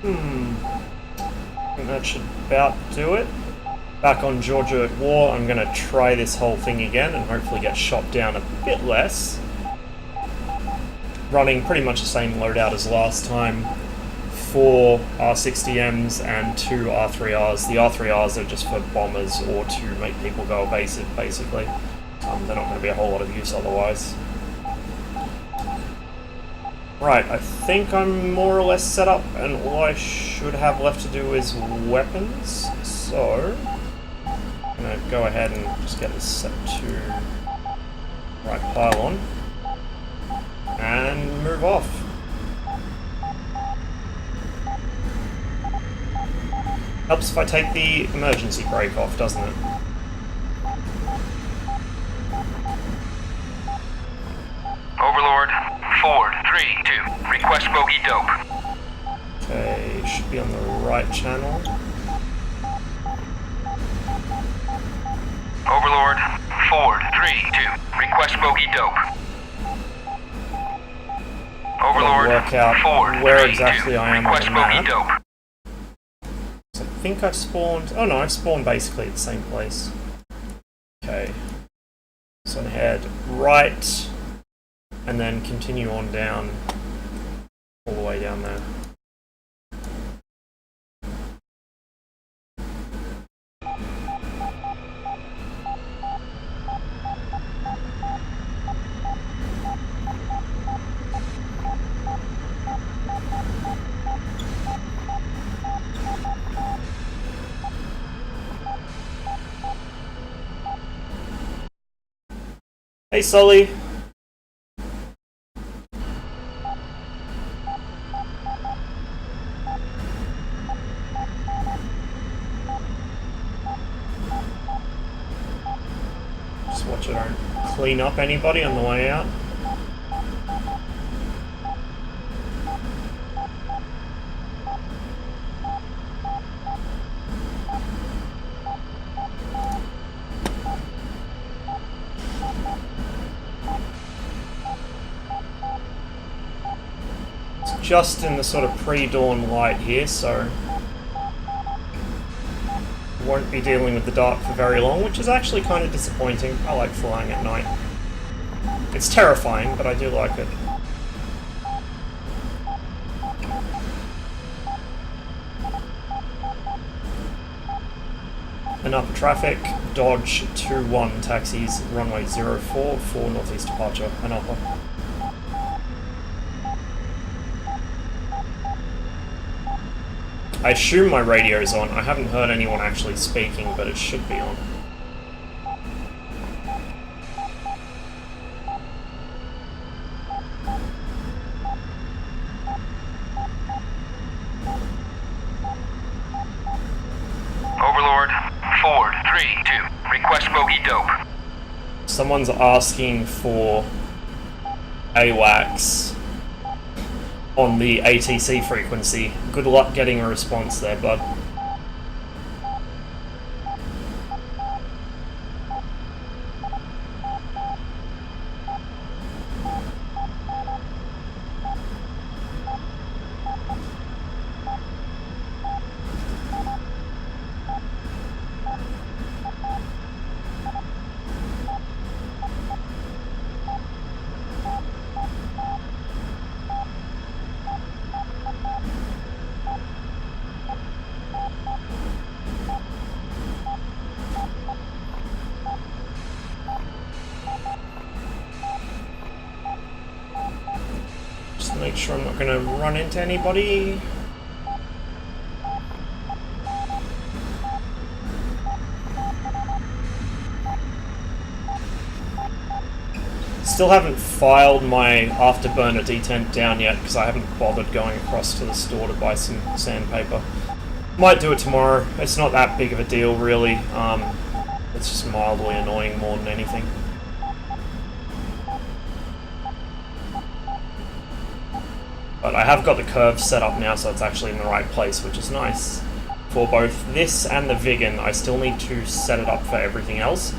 I think that should about do it. Back on Georgia at War, I'm going to try this whole thing again and hopefully get shot down a bit less. Running pretty much the same loadout as last time. 4 R60Ms and 2 R3Rs. The R3Rs are just for bombers or to make people go evasive, basically. They're not going to be a whole lot of use otherwise. Right, I think I'm more or less set up, and all I should have left to do is weapons. So, I'm going to go ahead and just get this set to right pylon and move off. Helps if I take the emergency brake off, doesn't it? Overlord, forward, 3, 2, request bogey dope. Okay, should be on the right channel. Overlord, forward, 3, 2, request bogey dope. Overlord, work out forward, where 3, exactly 2, I am on request the bogey map. dope. So I think I've spawned... Oh no, I've spawned basically at the same place. Okay. So I head right, and then continue on down, all the way down there. Hey Sully! Just watch I don't clean up anybody on the way out. It's just in the sort of pre-dawn light here, so won't be dealing with the dark for very long, which is actually kind of disappointing. I like flying at night. It's terrifying, but I do like it. And upper traffic, Dodge 21 taxis, runway 04 for northeast departure, and upper. I assume my radio's on. I haven't heard anyone actually speaking, but it should be on. Overlord, Ford 3-2. Request bogey dope. Someone's asking for AWACS on the ATC frequency. Good luck getting a response there, bud. Make sure I'm not going to run into anybody. Still haven't filed my afterburner detent down yet because I haven't bothered going across to the store to buy some sandpaper. Might do it tomorrow. It's not that big of a deal, really. It's just mildly annoying more than anything. But I have got the curve set up now, so it's actually in the right place, which is nice. For both this and the Vigan, I still need to set it up for everything else.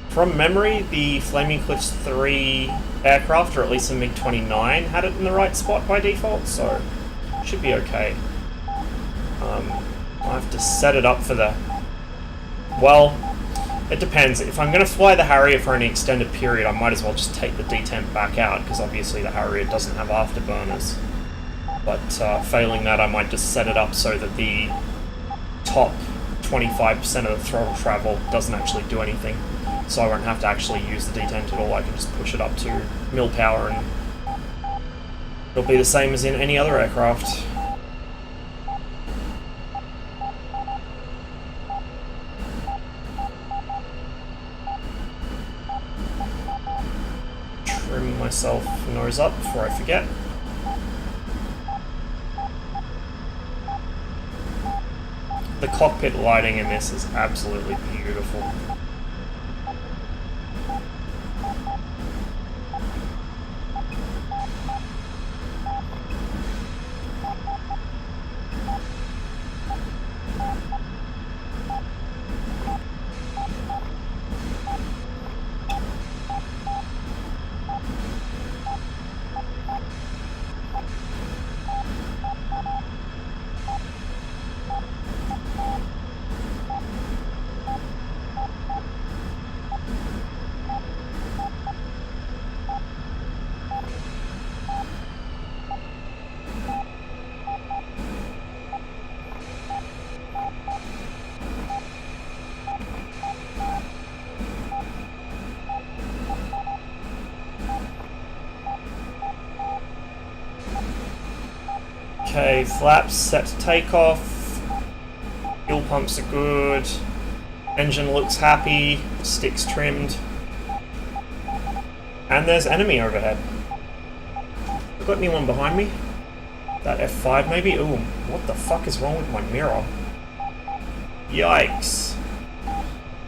From memory, the Flaming Cliffs 3 aircraft, or at least the MiG-21, had it in the right spot by default, so it should be okay. I have to set it up for the... Well, it depends. If I'm going to fly the Harrier for any extended period, I might as well just take the detent back out, because obviously the Harrier doesn't have afterburners. But failing that, I might just set it up so that the top 25% of the throttle travel doesn't actually do anything. So I won't have to actually use the detent at all. I can just push it up to mil power and it'll be the same as in any other aircraft. Trim myself nose up before I forget. The cockpit lighting in this is absolutely beautiful. Okay, flaps set to take off. Fuel pumps are good. Engine looks happy. Sticks trimmed. And there's enemy overhead. Got anyone behind me? That F5 maybe? Ooh, what the fuck is wrong with my mirror? Yikes.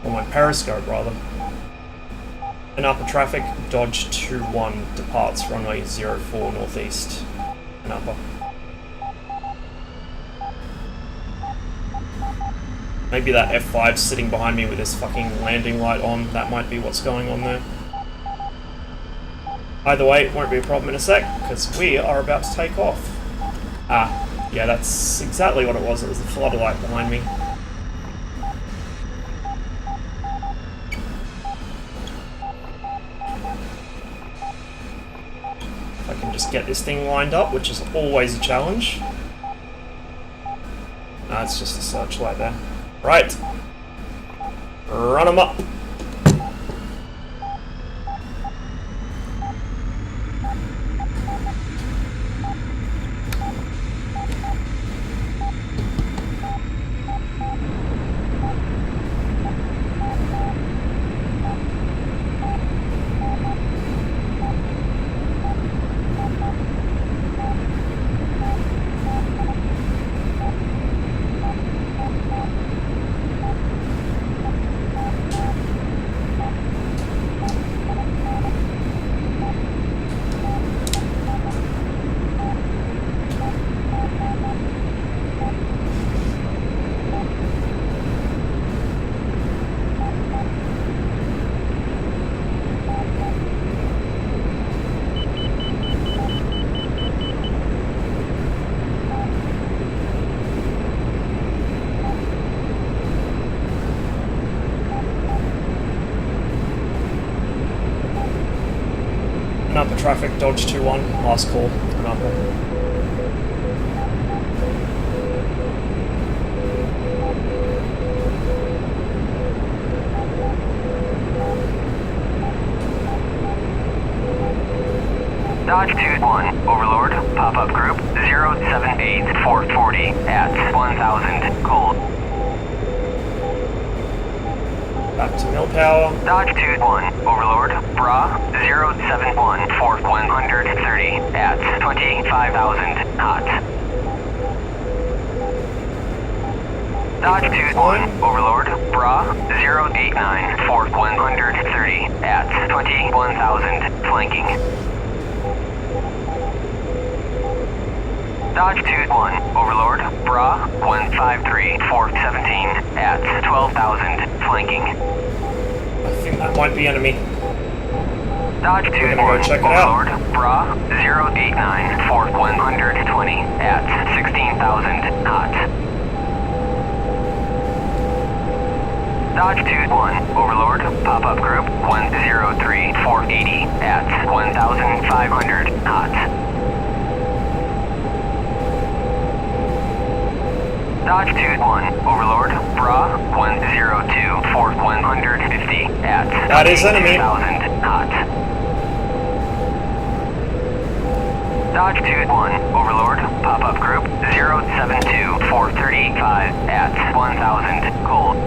Or my periscope, rather. In upper traffic, Dodge 21 departs runway 04 northeast. In upper. Maybe that F5's sitting behind me with his fucking landing light on. That might be what's going on there. Either way, it won't be a problem in a sec, because we are about to take off. Ah, yeah, that's exactly what it was. It was the floodlight behind me. If I can just get this thing lined up, which is always a challenge. Ah, it's just a searchlight there. Right. Run them up. Upper traffic, Dodge 21, last call, and upper. Dodge 21, Overlord, pop-up group 078440 at 1000, cold. Back to mill power. Dodge 21, Overlord, Bra 071 for 130 at 25,000, hot. Dodge 21, Overlord, Bra 089 for 130 at 21,000, flanking. Dodge 21, Overlord, Bra 153 for 17 at 12,000, flanking. I think that might be enemy. Dodge 21, check it Overlord, out. Bra 089 for 120 at 16,000, hot. Dodge 21, Overlord, pop-up group 103 for 80 at 1,500, hot. Dodge 21, Overlord, Bra 102 for 150 at That is enemy. 2,000, hot. Dodge 21, Overlord, pop-up group 072 for 35 at 1,000, cold.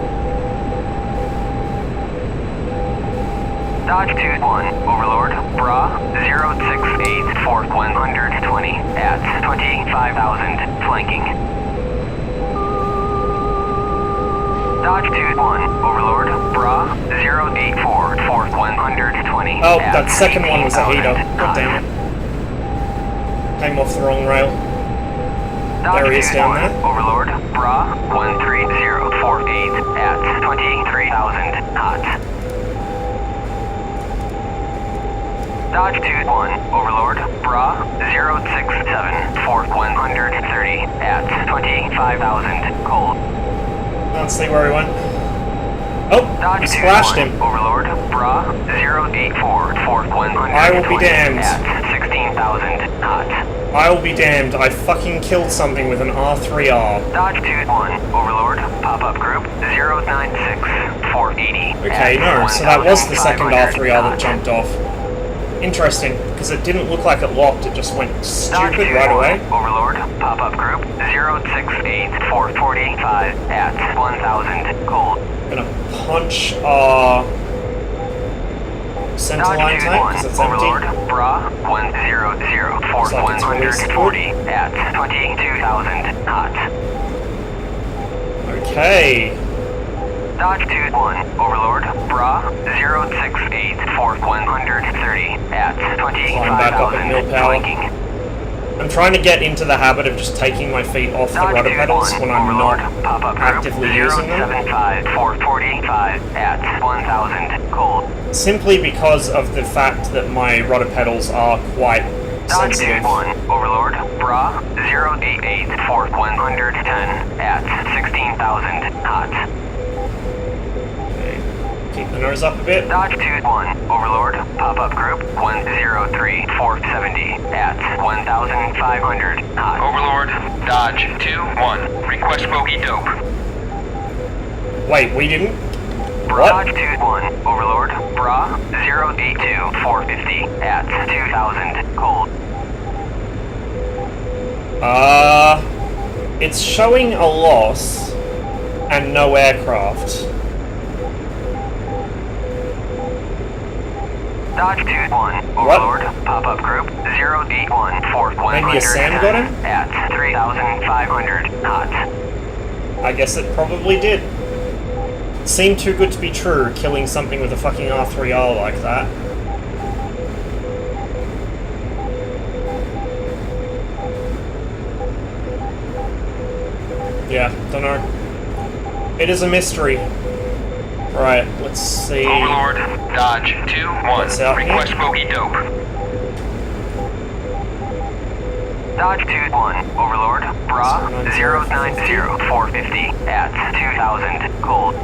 Dodge 21, Overlord, Bra 068 for 120 at 25,000, flanking. Dodge 21, Overlord, Bra 084 for 120. Oh, that second one was a heater. God damn it. Came off the wrong rail. There he is down there. Overlord, Bra 130 for 8 at 23,000, hot. Dodge 21, Overlord, Bra 067 for 130 at 25,000, cold. Can't see where he went. Oh, Dodge we splashed him. Overlord, Bra 084 for 120 I will be damned. at 16,000, hot. I will be damned. I fucking killed something with an R3R. Dodge 21, Overlord, pop-up group 096 for 80. Okay, no, so that was the second R3R that jumped off. Interesting, because it didn't look like it locked, it just went stupid right away. Overlord, pop-up group 068 for 45 at 1,000, cold. Gonna punch our center line tank, because it's Overlord, empty. Bra 100 for Looks like it's 140 at 22,000, hot. Okay. Dodge 2-1, Overlord, Bra, 068 for 130 at Climb back up at 25,000, mil power. flanking. I'm trying to get into the habit of just taking my feet off the Dodge rudder pedals 2-1, when I'm Overlord, not pop-up group, actively using them. 075 for 45 at 1,000, cold. Simply because of the fact that my rudder pedals are quite Dodge sensitive. 2-1, Overlord, Bra, 088 for 110 at 16,000, hot. Okay. Keep the nose up a bit. Dodge 2-1, Overlord, pop-up group, 103 for 70 at 1,500, hot. Overlord, Dodge 2-1. Request bogey dope. Wait, we didn't? Dodge 2-1, Overlord, Bra, 082 450 at 2,000, cold. It's showing a loss and no aircraft. Dodge 2-1, Overlord, pop-up group, 081 for 110 Maybe a Sam got him? at 3,500, hot. I guess it probably did. It seemed too good to be true, killing something with a fucking R3R like that. Yeah, don't know. It is a mystery. Right, let's see. Overlord, Dodge What's out 2-1. here? Request bogey dope. Dodge 2-1, Overlord, Bra, 090 450 at 2,000, cold.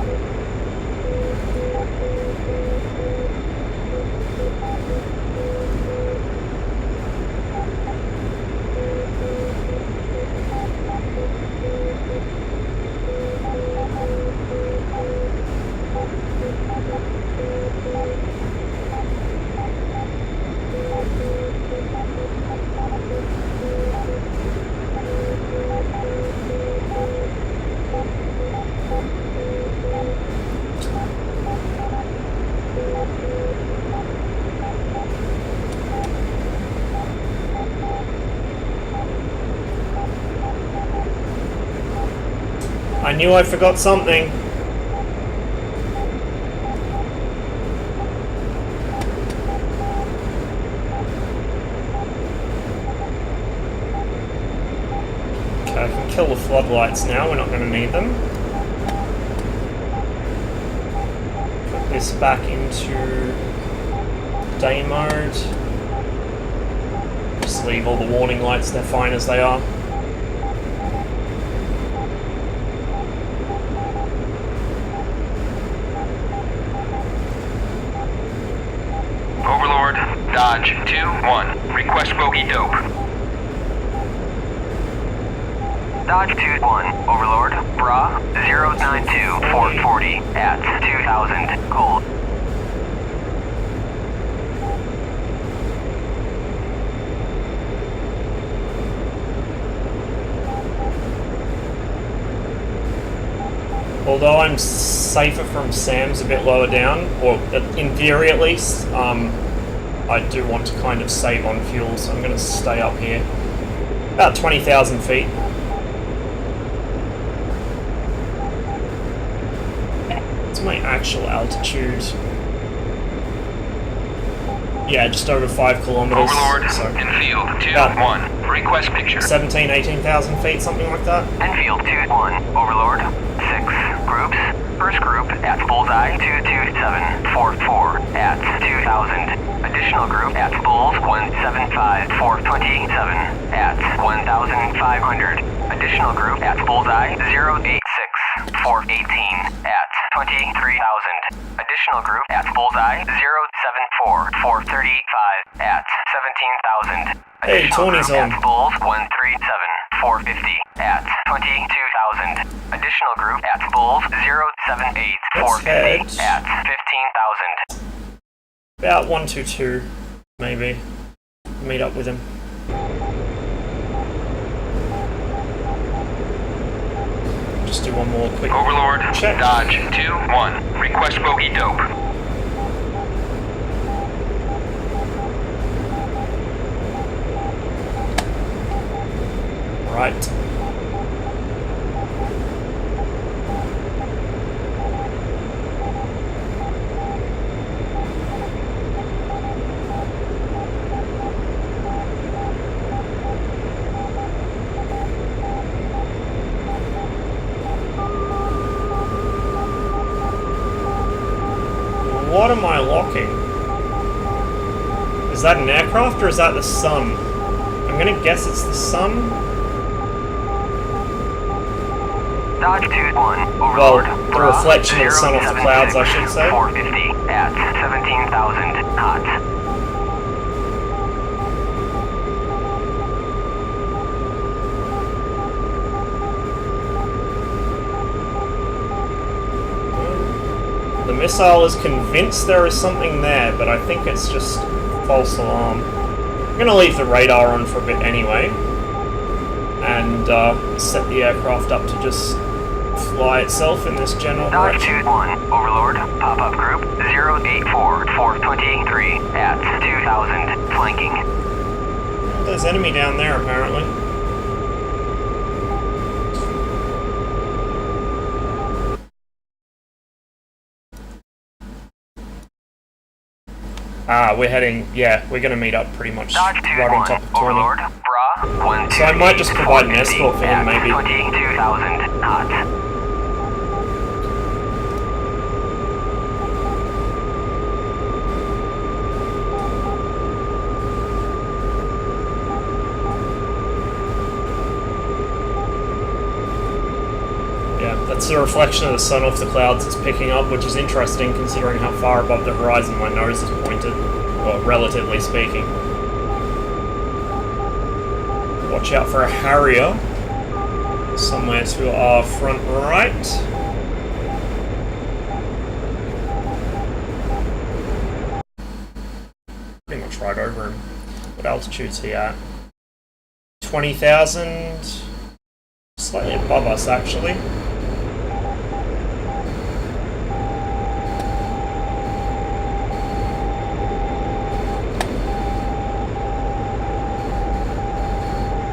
I knew I forgot something. Okay, I can kill the floodlights now, we're not going to need them. Put this back into day mode. Just leave all the warning lights, they're fine as they are. Overlord, Dodge 2-1. Request bogey dope. Dodge 2-1, Overlord, Bra, 092 440 at 2,000, cold. Although I'm safer from Sam's a bit lower down, or in theory at least, I do want to kind of save on fuel, so I'm going to stay up here. About 20,000 feet. What's my actual altitude? Yeah, just over 5 kilometers. Overlord, So Enfield 2-1. Request picture. 17, 18,000 feet, something like that. Enfield 2-1, Overlord, 6 groups. First group at Bullseye 22744 at 2,000. Additional group at Bulls 175 427 at 1,500. Additional group at Bullseye 086 418 at 23,000. Additional group at Bullseye 074 435 at 17,000. Hey, Tony's on. At Bulls 137 450 at 22,000. Additional group at Bulls 078 450 at 15,000. About 122, maybe. Meet up with him. Just do one more quick Overlord, check. Dodge 2-1. Request bogey dope. Right. Is that an aircraft or is that the sun? I'm gonna guess it's the sun. Dodge 2-1, Overlord. Well, the reflection of the sun off the clouds, I should say. 450 at 17,000 knots. The missile is convinced there is something there, but I think it's just false alarm. I'm gonna leave the radar on for a bit anyway, and set the aircraft up to just fly itself in this general Dodge direction. 2-1, Overlord, pop-up group 084-423 at 2,000, flanking. There's enemy down there, apparently. Ah, we're heading, yeah, we're gonna meet up pretty much Dodge right on 2-1, top of 20. Overlord, Bra, 1, So I might just provide an escort for him, maybe. 22,000 knots. Yeah, that's the reflection of the sun off the clouds it's picking up, which is interesting considering how far above the horizon my nose is pointed. Well, relatively speaking. Watch out for a Harrier. Somewhere to our front right. Pretty much right over him. What altitude's he at? 20,000. Slightly above us, actually.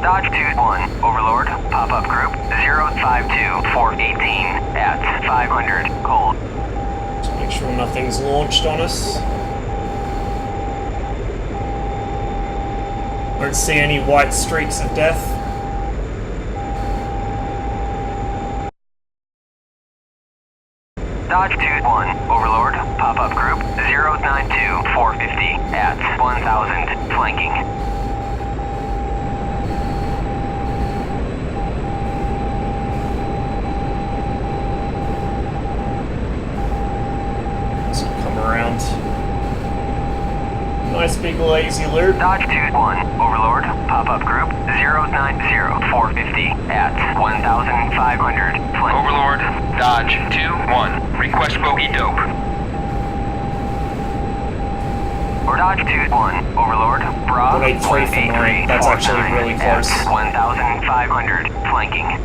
Dodge 2-1, Overlord, pop-up group 052-418 at 500, cold. Just make sure nothing's launched on us. Don't see any white streaks of death. Dodge 2-1, Overlord, pop-up group 092-450 at 1,000, flanking. Around. Nice big lazy loop. Dodge 2-1, Overlord, pop-up group 090-450 at 1,500, flanking. Overlord, Dodge 2-1, request bogey dope. Or Dodge 2-1, Overlord, Bra 183 for mine. That's actually really close. at 1,500, flanking.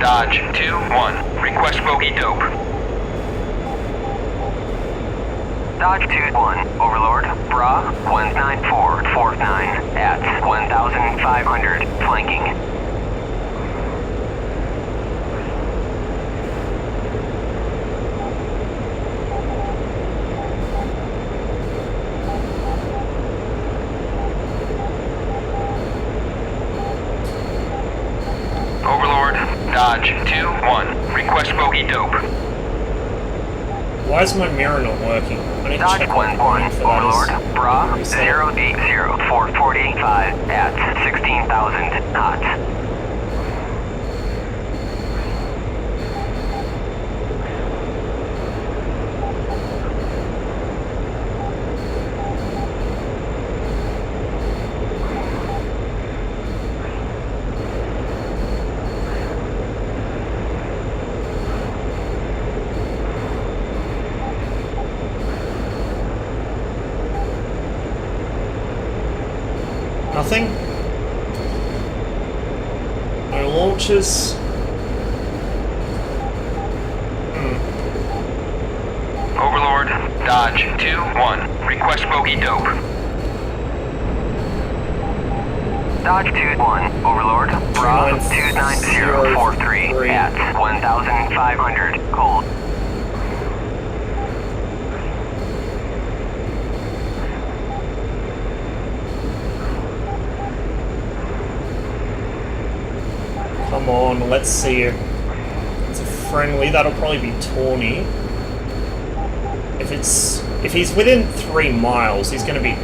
Dodge 2-1, request bogey dope. Dodge 2-1, Overlord, Bra 19449 at 1,500, flanking. Dodge 2-1, request bogey dope. Why is my mirror not working? I need to Dodge check what the 1-1, warning for that Overlord, is. Bra 080-445 at 16,000 knots. Nothing? No launches? Overlord, Dodge 2-1, request bogey dope. Dodge 2-1, Overlord, Bra 29043 at 1,500, cold. Come on, let's see. It's a friendly, that'll probably be Tawny. If he's within 3 miles, he's gonna be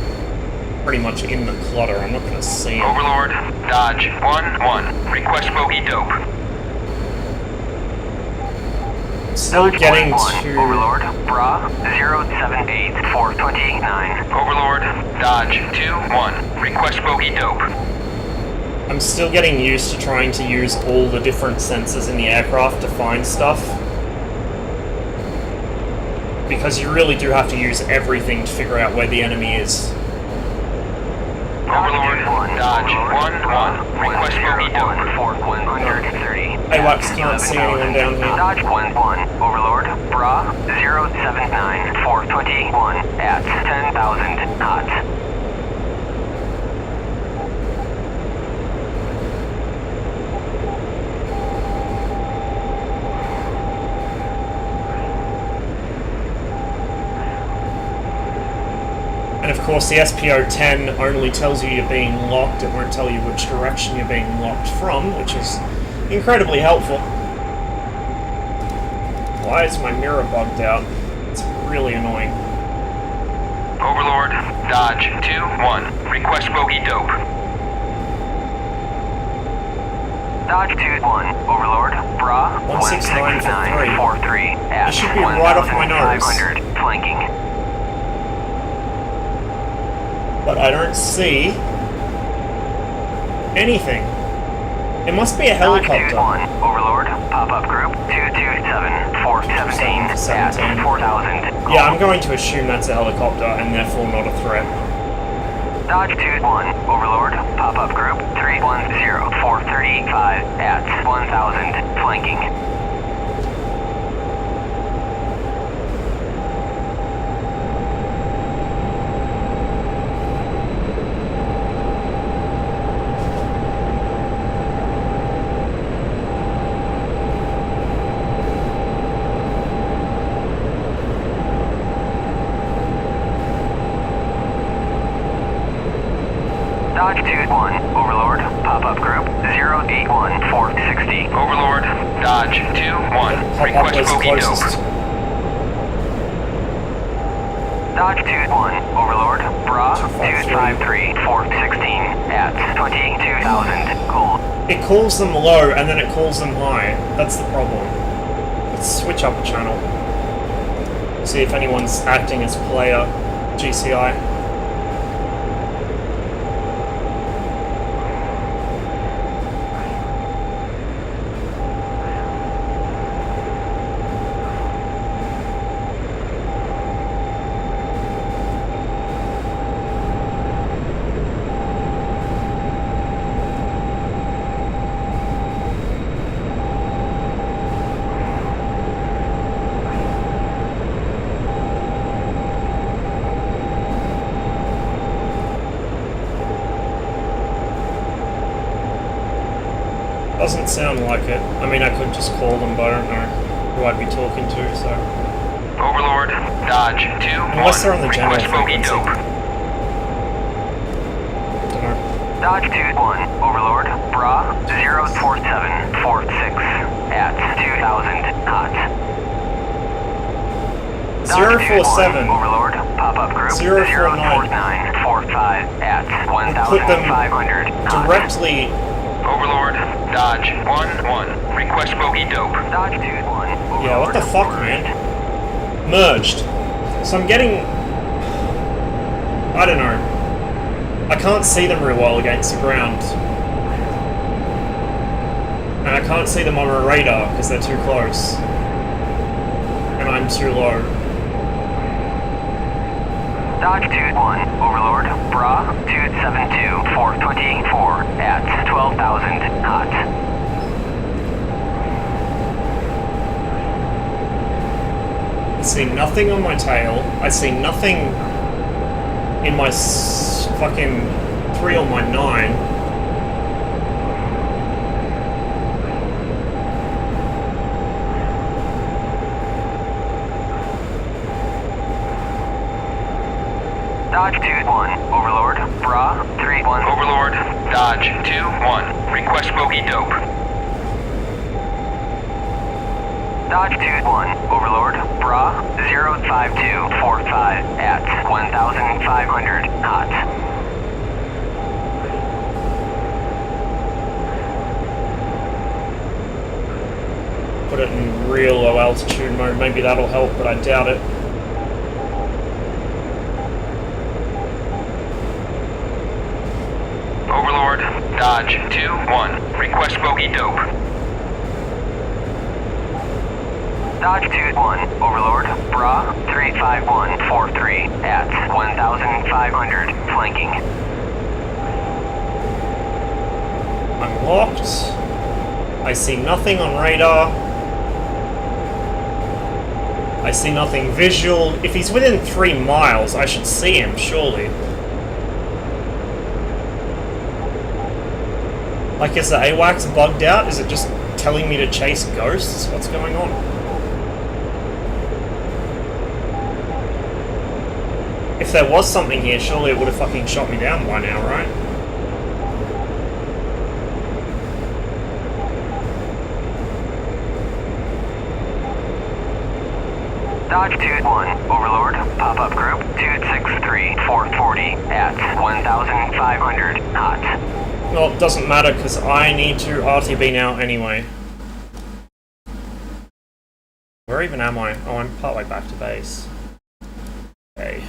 pretty much in the clutter. I'm not gonna see him. Overlord, Dodge 1-1. Request bogey dope. Still Dodge getting 1-1, to... Overlord, Bra 078429. Overlord, Dodge 2-1. Request bogey dope. I'm still getting used to trying to use all the different sensors in the aircraft to find stuff. Because you really do have to use everything to figure out where the enemy is. Overlord, Dodge 1-1. Request bogey dope. AWACS can't see anyone down here. Dodge 1-1, Overlord, Bra 079421 at 10,000 knots. And of course the SPO-10 only tells you you're being locked, it won't tell you which direction you're being locked from, which is incredibly helpful. Why is my mirror bugged out? It's really annoying. Overlord, Dodge 2-1. Request bogey dope. Dodge 2-1, Overlord, Bra 16943 at It should be right off my nose. 1,500, flanking. But I don't see anything. It must be a helicopter. Dodge 2-1, Overlord, pop-up group 227-417 at 4,000. Yeah, I'm going to assume that's a helicopter and therefore not a threat. Dodge 2-1, Overlord, pop-up group 310-435 at 1,000, flanking. Dodge 2-1, Overlord, pop-up group 081460. Overlord, Dodge 2-1. Request bogey dope. Dodge 2-1, Overlord, Bra 253-416 at 22,000, cold. It calls them low and then it calls them high. That's the problem. Let's switch up a channel. See if anyone's acting as player GCI. Doesn't sound like it. I mean, I could just call them, but I don't know who I'd be talking to, so... Overlord, Dodge 2-1. Unless they're on the general Request bogey frequency. dope. Don't know. Dodge 2-1, Overlord, Bra 04746 at 2,000 knots. Dodge 047. 2-1, Overlord, pop-up group 049. 04945 at Put them 1,500 knots. directly... Overlord, Dodge 1-1. Request bogey dope. Dodge 2-1, Yeah, what the fuck, man? Merged. So I'm getting... I don't know. I can't see them real well against the ground. And I can't see them on a radar because they're too close. And I'm too low. Dodge 2-1, Overlord, Bra 272-424 at 12,000 knots. I see nothing on my tail. I see nothing in my fucking 3 on my 9. Dodge 2-1, Overlord, Bra 3-1. Overlord, Dodge 2-1. Request bogey dope. Dodge 2-1, Overlord, Bra 05245 at 1,500 hot. Put it in real low altitude mode, maybe that'll help, but I doubt it. Overlord, Dodge 2-1. Request bogey dope. Dodge 2-1, Overlord, Bra 35143 at 1,500 flanking. I'm locked. I see nothing on radar. I see nothing visual. If he's within 3 miles, I should see him, surely. Like, is the AWACS bugged out? Is it just telling me to chase ghosts? What's going on? If there was something here, surely it would have fucking shot me down by now, right? Dodge 2-1, Overlord, pop-up group 263-440 at 1,500 hot. Well, it doesn't matter because I need to RTB now anyway. Where even am I? Oh, I'm partway back to base. Okay.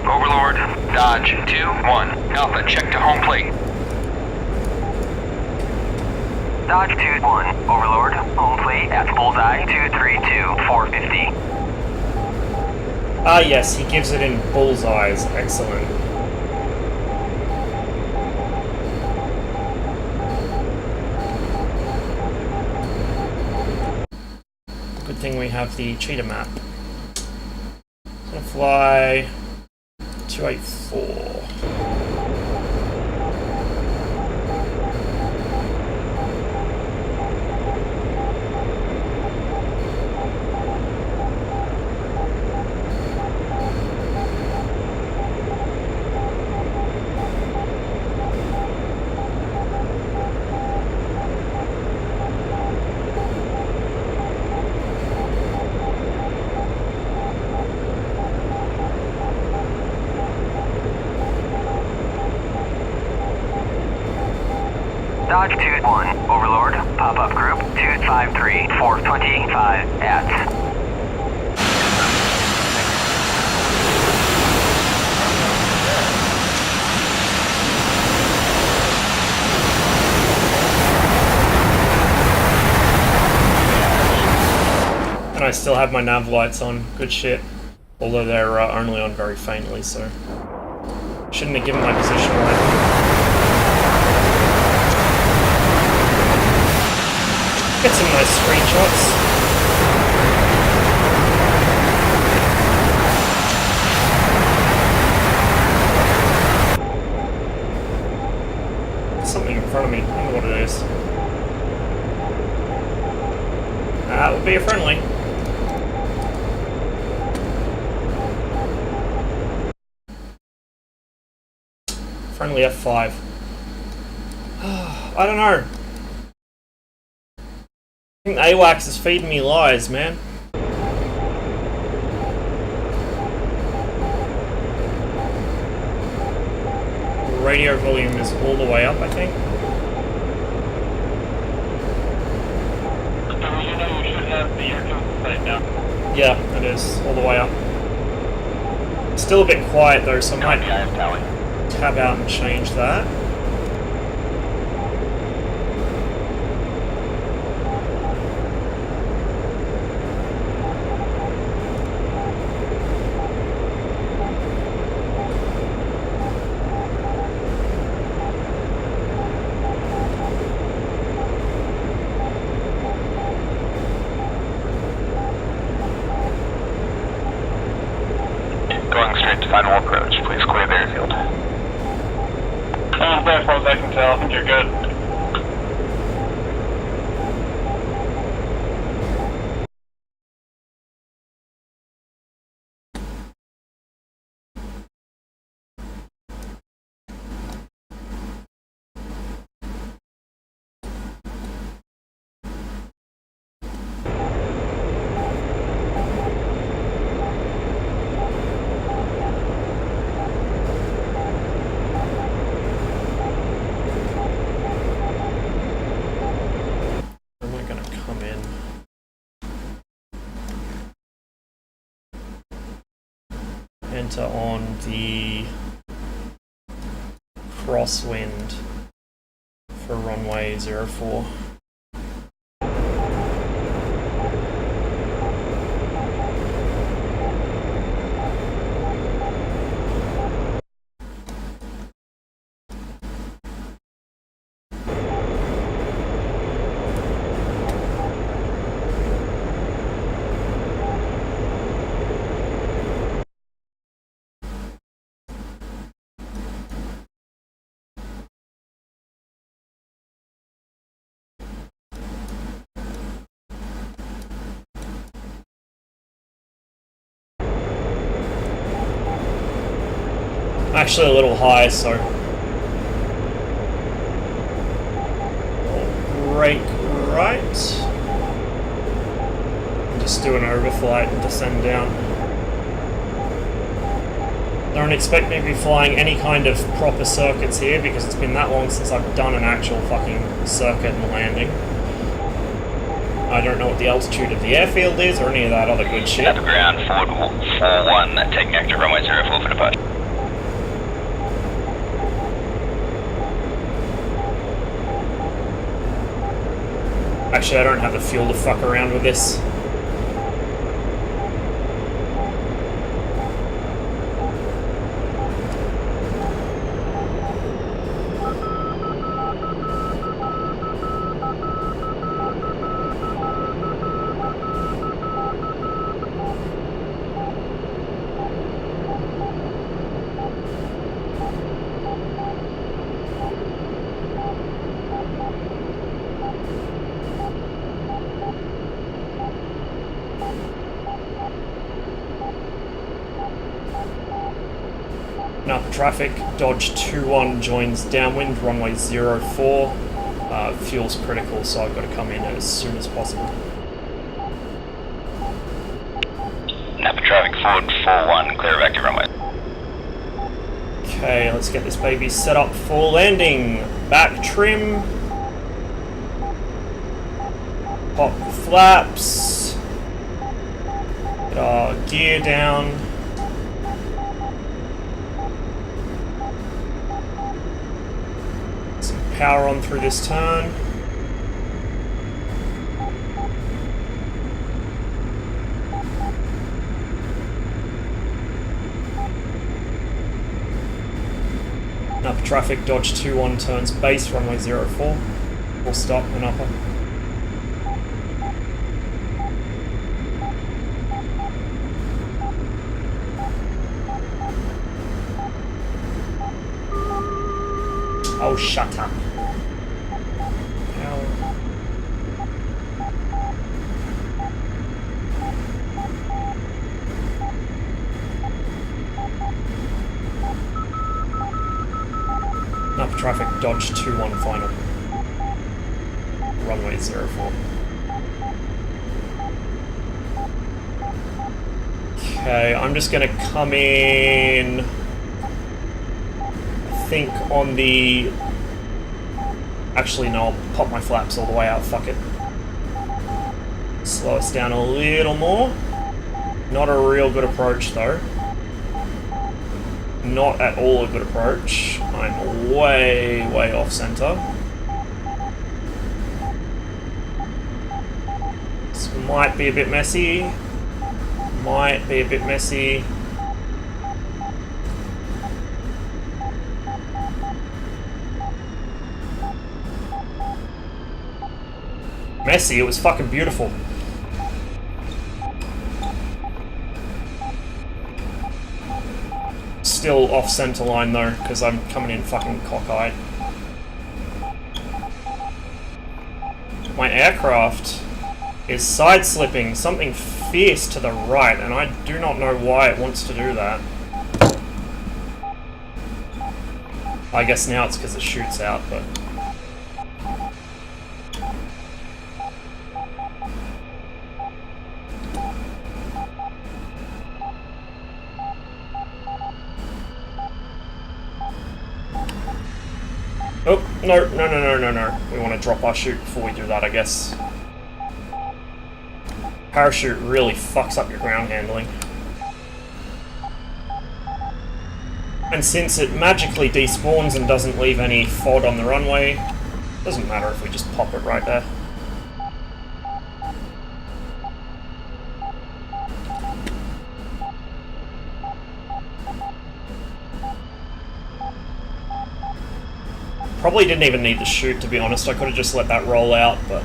Overlord, Dodge 2-1. Alpha, check to home plate. Dodge 2-1, Overlord, home plate at bullseye 232-450. Ah yes, he gives it in bullseyes. Excellent. Good thing we have the cheetah map. I'm gonna fly 284. Dodge 2-1, Overlord, pop-up group 253-425 at. And I still have my nav lights on. Good shit. Although they're only on very faintly, so shouldn't have given my position away. Get some nice screenshots. Something in front of me. I don't know what it is. That would be a friendly. Friendly F5. I don't know. I think AWACS is feeding me lies, man. Radio volume is all the way up, I think. You know you should have the airfield site now. Yeah, it is all the way up. Still a bit quiet though, so I might tab out and change that. Going straight to final approach. Please clear the airfield. as far as I can tell. I think you're good. Where am I going to come in? Enter on the crosswind for runway 04. Actually a little high, so I'll brake right and just do an overflight and descend down. Don't expect me to be flying any kind of proper circuits here because it's been that long since I've done an actual fucking circuit and landing. I don't know what the altitude of the airfield is or any of that other good shit. At the ground, forward 41, taking active runway 04 for departure. Actually, I don't have the fuel to fuck around with this. Upper traffic, Dodge 21 joins downwind, runway 04. Fuel's critical, so I've got to come in as soon as possible. Napa traffic, forward 41, clear of active runway. Okay, let's get this baby set up for landing. Back trim. Pop the flaps. Get our gear down. Power on through this turn. Upper traffic, Dodge 21 turns base, runway 04. Full stop and upper. Oh, shut up. Upper traffic, Dodge 21 final. Runway 04. Okay, I'm just gonna come in, I think on the... Actually, no, I'll pop my flaps all the way out, fuck it. Slow us down a little more. Not a real good approach though. Not at all a good approach. I'm way, way off center. This might be a bit messy. Might be a bit messy. Messy, it was fucking beautiful. Still off center line though, because I'm coming in fucking cockeyed. My aircraft is side-slipping something fierce to the right, and I do not know why it wants to do that. I guess now it's because it shoots out, but... Oh, no. We want to drop our chute before we do that, I guess. Parachute really fucks up your ground handling. And since it magically despawns and doesn't leave any FOD on the runway, doesn't matter if we just pop it right there. Probably didn't even need the chute, to be honest. I could have just let that roll out, but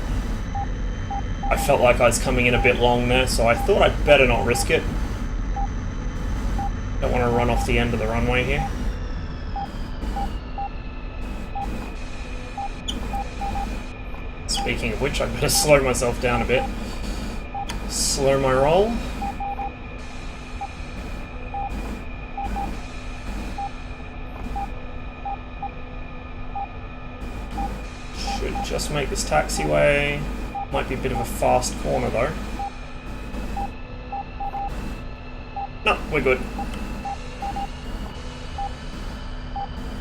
I felt like I was coming in a bit long there, so I thought I'd better not risk it. Don't want to run off the end of the runway here. Speaking of which, I better slow myself down a bit. Slow my roll. Should just make this taxiway. Might be a bit of a fast corner though. No, we're good.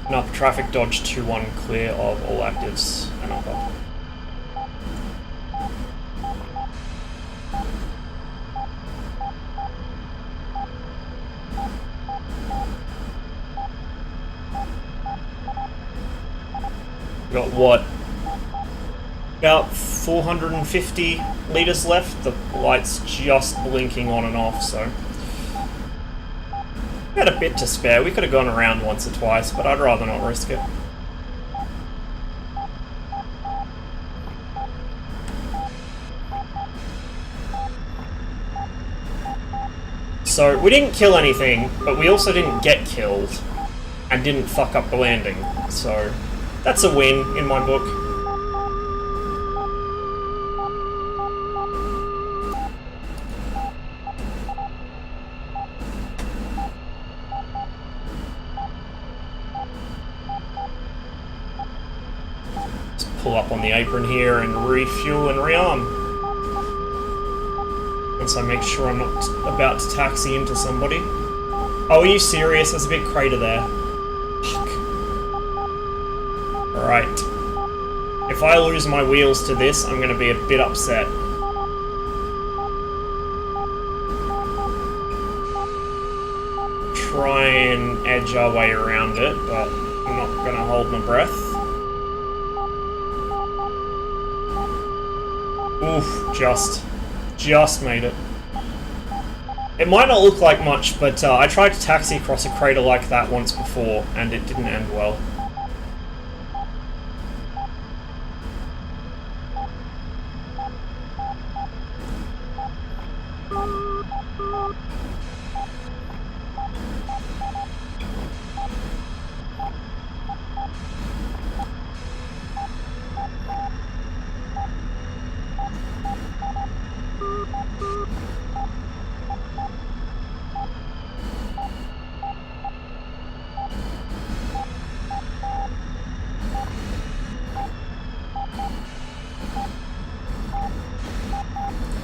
Enough traffic dodge 2-1 clear of all actives and upper. Got what? About 450 litres left. The light's just blinking on and off, so we had a bit to spare. We could have gone around once or twice, but I'd rather not risk it. So we didn't kill anything, but we also didn't get killed and didn't fuck up the landing. So that's a win in my book. Pull up on the apron here and refuel and rearm. Once I make sure I'm not about to taxi into somebody. Oh, are you serious? There's a big crater there. Fuck. Alright. If I lose my wheels to this, I'm gonna be a bit upset. Try and edge our way around it, but I'm not gonna hold my breath. Oof, just made it. It might not look like much, but I tried to taxi across a crater like that once before, and it didn't end well.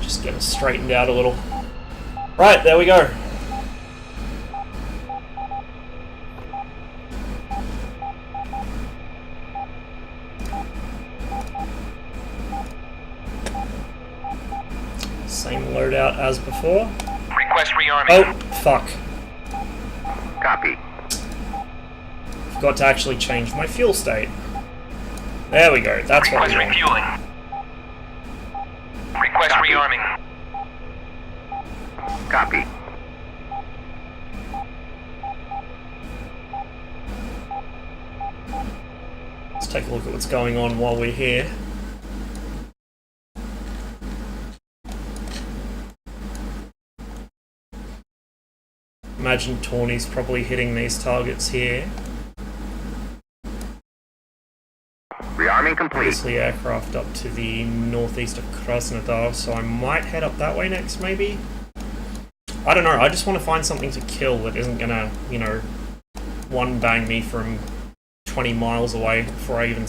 Just get it straightened out a little. Right, there we go. Same loadout as before. Request rearming. Oh, fuck. Copy. Forgot to actually change my fuel state. There we go, that's what Request we want. refueling. Request Copy. rearming. Copy. Let's take a look at what's going on while we're here. Imagine Tawny's probably hitting these targets here. Rearming. Rearming complete. obviously aircraft up to the northeast of Krasnodar, so I might head up that way next, maybe? I don't know, I just want to find something to kill that isn't gonna, you know, one bang me from 20 miles away before I even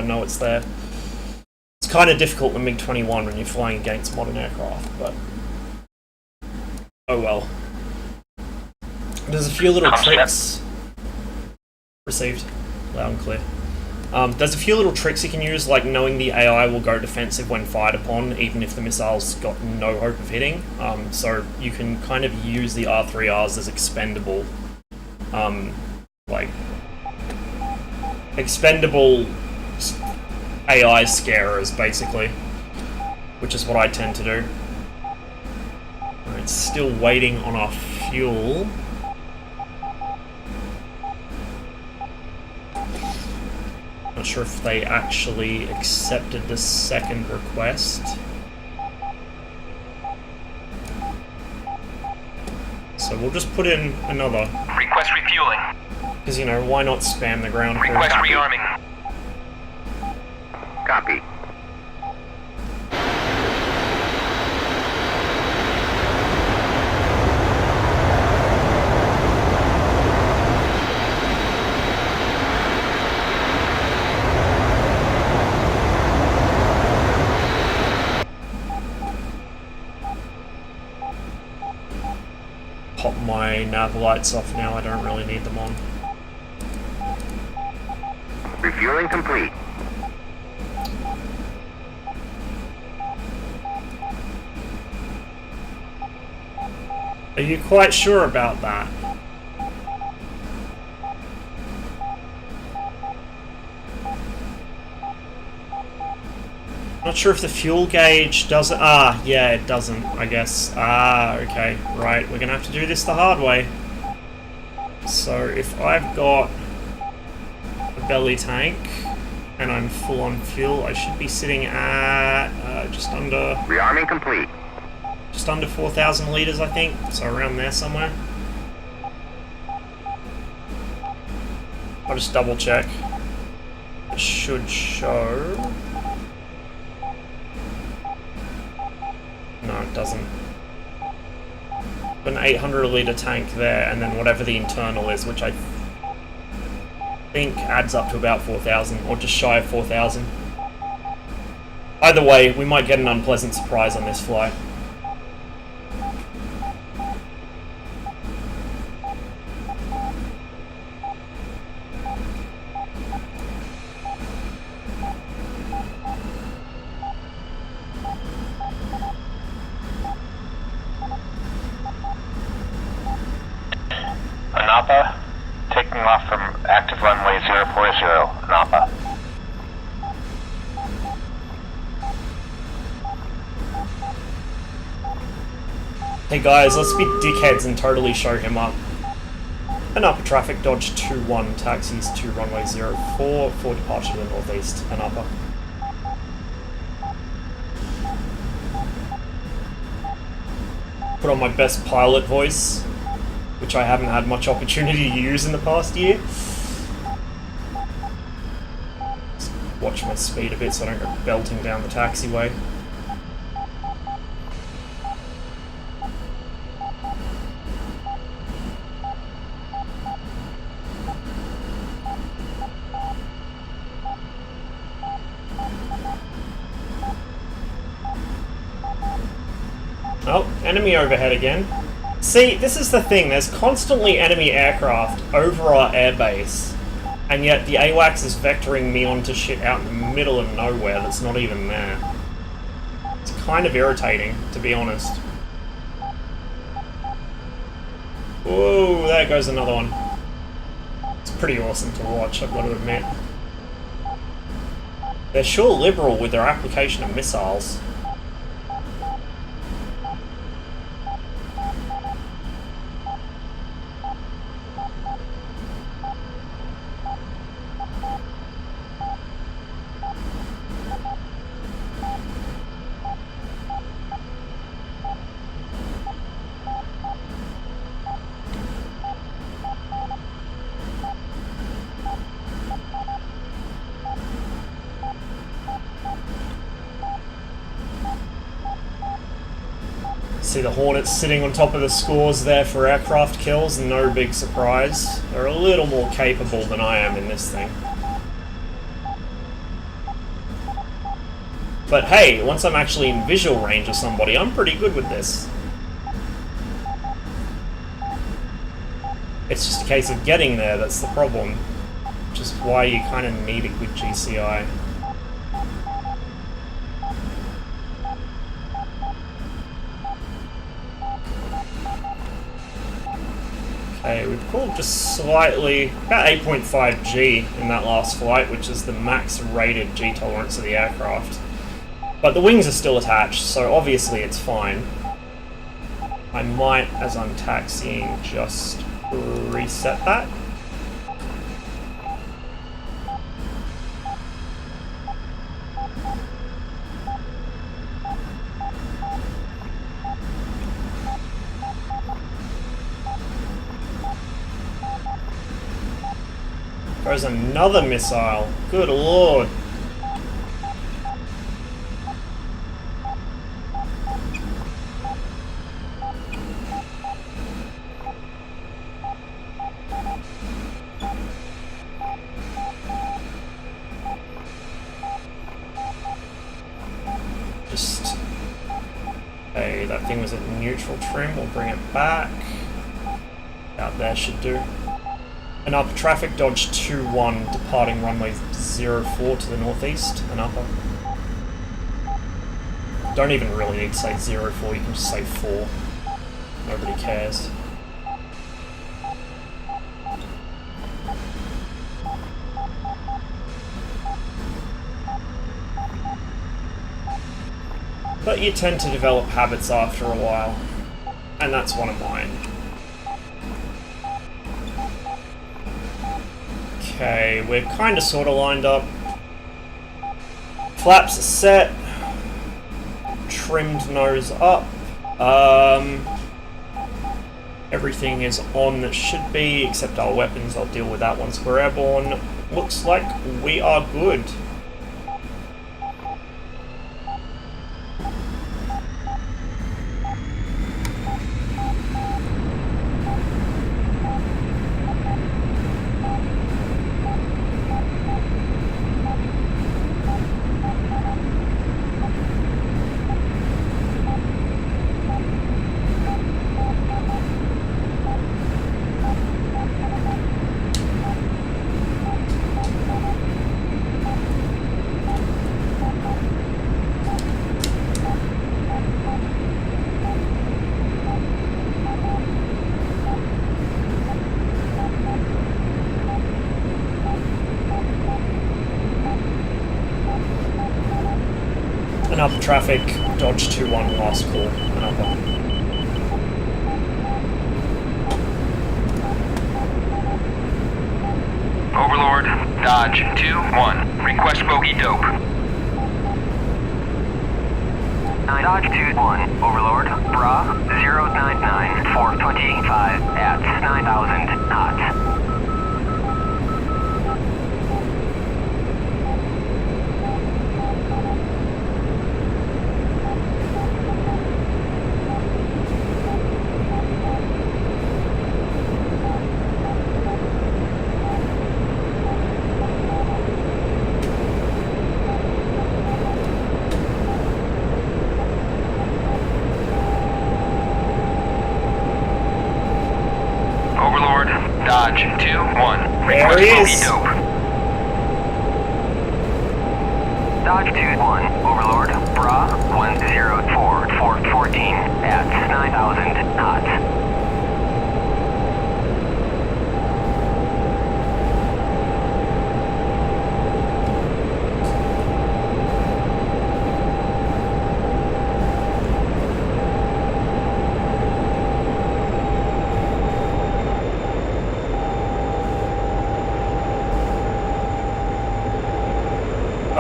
know it's there. It's kind of difficult with MiG-21 when you're flying against modern aircraft, but oh well. There's a few little tricks. Received. Loud and clear. There's a few little tricks you can use, like knowing the AI will go defensive when fired upon, even if the missile's got no hope of hitting. So you can kind of use the R3Rs as expendable, like, expendable AI scarers, basically, which is what I tend to do. Alright, still waiting on our fuel. Not sure if they actually accepted the second request. So we'll just put in another. Request refueling. Because, you know, why not spam the ground crew? Request rearming. Copy. Pop my nav lights off now, I don't really need them on. Refueling complete. Are you quite sure about that? Not sure if the fuel gauge does it. Ah, yeah, it doesn't, I guess. Ah, okay, right. We're gonna have to do this the hard way. So if I've got a belly tank and I'm full on fuel, I should be sitting at just under Rearming complete. just under 4,000 litres, I think. So around there somewhere. I'll just double check. It should show. No, it doesn't. An 800 litre tank there, and then whatever the internal is, which I think adds up to about 4,000, or just shy of 4,000. Either way, we might get an unpleasant surprise on this flight. Anapa, taking off from active runway 040, Anapa. Hey guys, let's be dickheads and totally show him up. Anapa traffic, Dodge 21, taxis to runway 04 for departure to the northeast, Anapa. Put on my best pilot voice, which I haven't had much opportunity to use in the past year. Just watch my speed a bit so I don't go belting down the taxiway. Oh, enemy overhead again. See, this is the thing, there's constantly enemy aircraft over our airbase, and yet the AWACS is vectoring me onto shit out in the middle of nowhere that's not even there. It's kind of irritating, to be honest. Whoa, there goes another one. It's pretty awesome to watch, I've got to admit. They're sure liberal with their application of missiles. See the Hornets sitting on top of the scores there for aircraft kills, no big surprise. They're a little more capable than I am in this thing. But hey, once I'm actually in visual range of somebody, I'm pretty good with this. It's just a case of getting there, that's the problem. Which is why you kind of need a good GCI. Okay, we've pulled just slightly, about 8.5 G in that last flight, which is the max rated G tolerance of the aircraft. But the wings are still attached, so obviously it's fine. I might, as I'm taxiing, just reset that. There's another missile. Good lord. Okay, that thing was at neutral trim. We'll bring it back. Out there should do. And upper traffic, dodge 2-1, departing runway 04 to the northeast and upper. Don't even really need to say 04, you can just say 4. Nobody cares. But you tend to develop habits after a while, and that's one of mine. Okay, we're kind of sort of lined up. Flaps are set. Trimmed nose up. Everything is on that should be, except our weapons. I'll deal with that once we're airborne. Looks like we are good. And upper traffic, dodge 2-1, last call, and upper. Overlord, dodge 2-1, request bogey dope. Dodge 2-1, Overlord, bra 099 425 at 9,000 knots. Dodge 2-1. There he is. Dope. Dodge 2-1. Overlord. Bra 104 414 at 9,000 knots.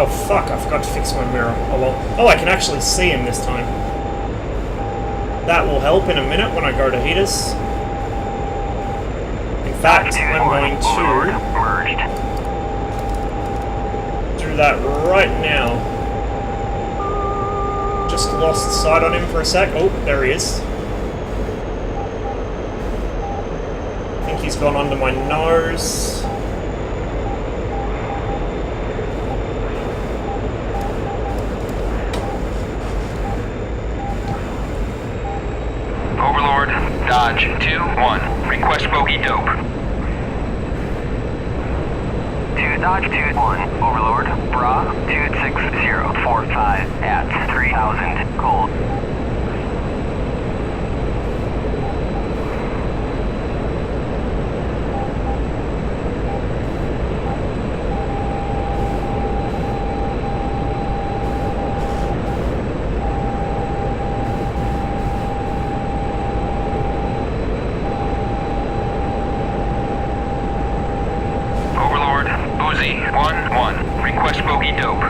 Oh fuck, I forgot to fix my mirror. Oh well. Oh, I can actually see him this time. That will help in a minute when I go to heaters. In fact, I'm going to do that right now. Just lost sight on him for a sec. Oh, there he is. he's gone under my nose. Overlord, Dodge 2-1. Request bogey dope. 2 Dodge 2-1. Overlord, Bra 26045 at 3000. Cold. Uzi 1-1. Request bogey dope.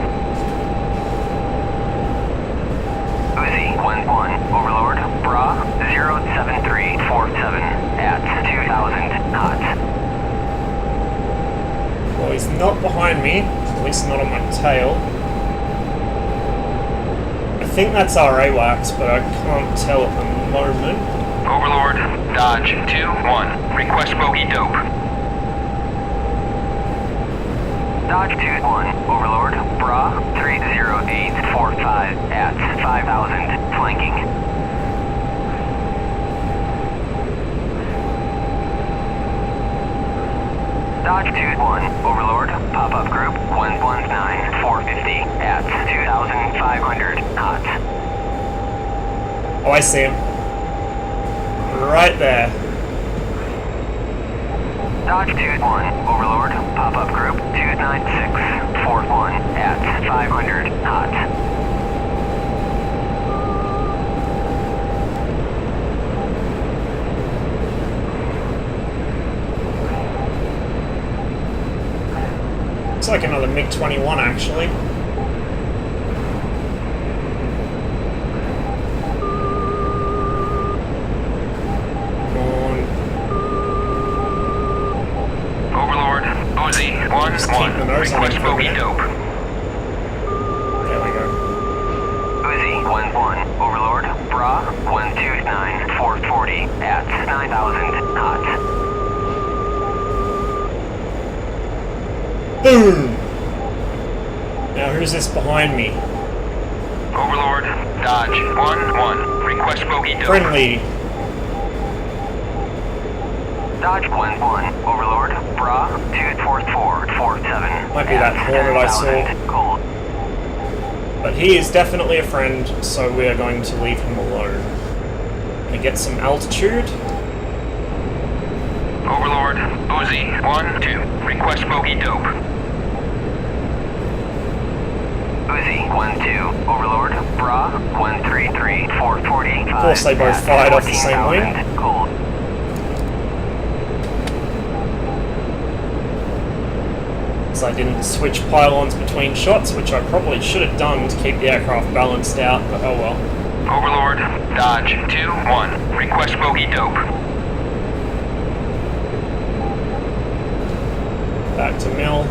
Uzi 1-1. Overlord, Bra 07347 at 2000 knots. Well, he's not behind me, at least not on my tail. I think that's our AWACS, but I can't tell at the moment. Overlord, Dodge 2-1. Request bogey dope. Dodge 2-1. Overlord, Bra 30845 at 5000. Flanking. Dodge 2-1. Overlord, pop-up group 119450 at 2500 knots. Oh, I see him. Right there. Dodge 2-1. Overlord, pop-up group 29641 at 500 knots. Looks like another MiG-21 actually. Overlord, Uzi 1-1. Request bogey dope. There we go. Uzi 1-1. Overlord, Bra 129440 at 9000 knots. Boom! Now who's this behind me? Overlord, Dodge 1-1. Request bogey dope. Friendly. Dodge 1-1. Overlord, Bra 24447. Might be that Hornet I saw. Cold. But he is definitely a friend, so we are going to leave him alone. And get some altitude. Overlord, Uzi 1-2. Request bogey dope. Uzi 1-2. Overlord, Bra 133445. Of course they both fired off the same wing. Cold. So I didn't switch pylons between shots, which I probably should have done to keep the aircraft balanced out, but oh well. Overlord, Dodge 2-1. Request bogey dope. Back to mill.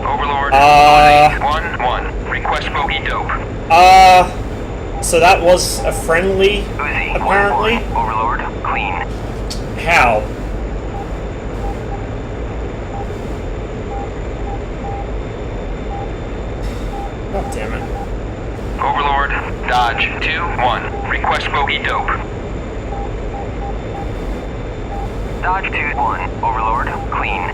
Overlord, Uzi 1-1. Request bogey dope. So that was a friendly, Uzi apparently. 1-1. Overlord, clean. How? God damn it. Overlord, Dodge 2-1. Request bogey dope. Dodge 2-1. Overlord, clean.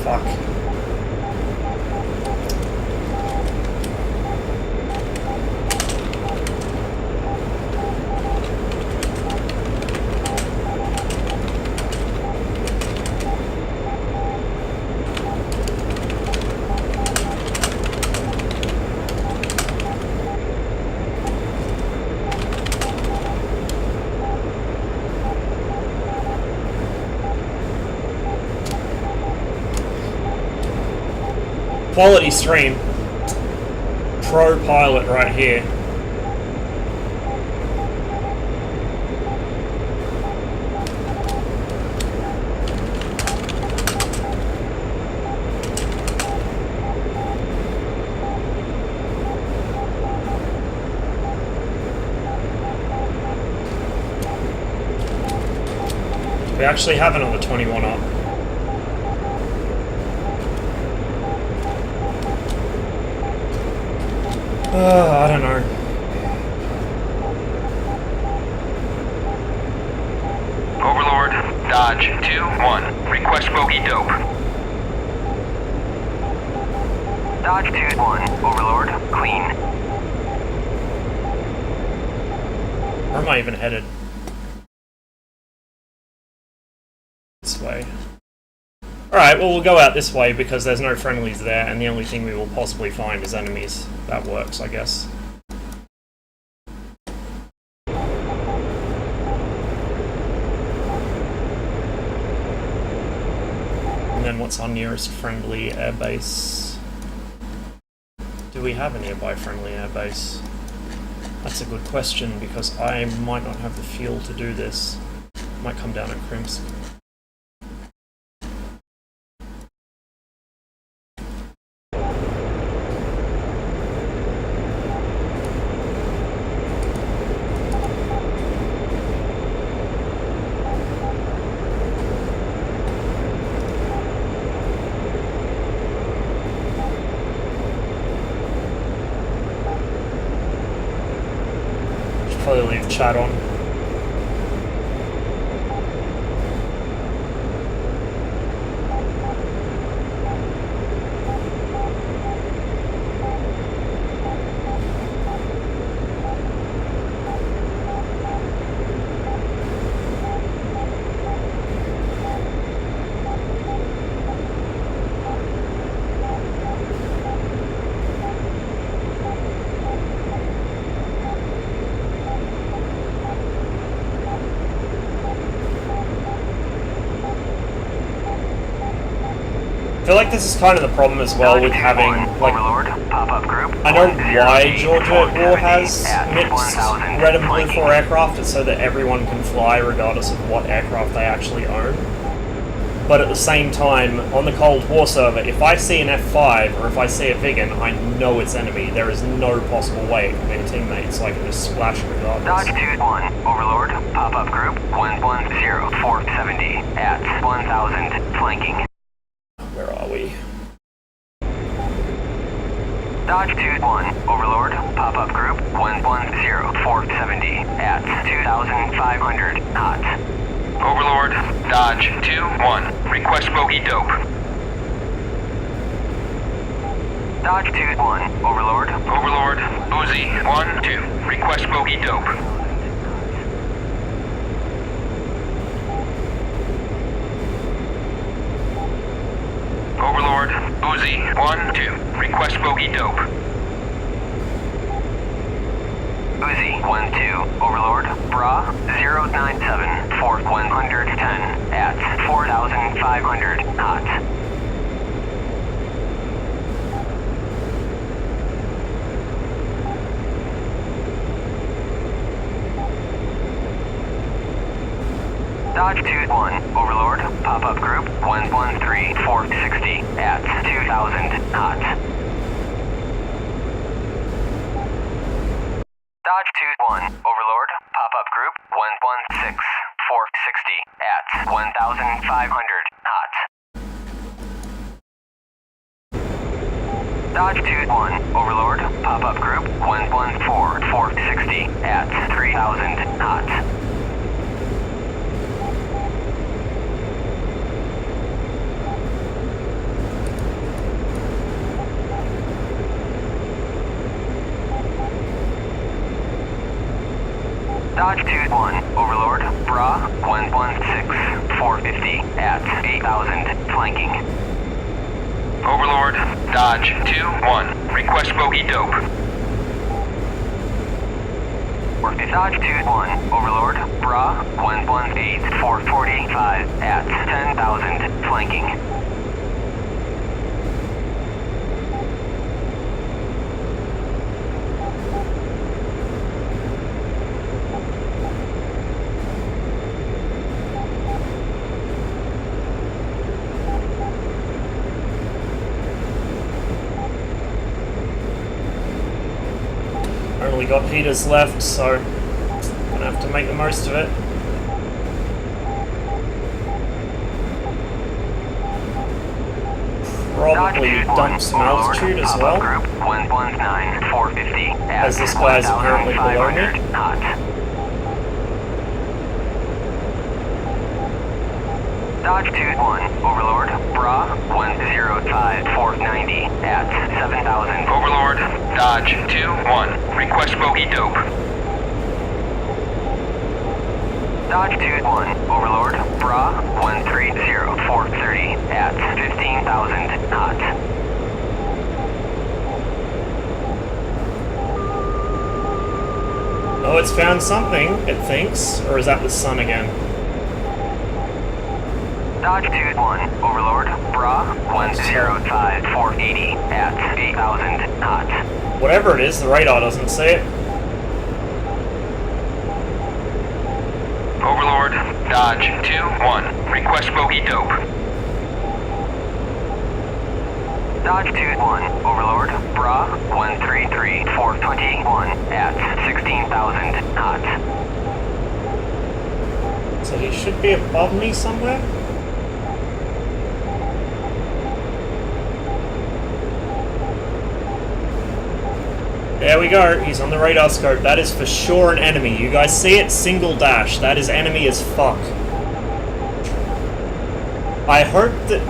Fuck. Quality stream. Pro pilot right here. We actually have another 21 up. I don't know. Overlord, Dodge 2-1. Request bogey dope. Dodge 2-1. Overlord, clean. Where am I even headed? This way. Alright, well we'll go out this way because there's no friendlies there and the only thing we will possibly find is enemies. That works, I guess. And then what's our nearest friendly airbase? Do we have a nearby friendly airbase? That's a good question because I might not have the fuel to do this. Might come down at Crimson. Probably leave chat on. I feel like this is kind of the problem as well with having, like, Overlord, pop-up group. I know why Georgia at War has mixed red and blue for aircraft, it's so that everyone can fly regardless of what aircraft they actually own. But at the same time, on the Cold War server, if I see an F5 or if I see a Vigan, I know it's enemy. There is no possible way it can be a teammate, so I can just splash regardless. Dodge 2-1, Overlord, pop-up group 110470 at 1000, flanking. Where are we? Dodge 2-1, Overlord, pop-up group 110470 at 2500, hot. Overlord, Dodge 2-1, request bogey dope. Dodge 2-1, Overlord. Overlord, Uzi 1-2, request bogey dope. Overlord, Uzi 1-2, request bogey dope. Uzi 1-2, Overlord, Bra 097 for 110 at 4500, hot. Dodge 2-1, Overlord, pop-up group 113460 at 2000, hot. Dodge 2-1, Overlord, pop-up group 116460 at 1500, hot. Dodge 2-1, Overlord, pop-up group 114460 at 3000, hot. Dodge 2-1, Overlord, Bra 116450 at 8000, flanking. Overlord, Dodge 2-1, request bogey dope. Dodge 2-1, Overlord, Bra 118445 at 10,000, flanking. Only got heaters left, so I'm gonna have to make the most of it. probably dump some altitude as well, Group 119, 450 at as this guy is apparently below 1,500 me. knots. Dodge 21, Overlord, Bra 105, 490 at 7,000. Overlord, Dodge 2-1. Request bogey dope. Dodge 21, Overlord, Bra 130, 430 at 15,000 knots. Oh, it's found something, it thinks. Or is that the sun again? Dodge 21, Overlord, Bra 105, 480 at 8,000 knots. Whatever it is, the radar doesn't see it. Overlord, Dodge 2-1. Request bogey dope. Dodge 21, Overlord, Bra 133, 421 at 16,000 knots. So he should be above me somewhere? There we go, he's on the radar scope. That is for sure an enemy. You guys see it? Single dash. That is enemy as fuck. I hope that...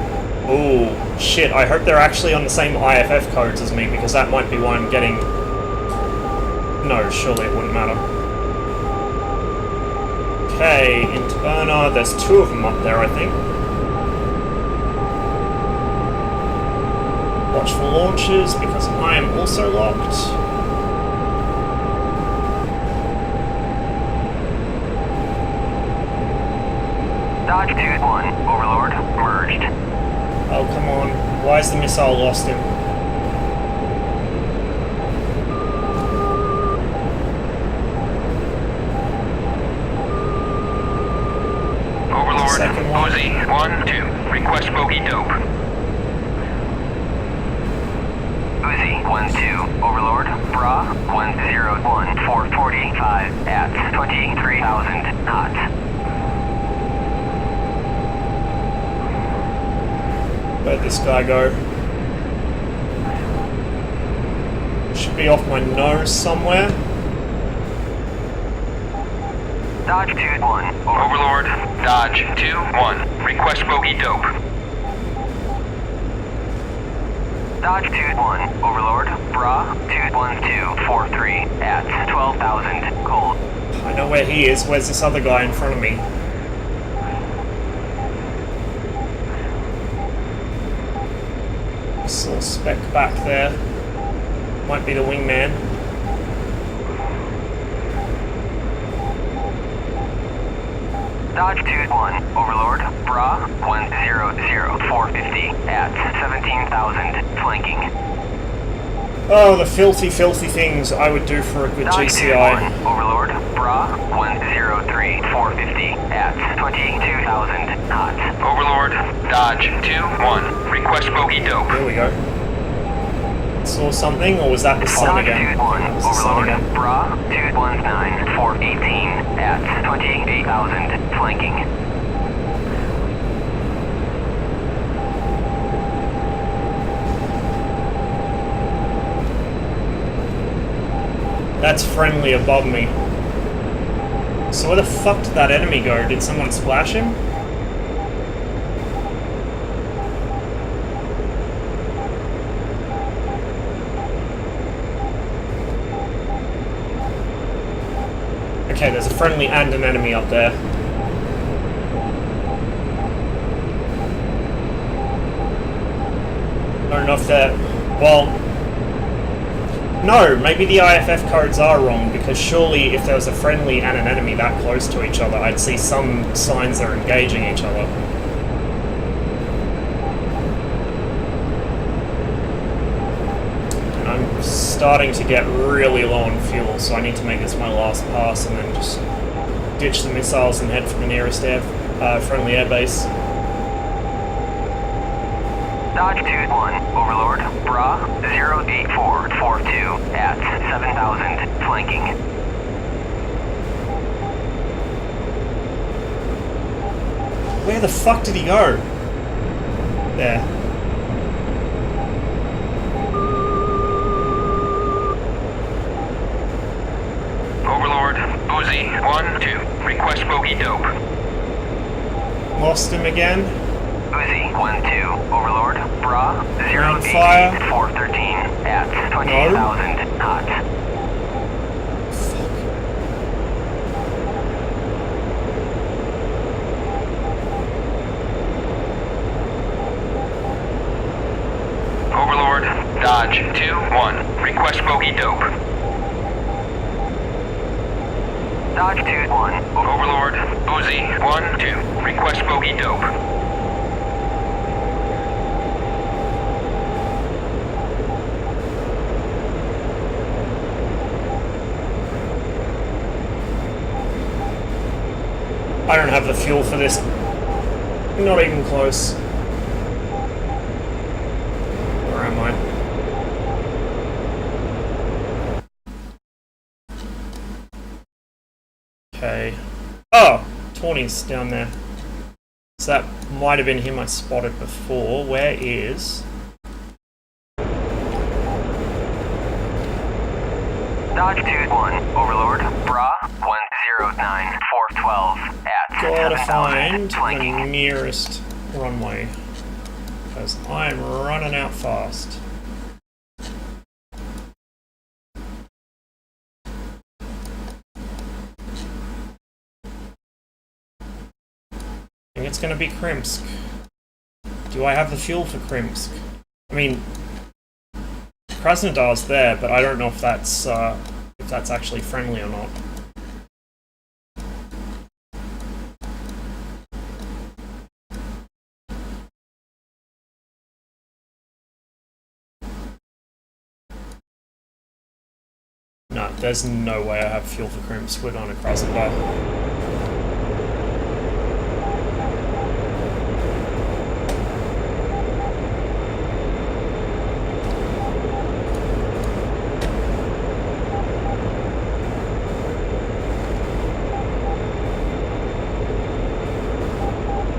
Oh, shit. I hope they're actually on the same IFF codes as me, because that might be why I'm getting... No, surely it wouldn't matter. Okay, Interburner. There's two of them up there, I think. Watch for launches, because I am also locked. Dodge 21, Overlord, merged. Oh, come on. Why is the missile lost him? Overlord, Second one. Uzi 1-2. Request bogey dope. Uzi 1-2, Overlord, Bra 101, 445 at 23,000 knots. Where'd this guy go? Should be off my nose somewhere. Dodge 21, Overlord, Dodge 2-1. Request bogey dope. Dodge 21, Overlord, Bra 212, 43 at 12,000 cold. I know where he is. Where's this other guy in front of me? This little speck back there. Might be the wingman. Dodge 21, Overlord, Bra 100, 450 at 17,000 flanking. Oh, the filthy, filthy things I would do for a good Dodge GCI. 21, Overlord, Bra 103, 450 at 22,000 knots. Overlord, Dodge 2-1. Request bogey dope. Here we go. Saw something, or was that the sun Dodge again? 21, That was the sun Overlord, again. Bra 219, 418 at 28,000 flanking. That's friendly above me. So where the fuck did that enemy go? Did someone splash him? Okay, there's a friendly and an enemy up there. I don't know if they're... Well... No, maybe the IFF codes are wrong, because surely if there was a friendly and an enemy that close to each other, I'd see some signs they're engaging each other. And I'm starting to get really low on fuel, so I need to make this my last pass and then just ditch the missiles and head for the nearest friendly airbase. Dodge 21, Overlord, Bra 08442 at 7,000 flanking. Where the fuck did he go? There. Uzi 1-2. Request bogey dope. Lost him again. Uzi 1-2. Overlord. Bra 0 fire. 413 at 28,000 hot. Overlord, Dodge 2-1. Request bogey dope. Dodge 2-1. Overlord, Uzi 1-2. Request bogey dope. I don't have the fuel for this. Not even close. Where am I? Okay. Oh! Tawny's down there. So that might have been him I spotted before. Where is... Dodge 2-1. Overlord, Bra 109 412 at Gotta 7,000 find flanking. the nearest runway. Because I'm running out fast. I think it's gonna be Krimsk. Do I have the fuel for Krimsk? I mean, Krasnodar's there, but I don't know if that's actually friendly or not. No, there's no way I have fuel for Krimsk. We're going to Krasnodar.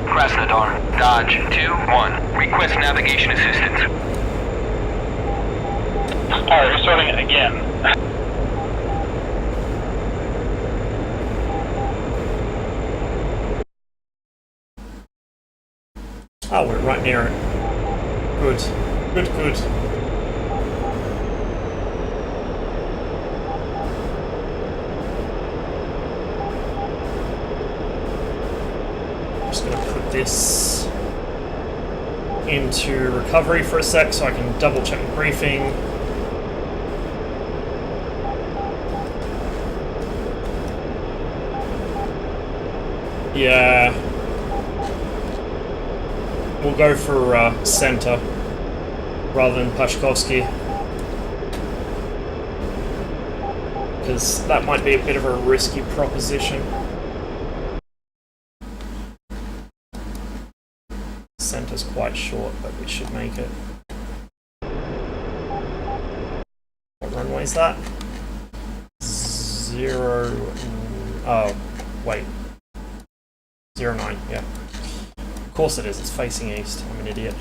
Krasnodar, Dodge 2-1. Request navigation assistance. Alright, restarting it again. Oh, we're right near it. Good. Good, good. Just gonna put this into recovery for a sec so I can double check the briefing. Yeah. We'll go for center rather than Pashkovsky, because that might be a bit of a risky proposition. Center's quite short, but we should make it. What runway is that? 0... Oh, wait. 09, yeah. Of course it is, it's facing east. I'm an idiot.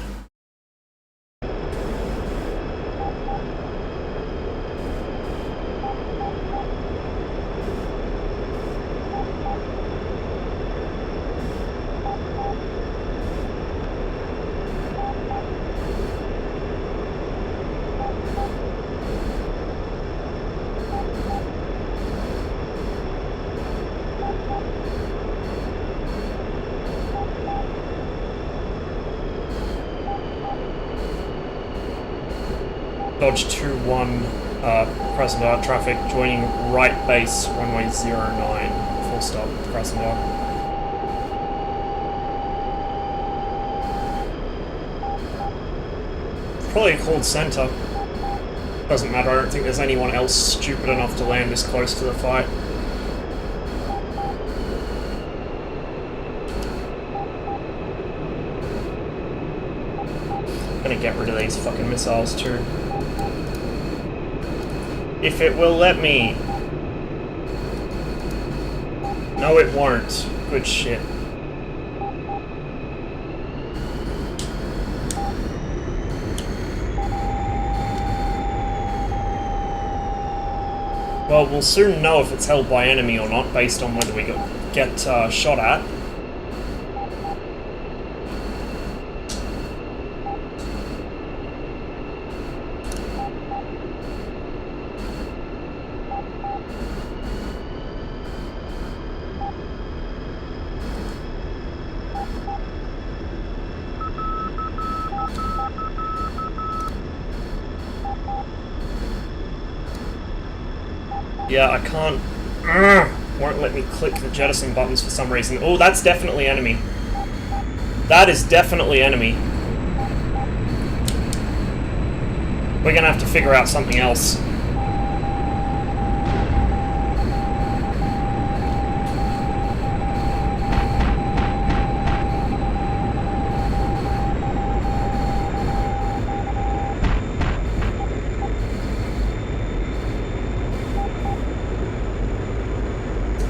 Dodge 2-1, Krasnodar traffic, joining right base, runway 09, full stop, Krasnodar. Probably called center. Doesn't matter, I don't think there's anyone else stupid enough to land this close to the fight. Gonna get rid of these fucking missiles too. If it will let me. No, it won't. Good shit. Well, we'll soon know if it's held by enemy or not, based on whether we get shot at. Yeah, I can't... won't let me click the jettison buttons for some reason. Oh, that's definitely enemy. That is definitely enemy. We're gonna have to figure out something else.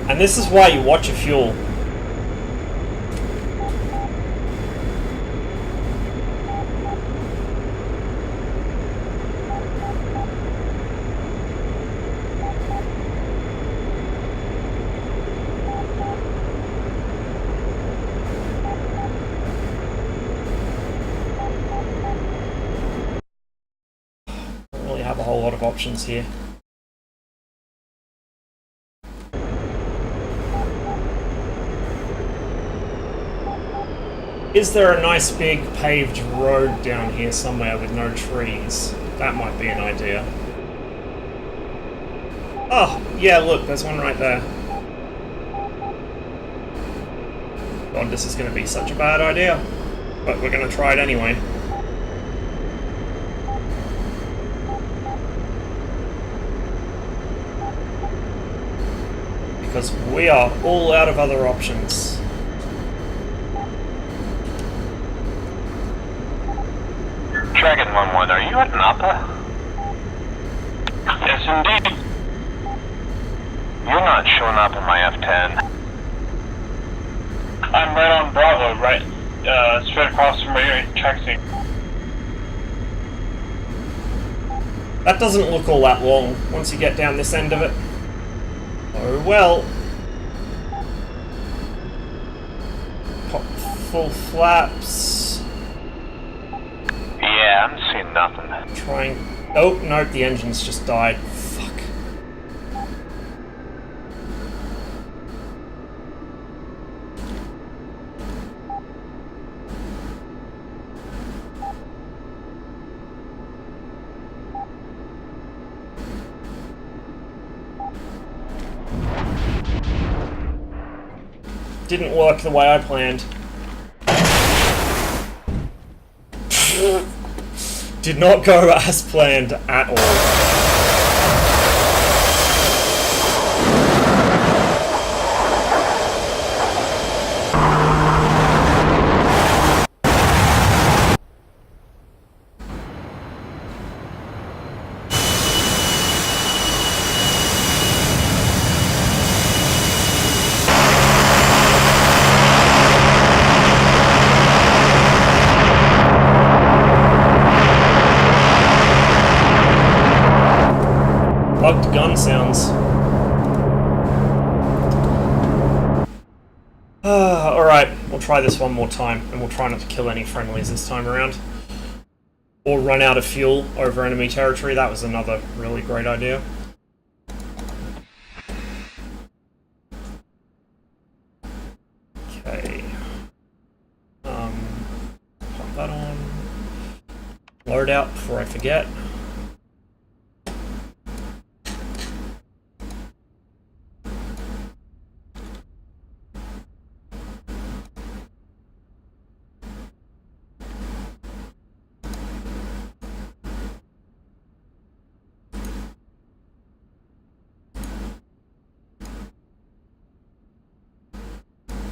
And this is why you watch your fuel. Don't really have a whole lot of options here. Is there a nice big paved road down here somewhere with no trees? That might be an idea. Oh, yeah, look, there's one right there. God, this is going to be such a bad idea. But we're going to try it anyway. Because we are all out of other options. Dragon 1-1, are you at Napa? Yes, indeed. You're not showing up on my F10. I'm right on Bravo, right, straight across from where you're taxiing. That doesn't look all that long once you get down this end of it. Oh well. Pop full flaps. Yeah, I'm seeing nothing. Trying... Oh, nope, the engine's just died. Fuck. Didn't work the way I planned. Did not go as planned at all. Bugged gun sounds. Alright, we'll try this one more time, and we'll try not to kill any friendlies this time around. Or run out of fuel over enemy territory. That was another really great idea. Okay. Pop that on. Load out before I forget.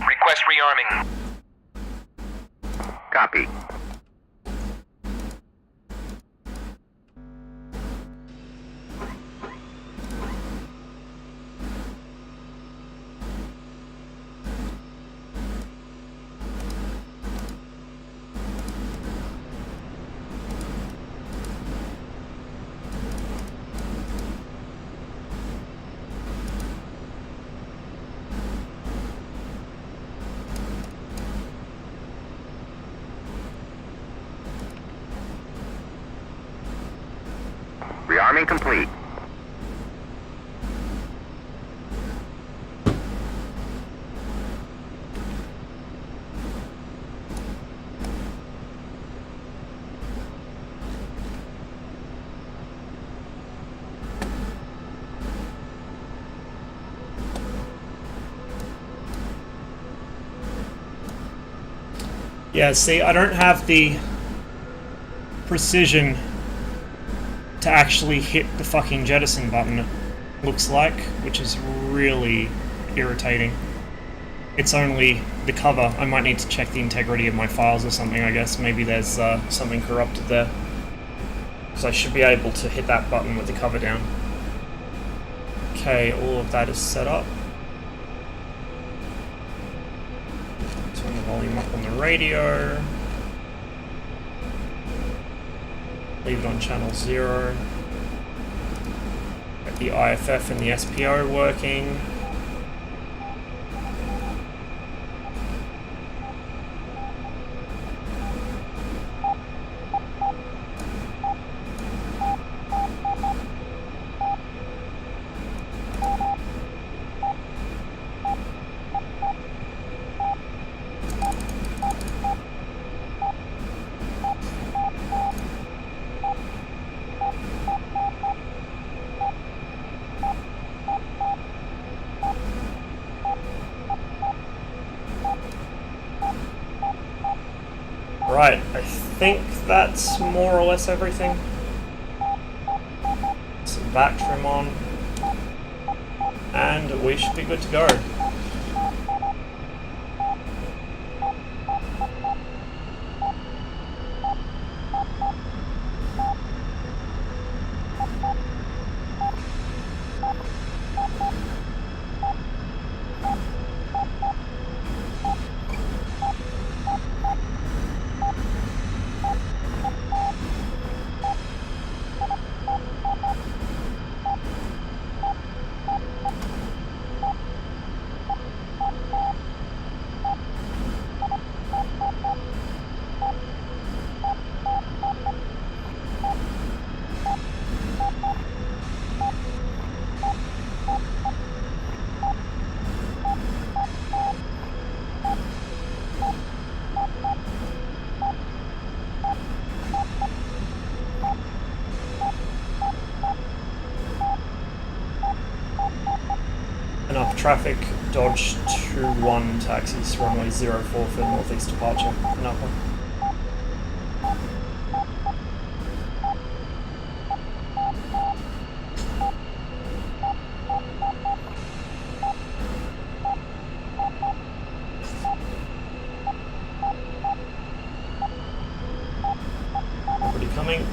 Request rearming. Copy. Arming complete. Yeah, see, I don't have the precision to actually hit the fucking jettison button, it looks like, which is really irritating. It's only the cover. I might need to check the integrity of my files or something, I guess. Maybe there's something corrupted there. So I should be able to hit that button with the cover down. Okay, all of that is set up. Turn the volume up on the radio. Leave it on channel 0. Get the IFF and the SPO working. Right, I think that's more or less everything. Some back trim on, and we should be good to go. Enough traffic, Dodge 21 taxis, runway 04 for northeast departure. Enough one. Already coming.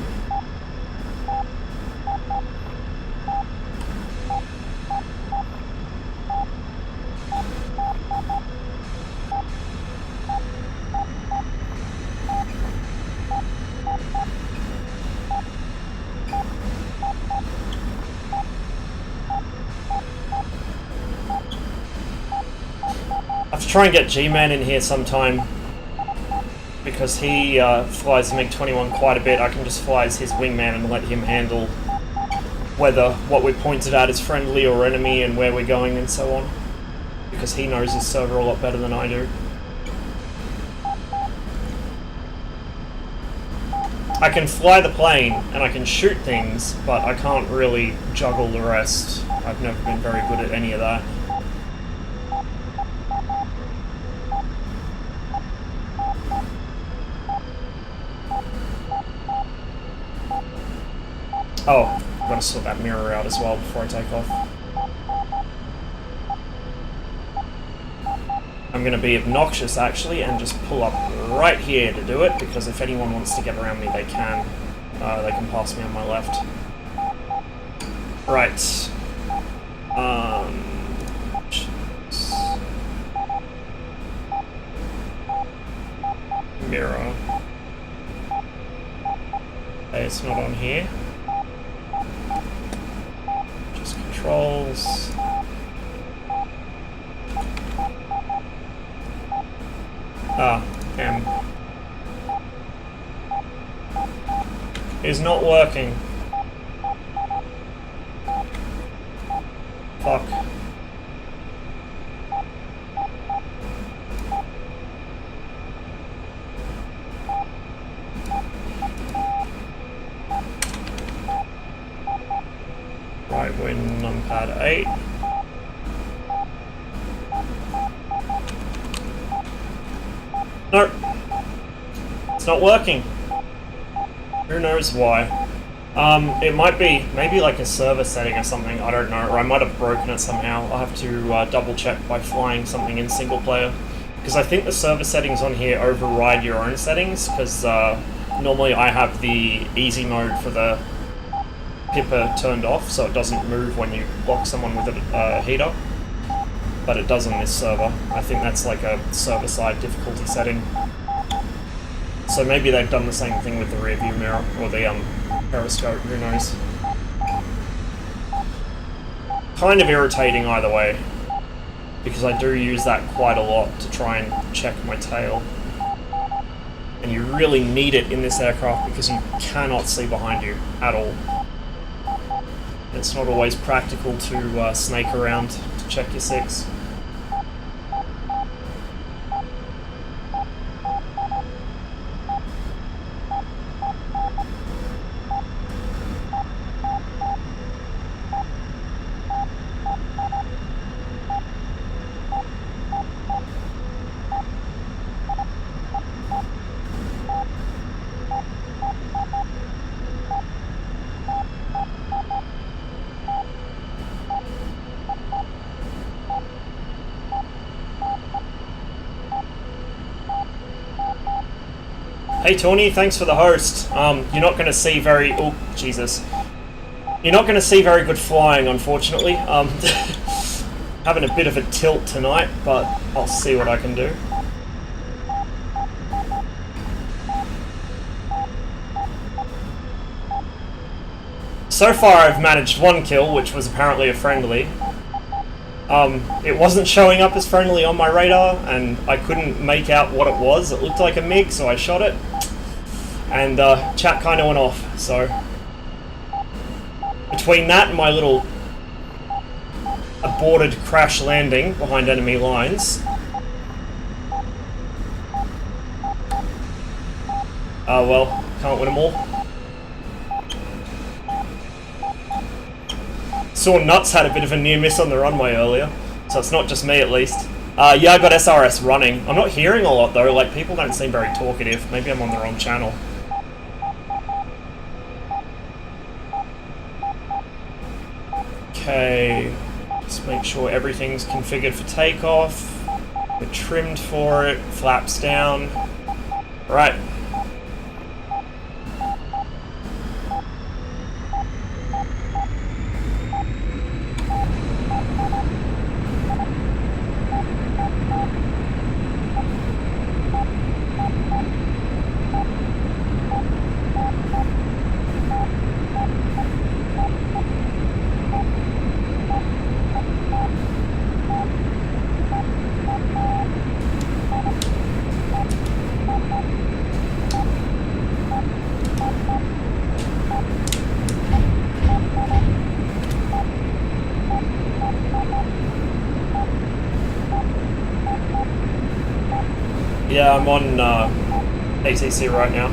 Try and get G-Man in here sometime, because he flies the MiG-21 quite a bit. I can just fly as his wingman and let him handle whether what we pointed at is friendly or enemy and where we're going and so on, because he knows his server a lot better than I do. I can fly the plane and I can shoot things, but I can't really juggle the rest. I've never been very good at any of that. Oh, I've got to sort that mirror out as well before I take off. I'm going to be obnoxious actually and just pull up right here to do it, because if anyone wants to get around me they can. They can pass me on my left. Right. Mirror. Okay, it's not on here. Just controls. M. Is not working. Fuck. Right wing numpad 8. Nope. It's not working. Who knows why? It might be maybe like a server setting or something, I don't know, or I might have broken it somehow. I'll have to double check by flying something in single player. Because I think the server settings on here override your own settings, because normally I have the easy mode for the Pipper turned off, so it doesn't move when you block someone with a heater. But it does on this server. I think that's like a server-side difficulty setting. So maybe they've done the same thing with the rear view mirror, or the periscope, who knows. Kind of irritating either way, because I do use that quite a lot to try and check my tail. And you really need it in this aircraft because you cannot see behind you at all. It's not always practical to snake around to check your 6. Hey Tony, thanks for the host. You're not going to see very... Oh, Jesus. You're not going to see very good flying, unfortunately. Having a bit of a tilt tonight, but I'll see what I can do. So far I've managed 1 kill, which was apparently a friendly. It wasn't showing up as friendly on my radar, and I couldn't make out what it was. It looked like a MiG, so I shot it. And chat kind of went off, so... Between that and my little aborted crash landing behind enemy lines... well, can't win them all. Saw Nuts had a bit of a near miss on the runway earlier, so it's not just me at least. Yeah, I got SRS running. I'm not hearing a lot though, like people don't seem very talkative. Maybe I'm on the wrong channel. Okay, let's make sure everything's configured for takeoff. We're trimmed for it, flaps down. Right. Yeah, I'm on ATC right now.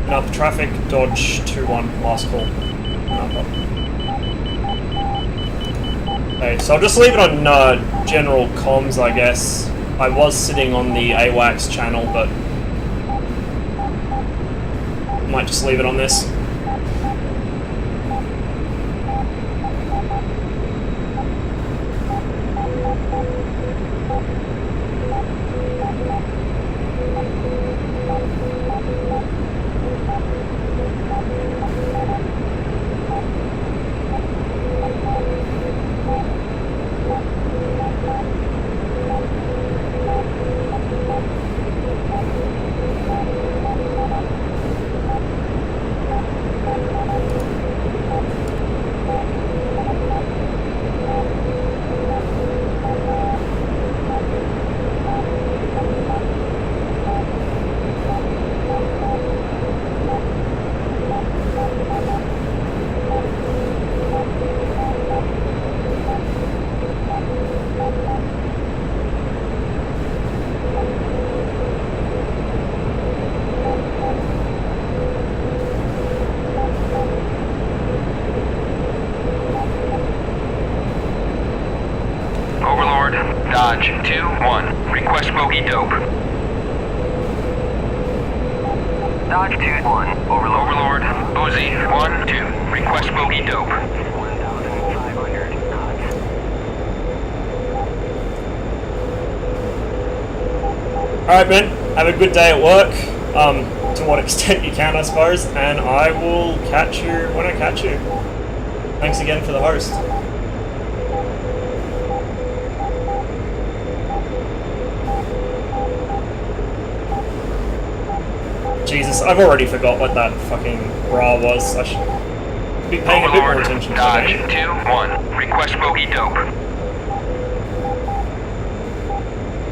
Another traffic, Dodge 2-1, last call. Okay, so I'll just leave it on general comms, I guess. I was sitting on the AWACS channel, but might just leave it on this. bogey dope. Dodge 2-1, Overlord. Overlord, Uzi 1-2, request bogey dope. 1,500 knots. Alright, man, have a good day at work. To what extent you can, I suppose, and I will catch you when I catch you. Thanks again for the host. Jesus, I've already forgot what that fucking bra was. I should be paying a bit more attention to Dodge it. 2-1, request bogey dope.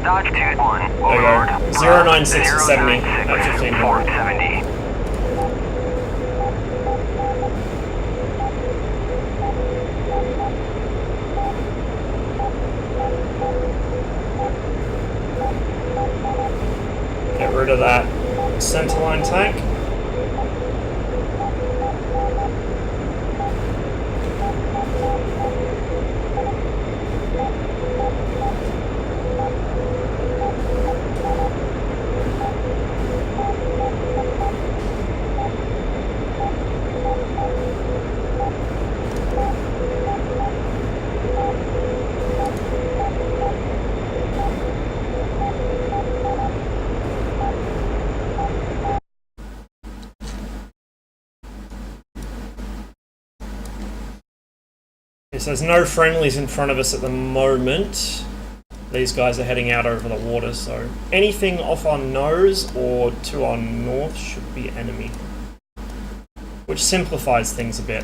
Dodge 2-1, Overlord. 096 at 70 at 1500. 470. Get rid of that centerline tank. So there's no friendlies in front of us at the moment. These guys are heading out over the water, so anything off our nose or to our north should be enemy. Which simplifies things a bit.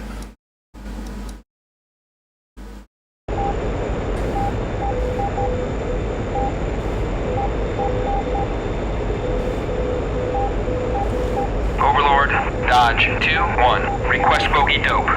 Overlord, Dodge 2-1, request bogey dope.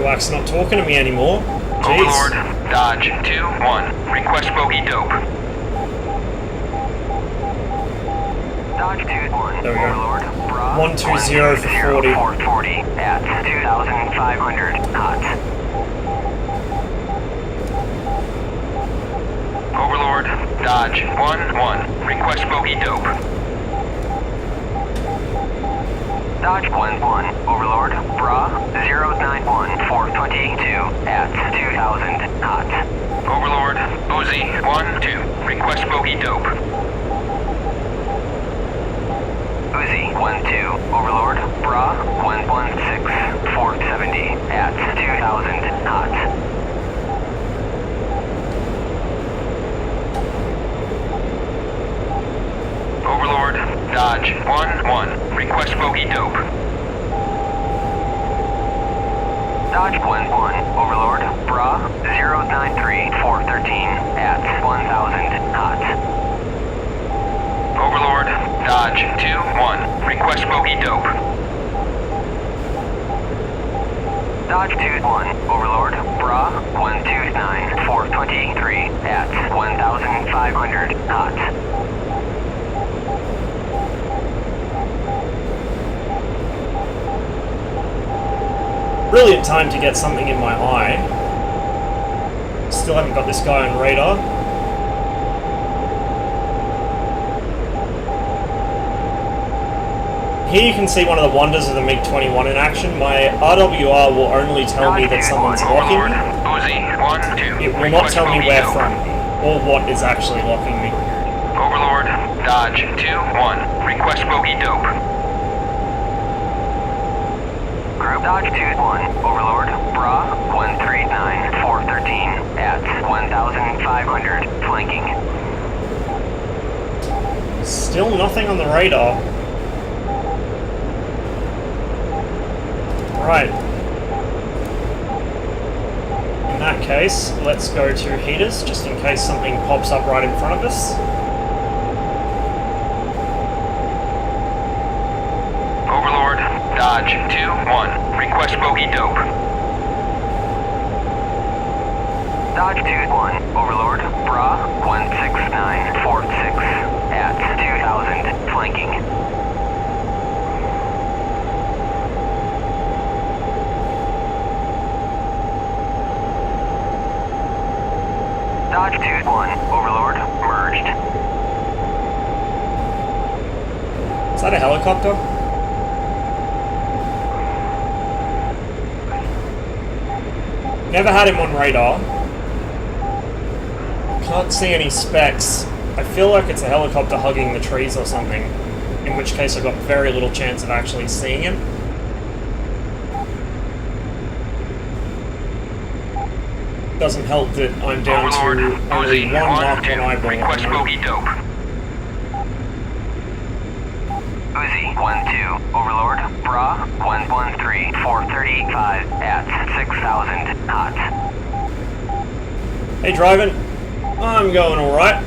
Wax not talking to me anymore. Jeez. Overlord, Dodge 2-1, request bogey dope. Dodge 2-1, There we go. Overlord, 120 for 40. 440 at 2,500 knots. Overlord, Dodge 1-1, request bogey dope. Dodge 1-1, Overlord, Bra 091 422 at 2,000 knots. Overlord, Uzi 1-2, request bogey dope. Uzi 1-2, Overlord, Bra 116 470 at 2,000 knots. Overlord, Dodge 1-1, request bogey dope. Dodge 1-1, Overlord, Bra 093 413 at 1,000 knots. Overlord, Dodge 2-1, request bogey dope. Dodge 2-1, Overlord, Bra 129 423 at 1,500 knots. Brilliant time to get something in my eye. Still haven't got this guy on radar. Here you can see one of the wonders of the MiG-21 in action. My RWR will only tell me that someone's locking me. It will not tell me where from or what is actually locking me. Overlord, Dodge 2-1, request bogey dope. Group Dodge 2-1, Overlord, Bra 139 413 at 1,500, flanking. Still nothing on the radar. Right. In that case, let's go to heaters, just in case something pops up right in front of us. Dodge 2-1. Request bogey dope. Dodge 2-1. Overlord. Bra 16946 at 2000. Flanking. Dodge 2-1. Overlord. Merged. Is that a helicopter? Never had him on radar. Can't see any specs. I feel like it's a helicopter hugging the trees or something, in which case I've got very little chance of actually seeing him. Doesn't help that I'm down Overlord. to only Uzi. one marked 1-2. on eyeball. Request bogey dope. Uzi 1-2. Overlord. Bra 113-435 at 6000. Hot. Hey, driving. I'm going alright.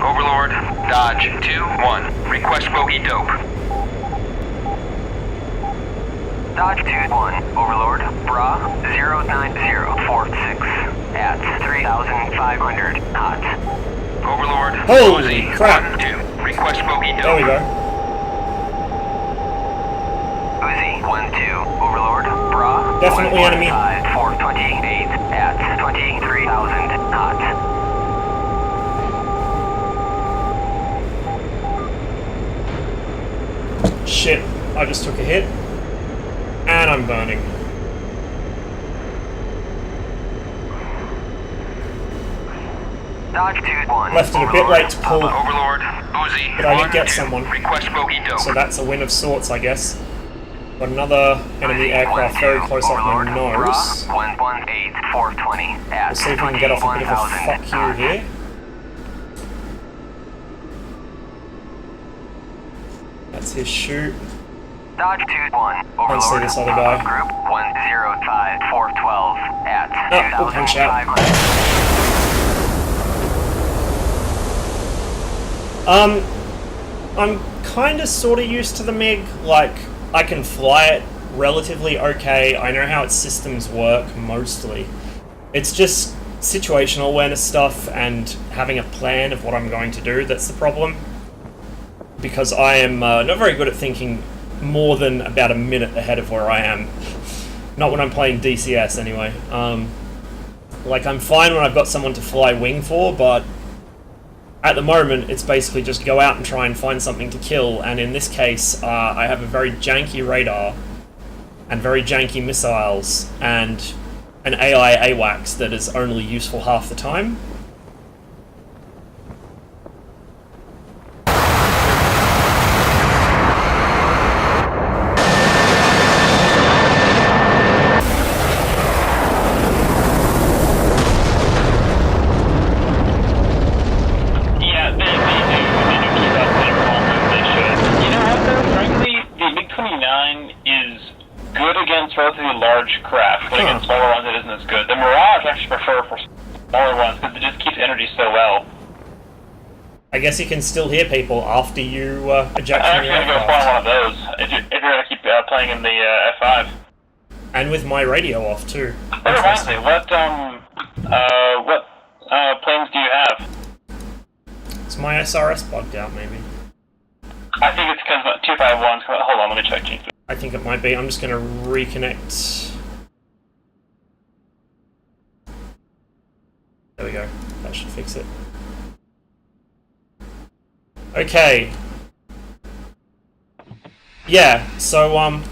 Overlord. Dodge 2-1. Request bogey dope. Dodge 2-1. Overlord. Bra 09046 at 3500. Hot. Overlord. Holy Uzi, crap. 1-2. Request bogey dope. There we go. Uzi 1-2. Overlord. Bra. Definitely enemy. 428 at 23,000. Hot. Shit, I just took a hit. And I'm burning. Dodge 2-1. Left it a bit late to pull, Overlord. Uzi. but I did get 1-2. someone. Request bogey dope. So that's a win of sorts, I guess. But another enemy aircraft very close off my nose. 118-420 at We'll see if we can get off a bit of a fuck you here. That's his shoot. Dodge 2-1. Can't see this other guy. Group 105-412 at we'll punch out. 2,500. I'm kinda sorta used to the MiG. Like, I can fly it relatively okay. I know how its systems work, mostly. It's just situational awareness stuff and having a plan of what I'm going to do that's the problem. Because I am not very good at thinking more than about a minute ahead of where I am. Not when I'm playing DCS, anyway. Like, I'm fine when I've got someone to fly wing for, but at the moment, it's basically just go out and try and find something to kill, and in this case, I have a very janky radar, and very janky missiles, and an AI AWACS that is only useful half the time. Relatively large craft, but against smaller ones it isn't as good. The Mirage I actually prefer for smaller ones because it just keeps energy so well. I guess you can still hear people after you eject I'm from your actually going to go aircraft. find one of those if you're going to keep playing in the F5. And with my radio off too. That reminds me, what planes do you have? Is my SRS bugged out, maybe? I think it's because 251's... Hold on, let me check. I think it might be. I'm just going to reconnect. There we go. That should fix it. Okay. Yeah, so,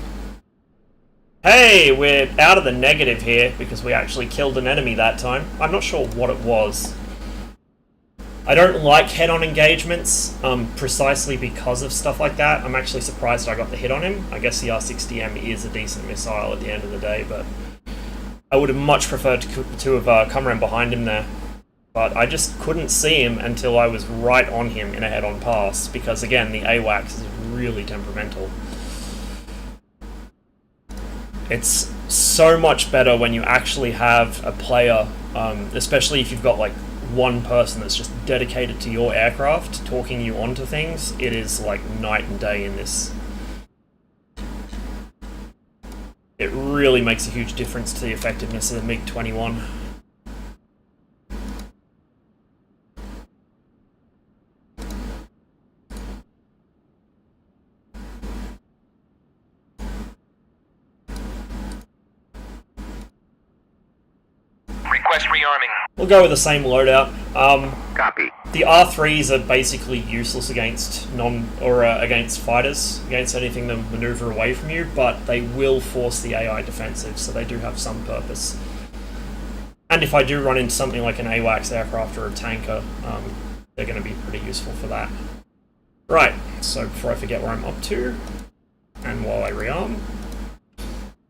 hey, we're out of the negative here because we actually killed an enemy that time. I'm not sure what it was. I don't like head-on engagements, precisely because of stuff like that. I'm actually surprised I got the hit on him. I guess the R-60M is a decent missile at the end of the day, but I would have much preferred to have come around behind him there. But I just couldn't see him until I was right on him in a head-on pass, because again, the AWACS is really temperamental. It's so much better when you actually have a player, especially if you've got like one person that's just dedicated to your aircraft, talking you onto things, it is like night and day in this. It really makes a huge difference to the effectiveness of the MiG-21. Request rearming. We'll go with the same loadout. Copy. The R3s are basically useless against against fighters, against anything that maneuver away from you, but they will force the AI defensive, so they do have some purpose. And if I do run into something like an AWACS aircraft or a tanker, they're going to be pretty useful for that. Right, so before I forget where I'm up to, and while I rearm,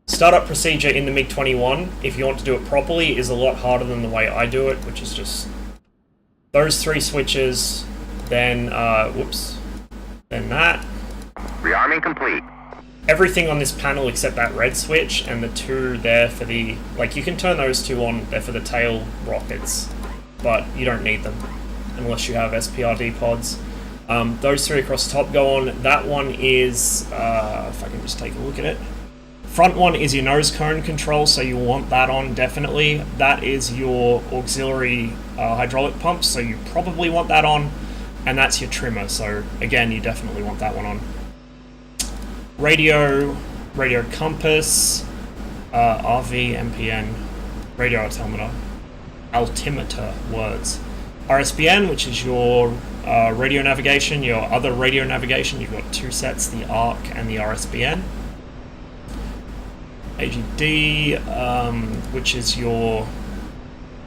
startup procedure in the MiG-21, if you want to do it properly, is a lot harder than the way I do it, which is just those 3 switches, then, then that. Rearming complete. Everything on this panel except that red switch, and the 2 there for the, like, you can turn those 2 on, they're for the tail rockets, but you don't need them, unless you have SPRD pods. Those 3 across the top go on. That one is, if I can just take a look at it. Front one is your nose cone control, so you want that on, definitely. That is your auxiliary hydraulic pump, so you probably want that on. And that's your trimmer, so again, you definitely want that one on. Radio compass, RV, MPN, radio altimeter words. RSBN, which is your radio navigation, your other radio navigation. You've got 2 sets, the ARC and the RSBN. AGD, which is your,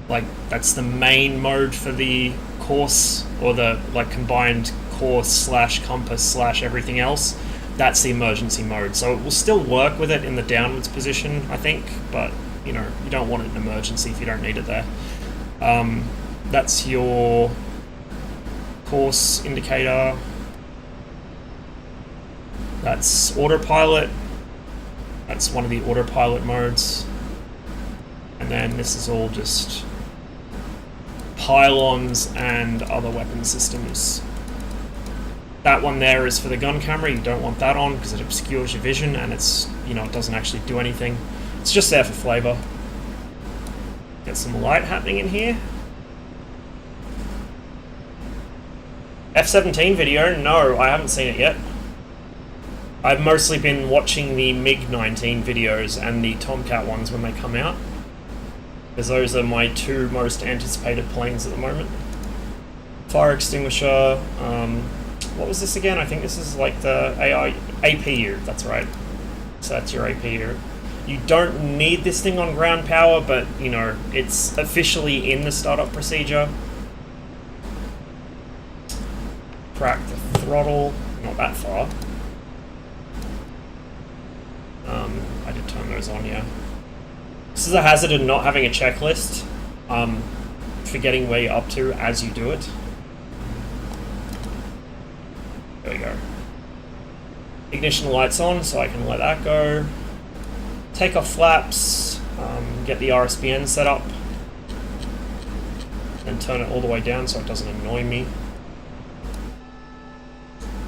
like, that's the main mode for the course, or the, like, combined course / compass / everything else. That's the emergency mode. So it will still work with it in the downwards position, I think, but, you know, you don't want it in emergency if you don't need it there. That's your course indicator. That's autopilot. That's one of the autopilot modes. And then this is all just pylons and other weapon systems. That one there is for the gun camera. You don't want that on because it obscures your vision, and it's, you know, it doesn't actually do anything. It's just there for flavor. Get some light happening in here. F-17 video? No, I haven't seen it yet. I've mostly been watching the MiG-19 videos and the Tomcat ones when they come out, because those are my 2 most anticipated planes at the moment. Fire extinguisher, what was this again? I think this is like the APU, that's right. So that's your APU. You don't need this thing on ground power, but, you know, it's officially in the startup procedure. Crack the throttle, not that far. I did turn those on, yeah. This is a hazard of not having a checklist, forgetting where you're up to as you do it. There we go. Ignition lights on, so I can let that go. Take off flaps, get the RSBN set up, and turn it all the way down so it doesn't annoy me.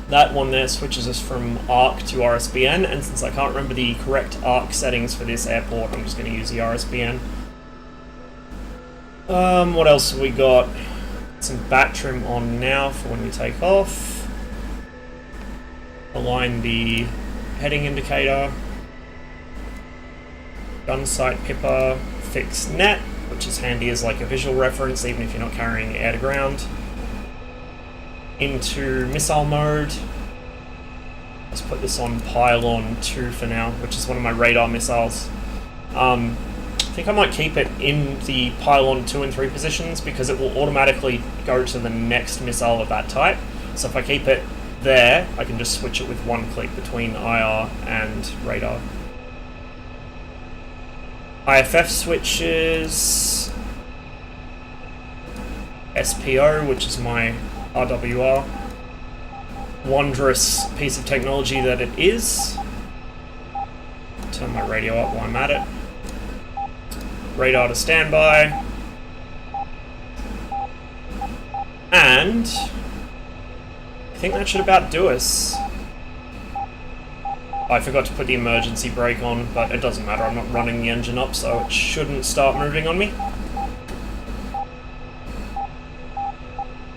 That one there switches us from ARC to RSBN, and since I can't remember the correct ARC settings for this airport, I'm just going to use the RSBN. What else have we got? Some bat trim on now for when we take off. Align the heading indicator. Gun sight pipper. Fix net, which is handy as like a visual reference, even if you're not carrying air to ground. Into missile mode. Let's put this on pylon 2 for now, which is one of my radar missiles. I think I might keep it in the pylon 2 and 3 positions because it will automatically go to the next missile of that type. So if I keep it there, I can just switch it with 1 click between IR and radar. IFF switches. SPO, which is my RWR. Wondrous piece of technology that it is. Turn my radio up while I'm at it. Radar to standby. And I think that should about do us. I forgot to put the emergency brake on, but it doesn't matter, I'm not running the engine up, so it shouldn't start moving on me.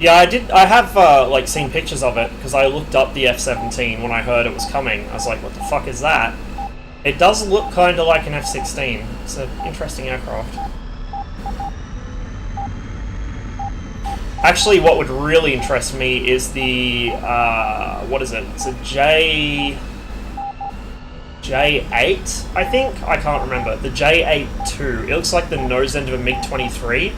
Yeah, I have like seen pictures of it, because I looked up the F-17 when I heard it was coming. I was like, what the fuck is that? It does look kind of like an F-16. It's an interesting aircraft. Actually, what would really interest me is the, what is it? It's a J8, I think? I can't remember. The J8-2. It looks like the nose end of a MiG-23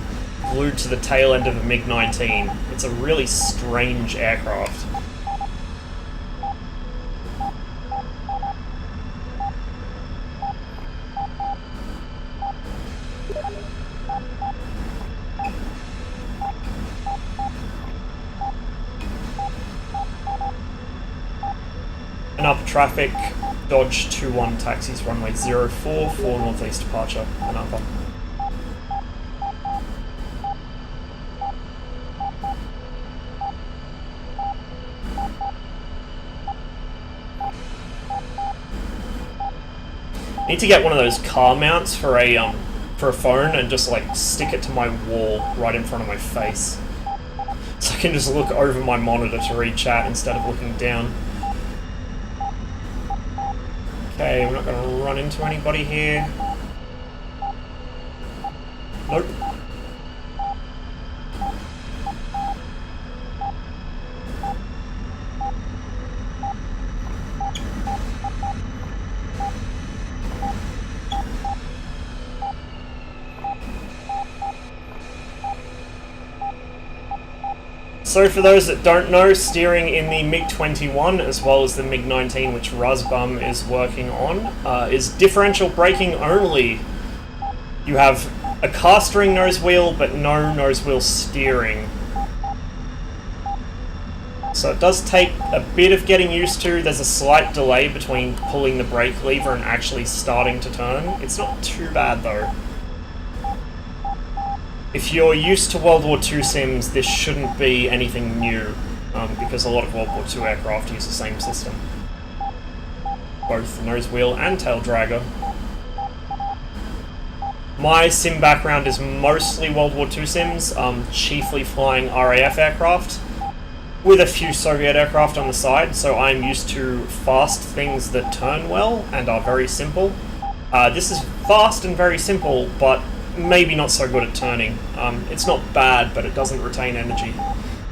glued to the tail end of a MiG-19. It's a really strange aircraft. And up traffic, Dodge 21 taxis runway 04 for northeast departure, and upper. Need to get one of those car mounts for a phone and just like stick it to my wall right in front of my face, so I can just look over my monitor to read chat instead of looking down. Okay, we're not going to run into anybody here. Nope. So for those that don't know, steering in the MiG-21 as well as the MiG-19, which Razbum is working on, is differential braking only. You have a castering nose wheel, but no nose wheel steering. So it does take a bit of getting used to. There's a slight delay between pulling the brake lever and actually starting to turn. It's not too bad though. If you're used to World War II sims, this shouldn't be anything new, because a lot of World War II aircraft use the same system. Both nose wheel and tail dragger. My sim background is mostly World War II sims, chiefly flying RAF aircraft, with a few Soviet aircraft on the side, so I'm used to fast things that turn well and are very simple. This is fast and very simple, but maybe not so good at turning. It's not bad, but it doesn't retain energy.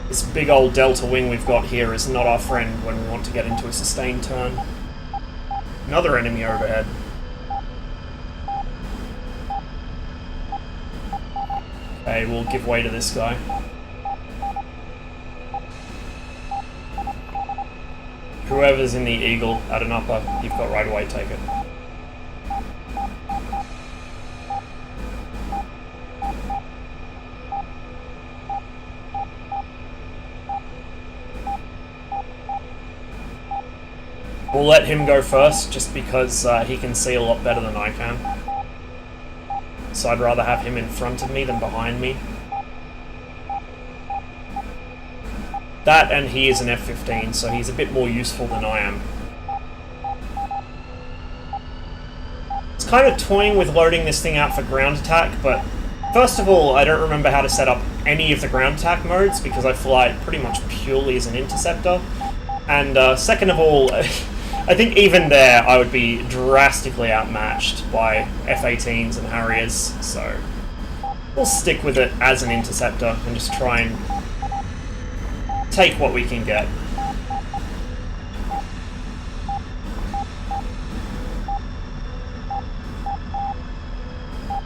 This big old delta wing we've got here is not our friend when we want to get into a sustained turn. Another enemy overhead. Okay, we'll give way to this guy. Whoever's in the Eagle at an upper, you've got right away, take it. We'll let him go first, just because he can see a lot better than I can. So I'd rather have him in front of me than behind me. That, and he is an F-15, so he's a bit more useful than I am. It's kind of toying with loading this thing out for ground attack, but first of all, I don't remember how to set up any of the ground attack modes, because I fly it pretty much purely as an interceptor. And second of all, I think even there I would be drastically outmatched by F-18s and Harriers, so we'll stick with it as an interceptor and just try and take what we can get.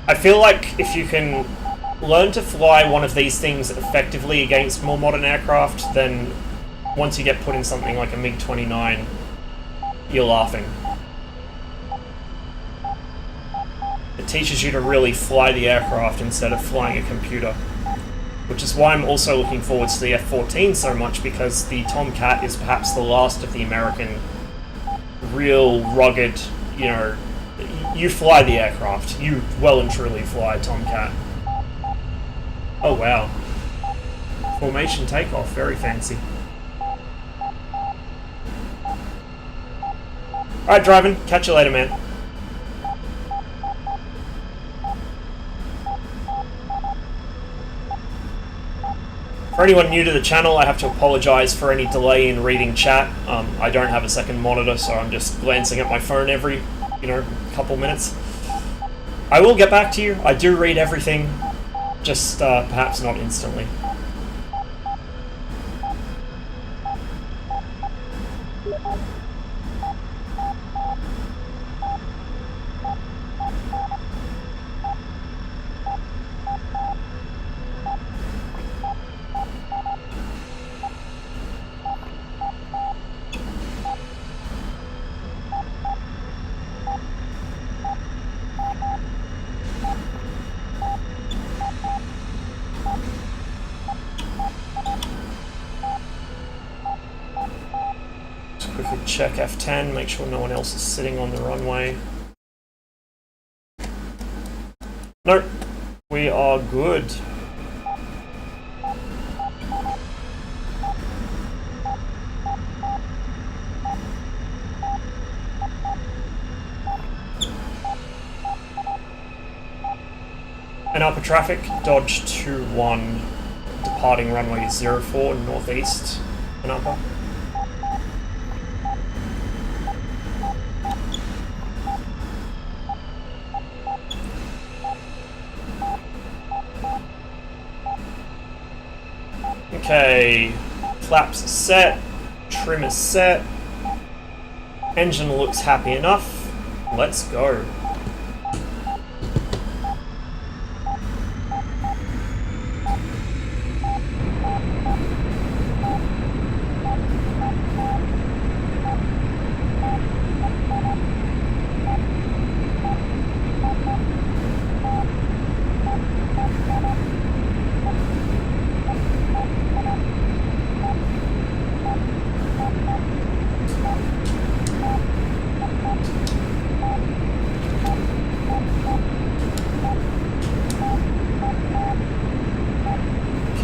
I feel like if you can learn to fly one of these things effectively against more modern aircraft, then once you get put in something like a MiG-29, you're laughing. It teaches you to really fly the aircraft instead of flying a computer. Which is why I'm also looking forward to the F-14 so much, because the Tomcat is perhaps the last of the American real rugged, you know, you fly the aircraft. You well and truly fly a Tomcat. Oh wow. Formation takeoff, very fancy. Alright, driving. Catch you later, man. For anyone new to the channel, I have to apologise for any delay in reading chat. I don't have a second monitor, so I'm just glancing at my phone every, couple minutes. I will get back to you. I do read everything, just perhaps not instantly. Quickly check F10, make sure no one else is sitting on the runway. Nope, we are good. And upper traffic, Dodge 21, departing runway 04 northeast and upper. Okay, flaps are set, trim is set, engine looks happy enough, let's go.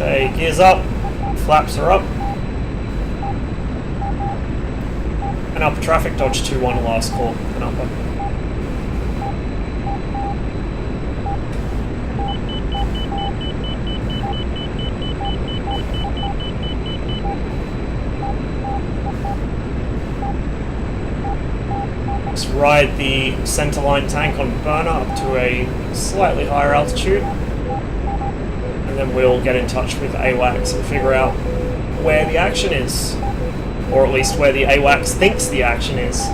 Okay, gears up, flaps are up. And upper traffic, Dodge 21 last call, and upper. Let's ride the centerline tank on burner up to a slightly higher altitude. And then we'll get in touch with AWACS and figure out where the action is. Or at least where the AWACS thinks the action is.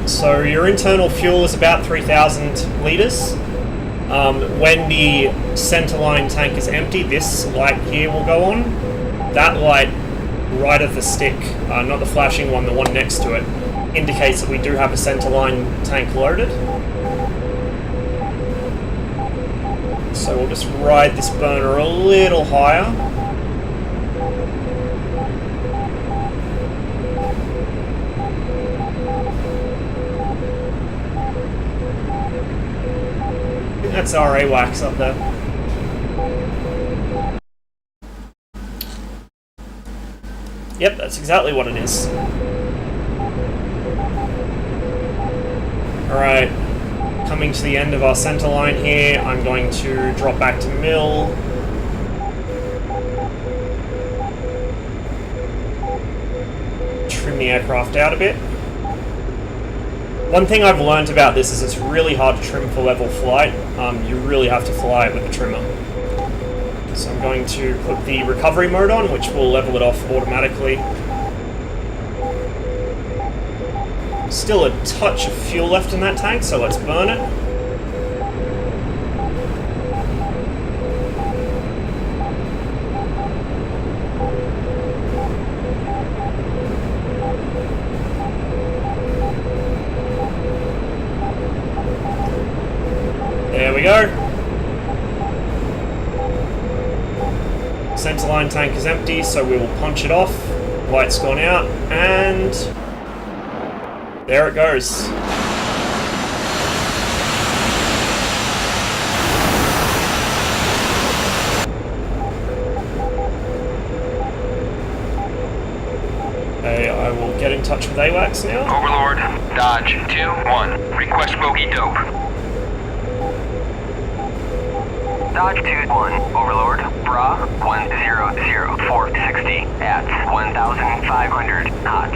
So your internal fuel is about 3,000 litres. When the centerline tank is empty, this light here will go on. That light right of the stick, not the flashing one, the one next to it, indicates that we do have a centerline tank loaded. So we'll just ride this burner a little higher. That's our AWACS up there. Yep, that's exactly what it is. Alright, coming to the end of our center line here, I'm going to drop back to mill. Trim the aircraft out a bit. One thing I've learned about this is it's really hard to trim for level flight. You really have to fly it with a trimmer. So I'm going to put the recovery mode on, which will level it off automatically. Still a touch of fuel left in that tank, so let's burn it. There we go. Centerline tank is empty, so we will punch it off. Light's gone out, and there it goes. Okay, I will get in touch with AWACS now. Overlord, Dodge 2-1, request bogey dope. Dodge 2-1, Overlord, Bra 100-460 at 1,500 knots.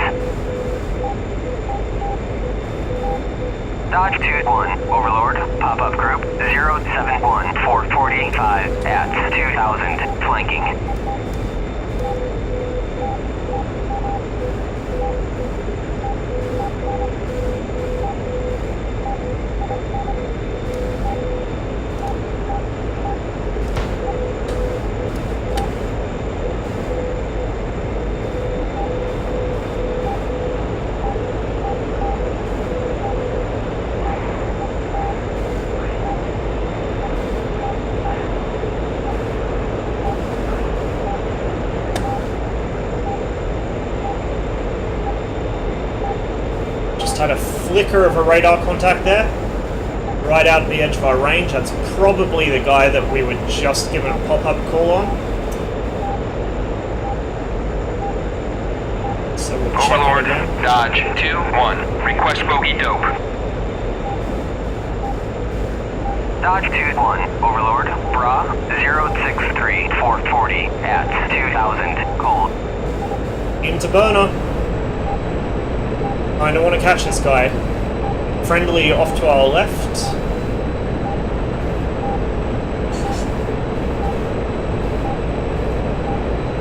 Dodge 2-1, Overlord, pop-up group 071-445 at 2,000, flanking. Had a flicker of a radar contact there, right out at the edge of our range. That's probably the guy that we were just given a pop-up call on. So we'll check Overlord, it again. Dodge 2-1, request bogey dope. Dodge 2-1, Overlord, Bra 063-440 at 2,000, cold. Into burner. I don't want to catch this guy. Friendly off to our left.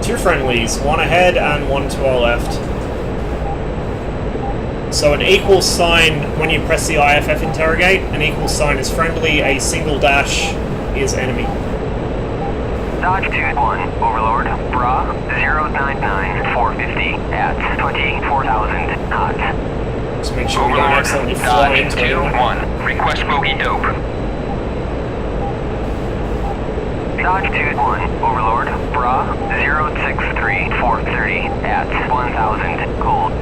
Two friendlies, one ahead and one to our left. So an equal sign when you press the IFF interrogate, an equal sign is friendly, a single dash is enemy. Dodge 2-1, Overlord, Bra 099-450 at 24,000 knots. Just make sure we don't Overlord, accidentally fly Dodge into anyone. 2-1, request bogey dope. Dodge 2-1, Overlord, Bra 063-430 at 1,000, cold.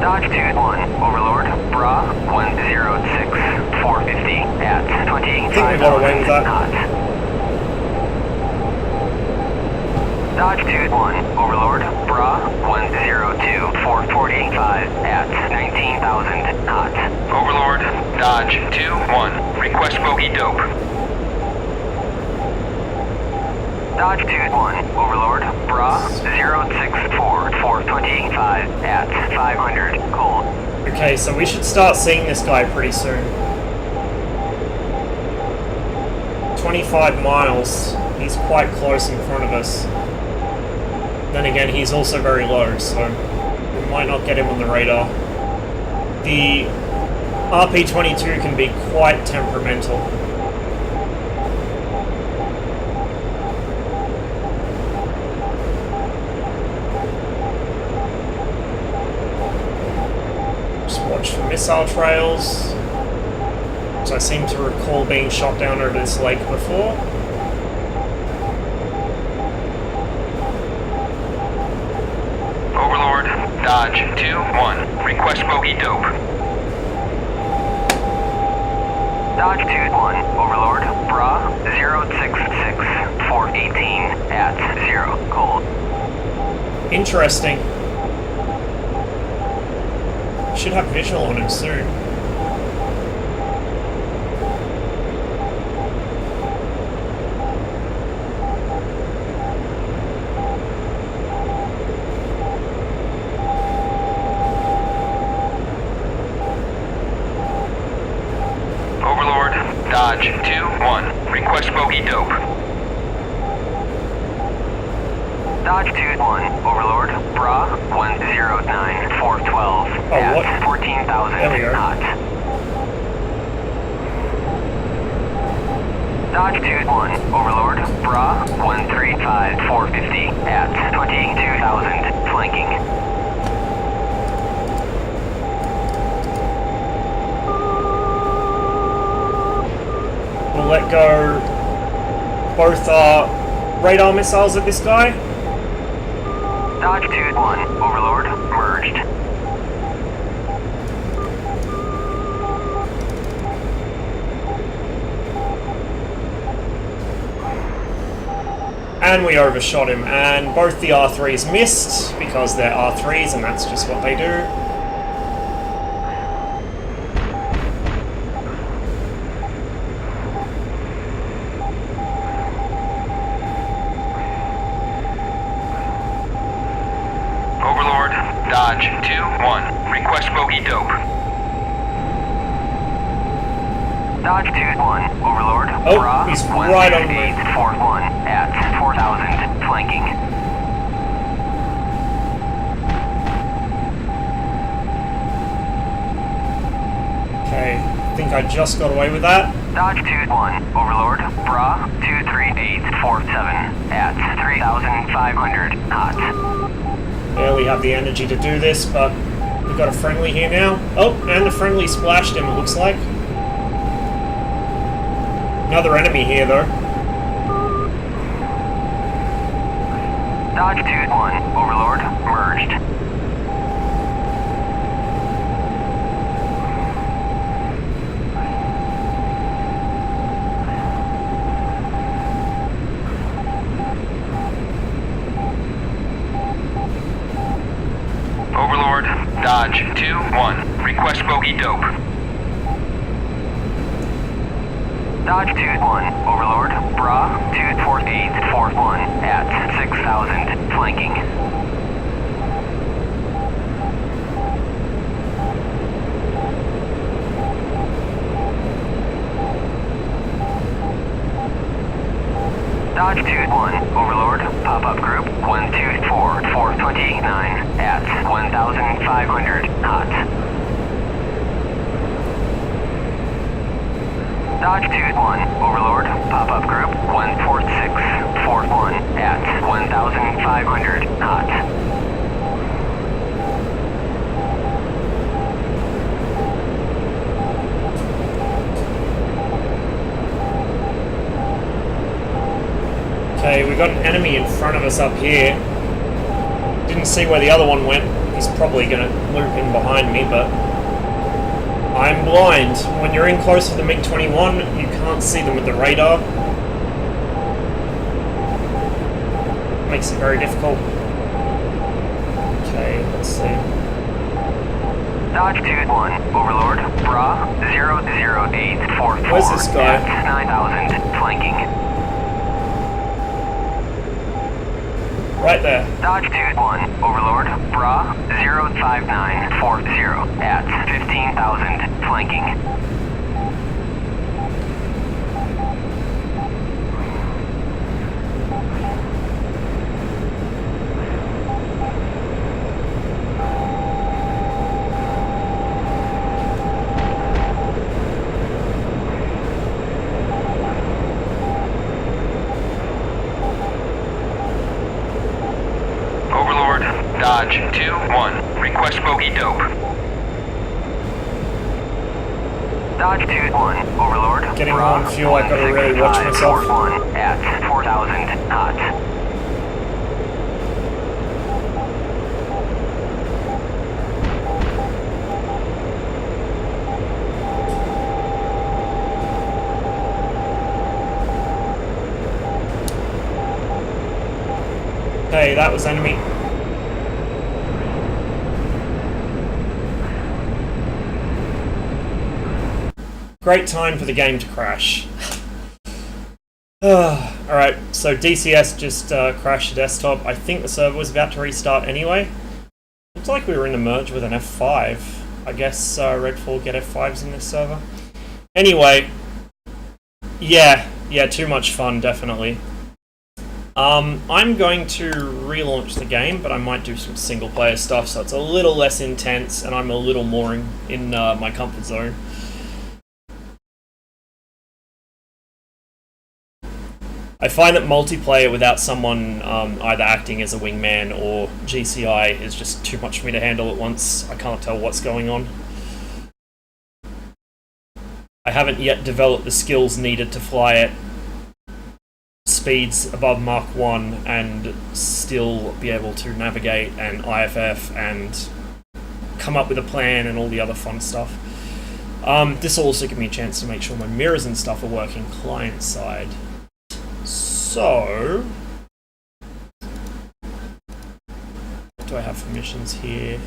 Dodge 2-1, Overlord, Bra 106-450 at 25,000 knots. Dodge 2-1, Overlord, Bra 102-445 at 19,000 knots. Overlord, Dodge 2-1, request bogey dope. Dodge 2-1, Overlord, Bra 064-425 at 500, cold. Okay, so we should start seeing this guy pretty soon. 25 miles. He's quite close in front of us. Then again, he's also very low, so we might not get him on the radar. The RP-22 can be quite temperamental. Watch for missile trails. So I seem to recall being shot down over this lake before. Overlord, Dodge 2-1, request bogey dope. Dodge 2-1, Overlord, Bra 066-418 at 0, cold. Interesting. Should have visual on him soon. Overlord, Dodge 2-1, request bogey dope. Dodge 2-1, Overlord, Bra 109-412 at what? 14,000 knots. Dodge 2-1, Overlord, Bra 135-450 at 22,000, flanking. We'll let go both radar missiles at this guy. Dodge 2-1, Overlord, merged. And we overshot him, and both the R3s missed, because they're R3s and that's just what they do. Overlord, Dodge 2-1, request bogey dope. Dodge 2-1, Overlord, Oh, Bra, he's right on me. 10841 at 4000, flanking. Okay, I think I just got away with that. Dodge 2-1, Overlord, Bra, 23847 at 3500, hot. Barely have the energy to do this, but we've got a friendly here now. Oh, and the friendly splashed him, it looks like. Another enemy here, though. Dodge 2-1, Overlord, merged. Overlord, Dodge 2-1, request bogey dope. Dodge 2-1, Overlord, Bra, 24841 at 6000, flanking. Dodge 2-1, Overlord, pop-up group 124429 at 1500, hot. Dodge 2-1, Overlord, pop-up group 14641 at 1500, hot. Okay, we got an enemy in front of us up here. Didn't see where the other one went. He's probably gonna loop in behind me, but I'm blind. When you're in close with the MiG-21, you can't see them with the radar. Makes it very difficult. Okay, let's see. Dodge 2-1, Overlord, Bra, 00844 Where's this guy? at 9000, flanking. Right there. Dodge 2-1, Overlord, Bra, 05940 at 15,000, flanking. Dodge 2-1, request bogey dope. Dodge 2-1, Overlord. Getting low on fuel, I gotta really watch myself. 1 at 4000, hot. Hey, that was enemy. Great time for the game to crash. Alright, so DCS just crashed the desktop. I think the server was about to restart anyway. Looks like we were in a merge with an F5. I guess Redfall get F5s in this server. Anyway, yeah, too much fun, definitely. I'm going to relaunch the game, but I might do some single player stuff, so it's a little less intense and I'm a little more in my comfort zone. I find that multiplayer without someone either acting as a wingman or GCI is just too much for me to handle at once. I can't tell what's going on. I I haven't yet developed the skills needed to fly at speeds above Mach 1 and still be able to navigate and IFF and come up with a plan and all the other fun stuff. This will also give me a chance to make sure my mirrors and stuff are working client side. So, what do I have for missions here?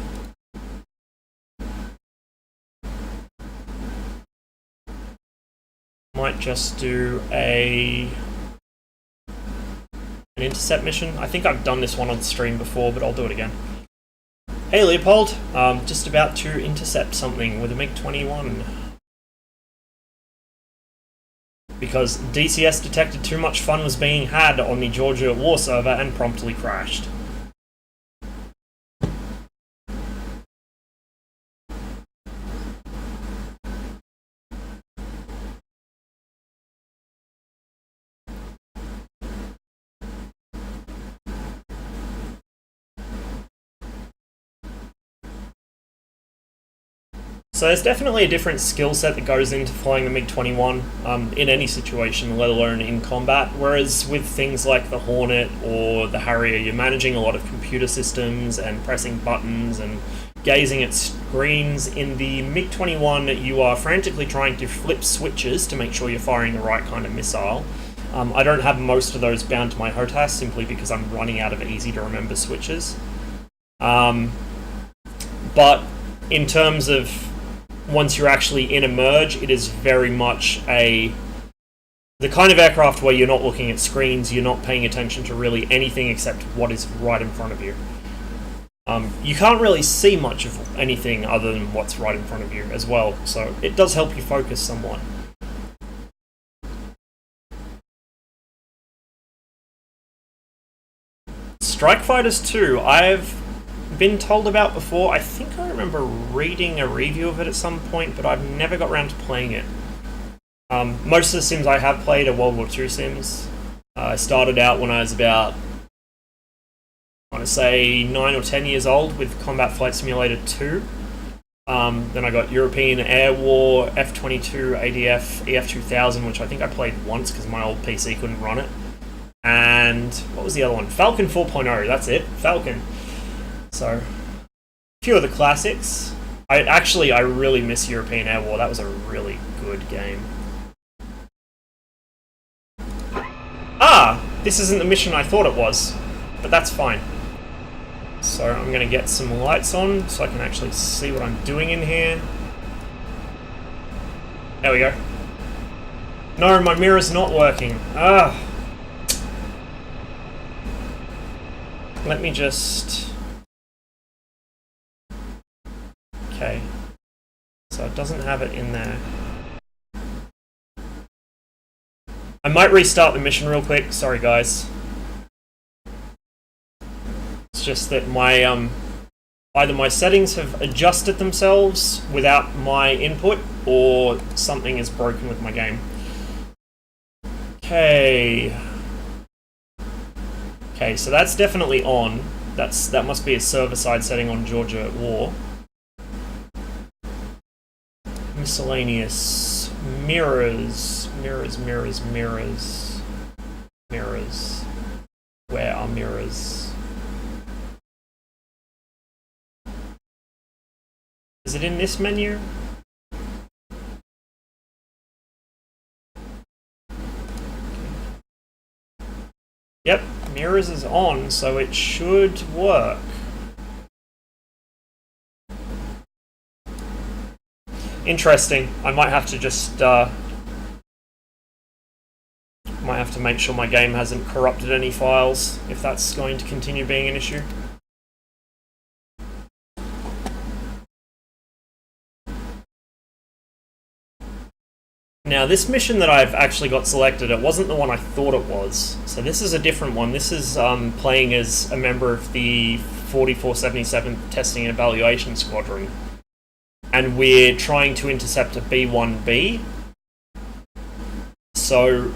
Might just do an intercept mission. I think I've done this one on stream before, but I'll do it again. Hey Leopold, just about to intercept something with a MiG-21. Because DCS detected too much fun was being had on the Georgia war server and promptly crashed. So there's definitely a different skill set that goes into flying the MiG-21 in any situation, let alone in combat, whereas with things like the Hornet or the Harrier, you're managing a lot of computer systems and pressing buttons and gazing at screens. In the MiG-21, you are frantically trying to flip switches to make sure you're firing the right kind of missile. I don't have most of those bound to my HOTAS simply because I'm running out of easy-to-remember switches. But in terms of once you're actually in a merge, it is very much the kind of aircraft where you're not looking at screens, you're not paying attention to really anything except what is right in front of you. You can't really see much of anything other than what's right in front of you as well, so it does help you focus somewhat. Strike Fighters 2, I've been told about before. I think I remember reading a review of it at some point, but I've never got around to playing it. Most of the sims I have played are World War II sims. I started out when I was about, I want to say 9 or 10 years old with Combat Flight Simulator 2. Then I got European Air War, F-22, ADF, EF-2000, which I think I played once because my old PC couldn't run it. And what was the other one? Falcon 4.0, that's it, Falcon. So, a few of the classics. I really miss European Air War. That was a really good game. Ah! This isn't the mission I thought it was. But that's fine. So, I'm going to get some lights on so I can actually see what I'm doing in here. There we go. No, my mirror's not working. Ah! Let me just... Okay, so it doesn't have it in there. I might restart the mission real quick, sorry guys. It's just that my, either my settings have adjusted themselves without my input, or something is broken with my game. Okay. Okay, so that's definitely on. That must be a server-side setting on Georgia at War. Miscellaneous mirrors. Mirrors. Where are mirrors? Is it in this menu? Yep, mirrors is on, so it should work. Interesting. I might have to just, might have to make sure my game hasn't corrupted any files, if that's going to continue being an issue. Now, this mission that I've actually got selected, it wasn't the one I thought it was. So this is a different one. This is playing as a member of the 4477th Testing and Evaluation Squadron. And we're trying to intercept a B-1B. So,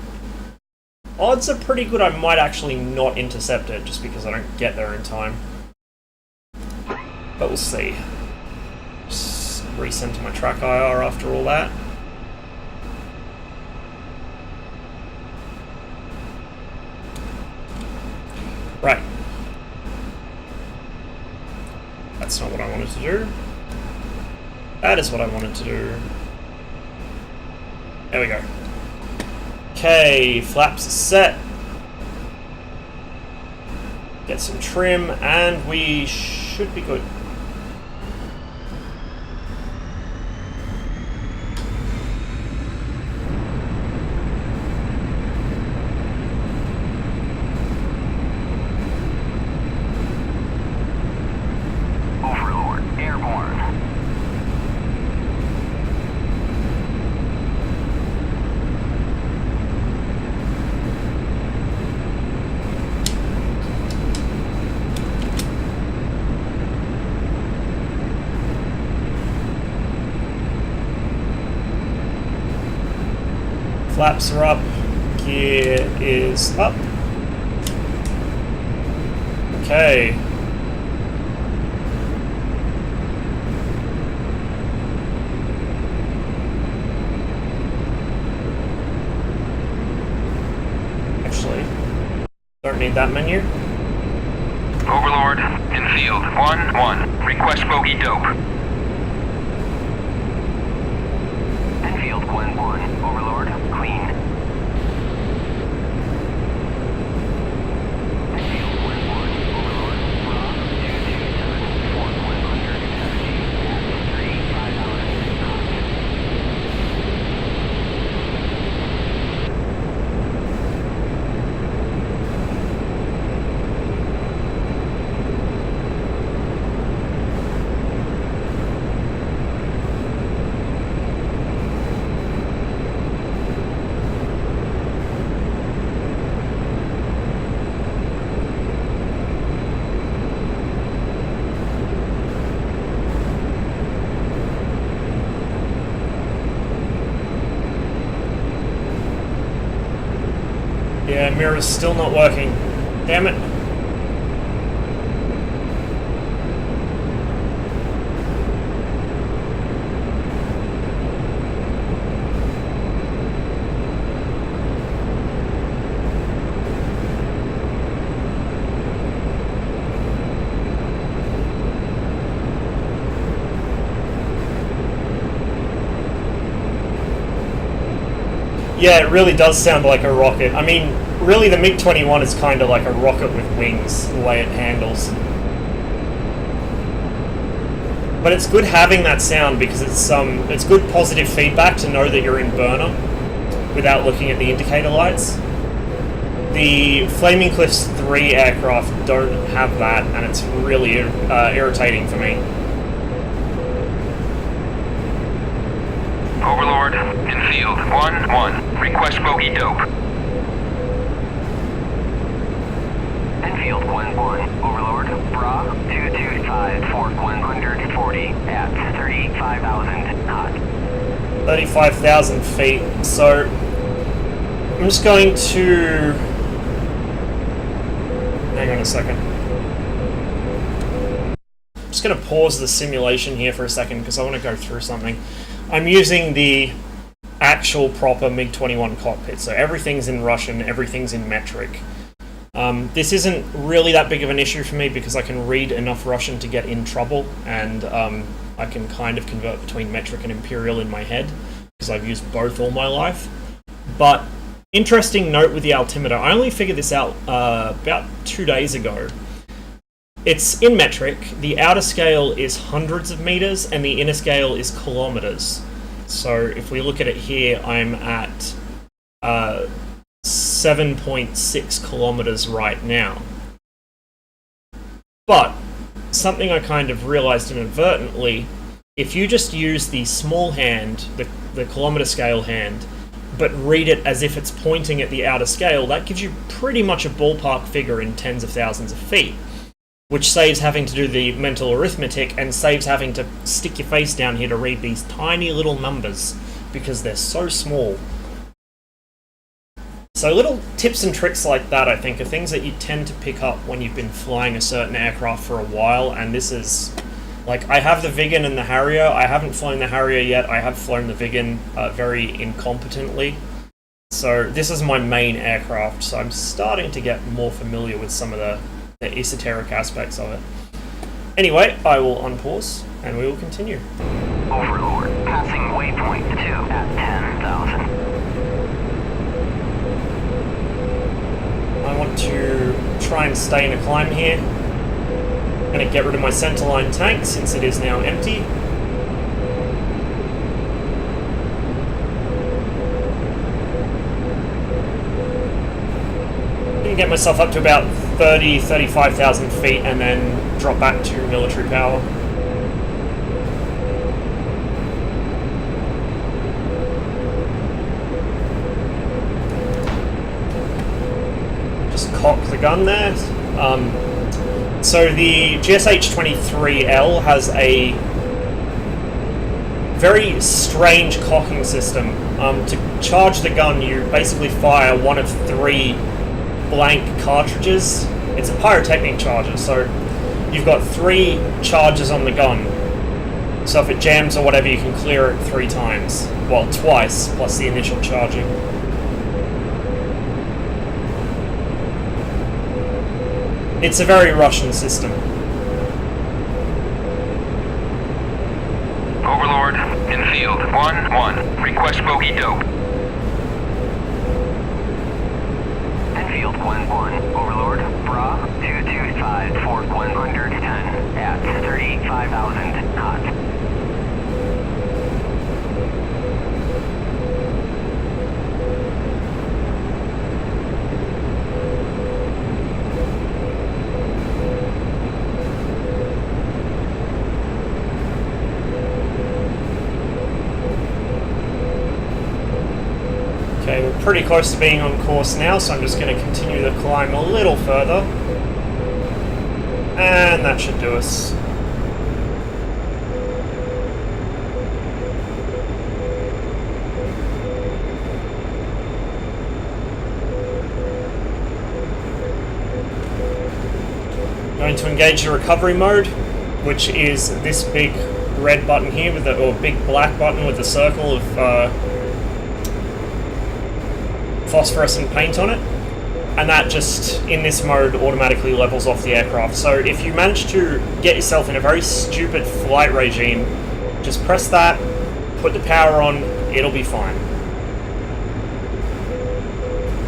odds are pretty good I might actually not intercept it, just because I don't get there in time. But we'll see. Just recenter my track IR after all that. Right. That's not what I wanted to do. That is what I wanted to do. There we go. Okay, flaps are set. Get some trim, and we should be good. Overlord, airborne. Flaps are up. Gear is up. Okay. Actually, don't need that menu. Overlord, infield, 1-1. Request bogey dope. Infield, 1-1. Overlord, clean. Infield, 1-1. Overlord, raw, 227, Fort 100, energy, at 3, 5 hours. Yeah, mirror's still not working. Damn it. Yeah, it really does sound like a rocket. I mean, really the MiG-21 is kind of like a rocket with wings, the way it handles. But it's good having that sound because it's good positive feedback to know that you're in burner without looking at the indicator lights. The Flaming Cliffs 3 aircraft don't have that, and it's really irritating for me. Overlord, infield, 1-1. Request bogey dope. Infield, 1-1. Overlord, bra, 225, Fort 140, at 35,000 knot. 35,000 feet. So I'm just going to... Hang on a second. I'm just going to pause the simulation here for a second because I want to go through something. I'm using the actual proper MiG-21 cockpit, so everything's in Russian, everything's in metric. This isn't really that big of an issue for me because I can read enough Russian to get in trouble, and I can kind of convert between metric and imperial in my head because I've used both all my life. But interesting note with the altimeter, I only figured this out about 2 days ago. It's in metric, the outer scale is hundreds of meters and the inner scale is kilometers. So if we look at it here, I'm at 7.6 kilometers right now. But something I kind of realized inadvertently, if you just use the small hand, the kilometer scale hand, but read it as if it's pointing at the outer scale, that gives you pretty much a ballpark figure in tens of thousands of feet, which saves having to do the mental arithmetic and saves having to stick your face down here to read these tiny little numbers because they're so small. So little tips and tricks like that, I think, are things that you tend to pick up when you've been flying a certain aircraft for a while, and this is... Like, I have the Viggen and the Harrier. I haven't flown the Harrier yet. I have flown the Viggen very incompetently. So this is my main aircraft, so I'm starting to get more familiar with some of the esoteric aspects of it. Anyway, I will unpause and we will continue. Overlord, passing waypoint 2 at 10,000. I want to try and stay in a climb here. I'm going to get rid of my centerline tank since it is now empty. Get myself up to about 35,000 feet and then drop back to military power. Just cock the gun there. So the GSH-23L has a very strange cocking system. To charge the gun, you basically fire one of 3 blank cartridges. It's a pyrotechnic charger, so you've got 3 charges on the gun. So if it jams or whatever, you can clear it 3 times. Well, twice, plus the initial charging. It's a very Russian system. Overlord, in field 1-1. Request bogey dope. Field 1-1, Overlord, Bra 225 for 110 at 35,000 knots. Okay, we're pretty close to being on course now, so I'm just going to continue the climb a little further. And that should do us. Going to engage the recovery mode, which is this big red button here, with the, or big black button with the circle of phosphorescent paint on it, and that just, in this mode, automatically levels off the aircraft. So if you manage to get yourself in a very stupid flight regime, just press that, put the power on, it'll be fine.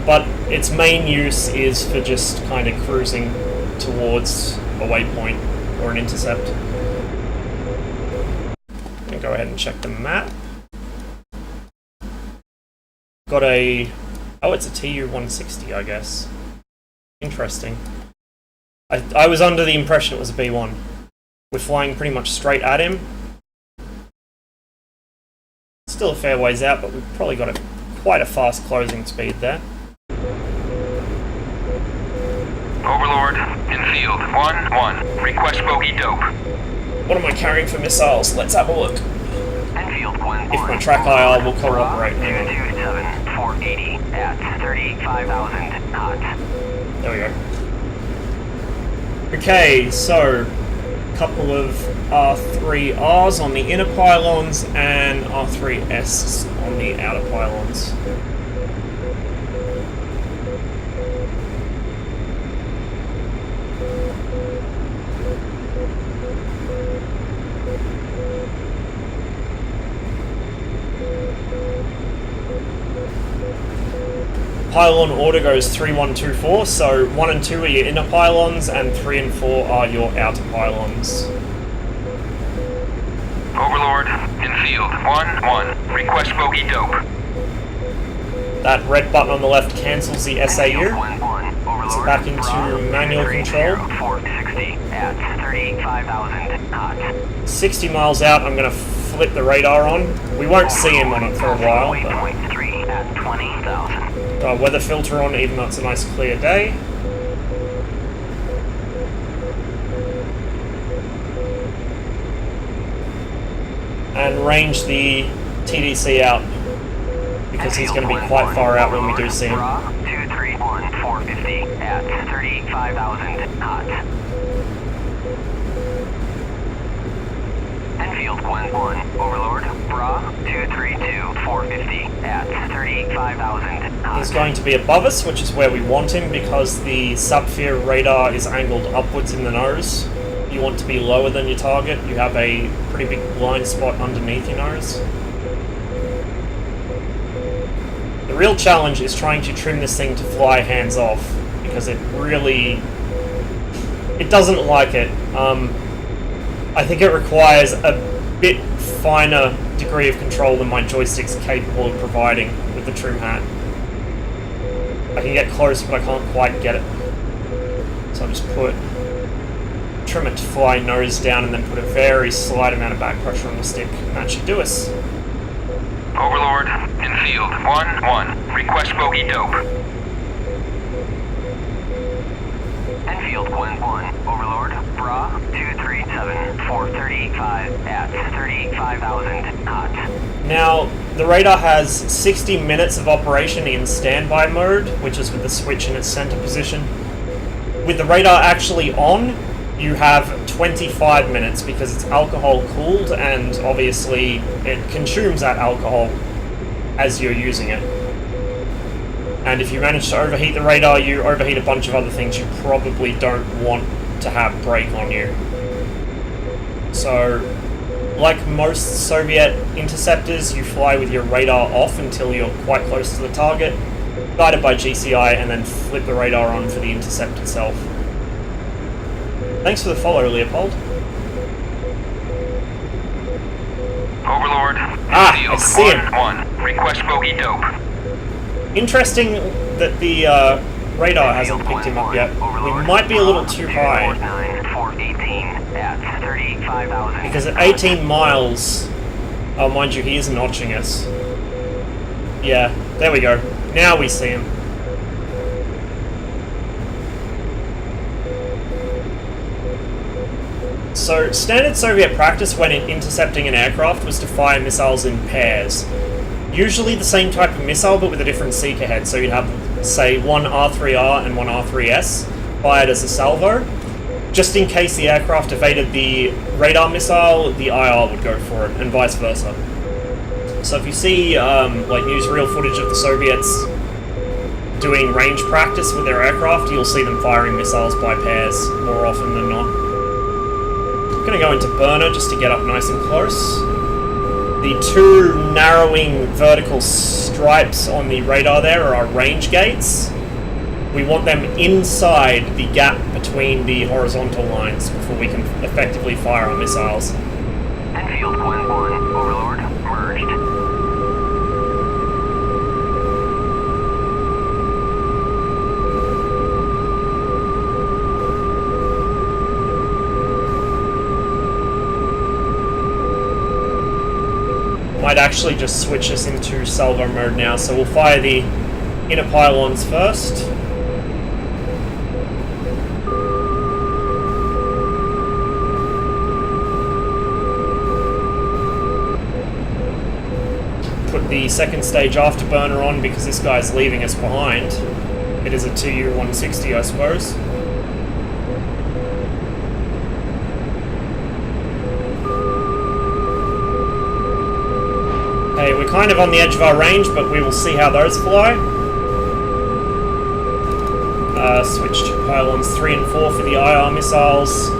But its main use is for just kind of cruising towards a waypoint or an intercept. I'm gonna go ahead and check the map. Got a... oh, it's a TU-160, I guess. Interesting. I was under the impression it was a B-1. We're flying pretty much straight at him. Still a fair ways out, but we've probably got quite a fast closing speed there. Overlord, in field 1-1. Request bogey dope. What am I carrying for missiles? Let's have a look. Enfield 1-1. If my track IR will cooperate. 227 480 at 35,000 knots. There we go. Okay, so a couple of R3Rs on the inner pylons and R3S on the outer pylons. Pylon order goes 3, 1, 2, 4, so 1 and 2 are your inner pylons, and 3 and 4 are your outer pylons. Overlord, in field 1-1. Request bogey dope. That red button on the left cancels the SAU. So back into manual control. 460 at 35,000 knots. 60 miles out, I'm going to flip the radar on. We won't see him on it for a while, but... Waypoint 3 at 20,000. Weather filter on, even though it's a nice clear day. And range the TDC out, because he's going to be quite far out when we do see him. 231 450 at 35,000 knots. Enfield 1-1, Overlord, Bra 232-450 at 35,000 knots. He's going to be above us, which is where we want him because the subsphere radar is angled upwards in the nose. You want to be lower than your target. You have a pretty big blind spot underneath your nose. The real challenge is trying to trim this thing to fly hands off because it doesn't like it. I think it requires a bit finer degree of control than my joystick's capable of providing with the trim hat. I can get close, but I can't quite get it. So I'll just trim it to fly nose down and then put a very slight amount of back pressure on the stick, and that should do us. Overlord, Enfield 1-1, request bogey dope. Enfield 1-1, Overlord, Bra 237-435 at 35,000 knots. Now, the radar has 60 minutes of operation in standby mode, which is with the switch in its center position. With the radar actually on, you have 25 minutes because it's alcohol cooled and obviously it consumes that alcohol as you're using it. And if you manage to overheat the radar, you overheat a bunch of other things you probably don't want to have break on you. So, like most Soviet interceptors, you fly with your radar off until you're quite close to the target, guided by GCI, and then flip the radar on for the intercept itself. Thanks for the follow, Leopold. Overlord, I Enfield see him. 1-1, request bogey dope. Interesting that the radar hasn't picked him up yet. We might be a little too high. Because at 18 miles... Oh, mind you, he is notching us. Yeah, there we go. Now we see him. So, standard Soviet practice when intercepting an aircraft was to fire missiles in pairs. Usually the same type of missile, but with a different seeker head. So you'd have, say, one R3R and one R3S fired as a salvo. Just in case the aircraft evaded the radar missile, the IR would go for it, and vice versa. So if you see, like, newsreel footage of the Soviets doing range practice with their aircraft, you'll see them firing missiles by pairs more often than not. I'm going to go into burner just to get up nice and close. The two narrowing vertical stripes on the radar there are our range gates. We want them inside the gap between the horizontal lines before we can effectively fire our missiles. Enfield 1-1, Overlord, merged. Might actually just switch us into salvo mode now, so we'll fire the inner pylons first. Put the second stage afterburner on because this guy's leaving us behind. It is a TU-160, I suppose. Okay, we're kind of on the edge of our range, but we will see how those fly. Switch to pylons 3 and 4 for the IR missiles.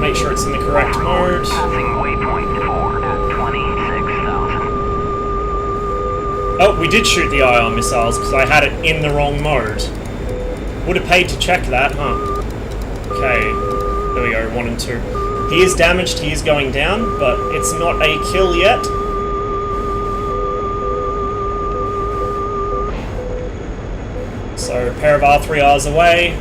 Make sure it's in the correct mode. Passing waypoint 4 at 26,000. Oh, we did shoot the IR missiles because I had it in the wrong mode. Would have paid to check that, huh? Okay, there we go, 1 and 2. He is damaged, he is going down, but it's not a kill yet. So, a pair of R3Rs away.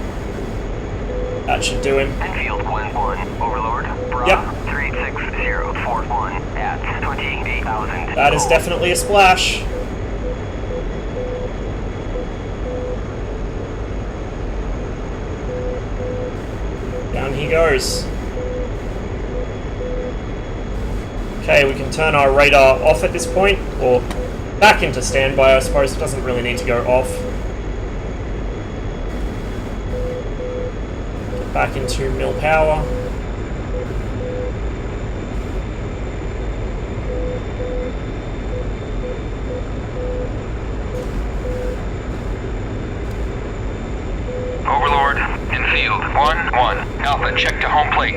That should do him. Enfield 1-1, Overlord, Bra 36041 at 28,000. That is definitely a splash. Down he goes. Okay, we can turn our radar off at this point, or back into standby, I suppose. It doesn't really need to go off. Back into mil power. 1-1. Alpha, check to home plate.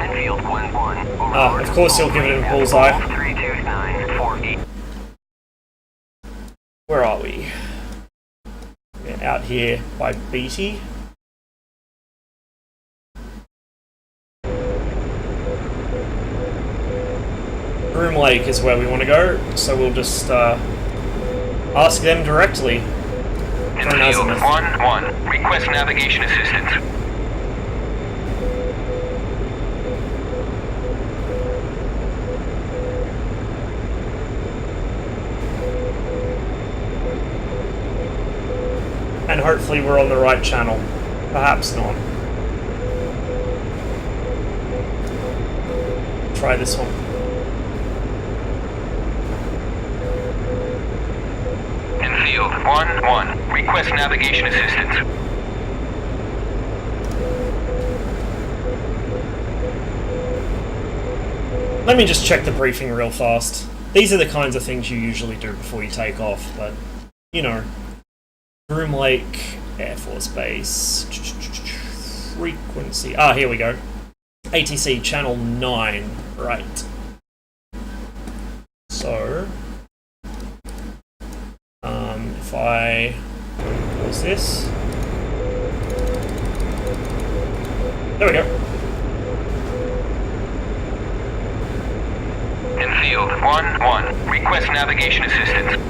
Infield 1-1. Ah, of course you'll give it a bullseye. 329-48. Where are we? We're out here by Beatty. Groom Lake is where we want to go, so we'll just ask them directly. Infield 1-1. Request navigation assistance. And hopefully we're on the right channel. Perhaps not. Try this one. Infield 1-1. Request navigation assistance. Let me just check the briefing real fast. These are the kinds of things you usually do before you take off, but, you know. Groom Lake Air Force Base. Frequency. Ah, here we go. ATC channel 9. Right. So, if I pause this. There we go. Infield 1-1. Request navigation assistance.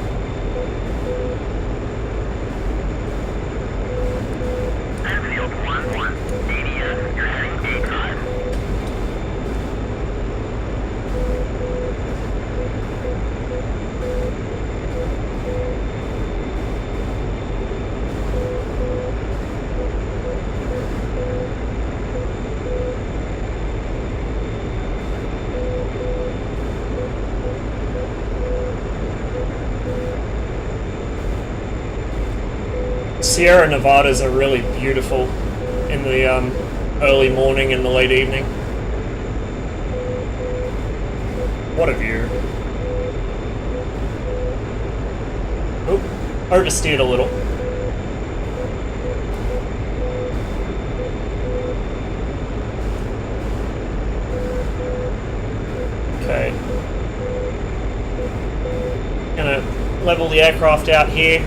Infield 1-1. ADS, you're heading gate 5. Sierra Nevadas are really beautiful in the early morning and the late evening. What a view. Oop, oversteered a little. Okay. Gonna level the aircraft out here.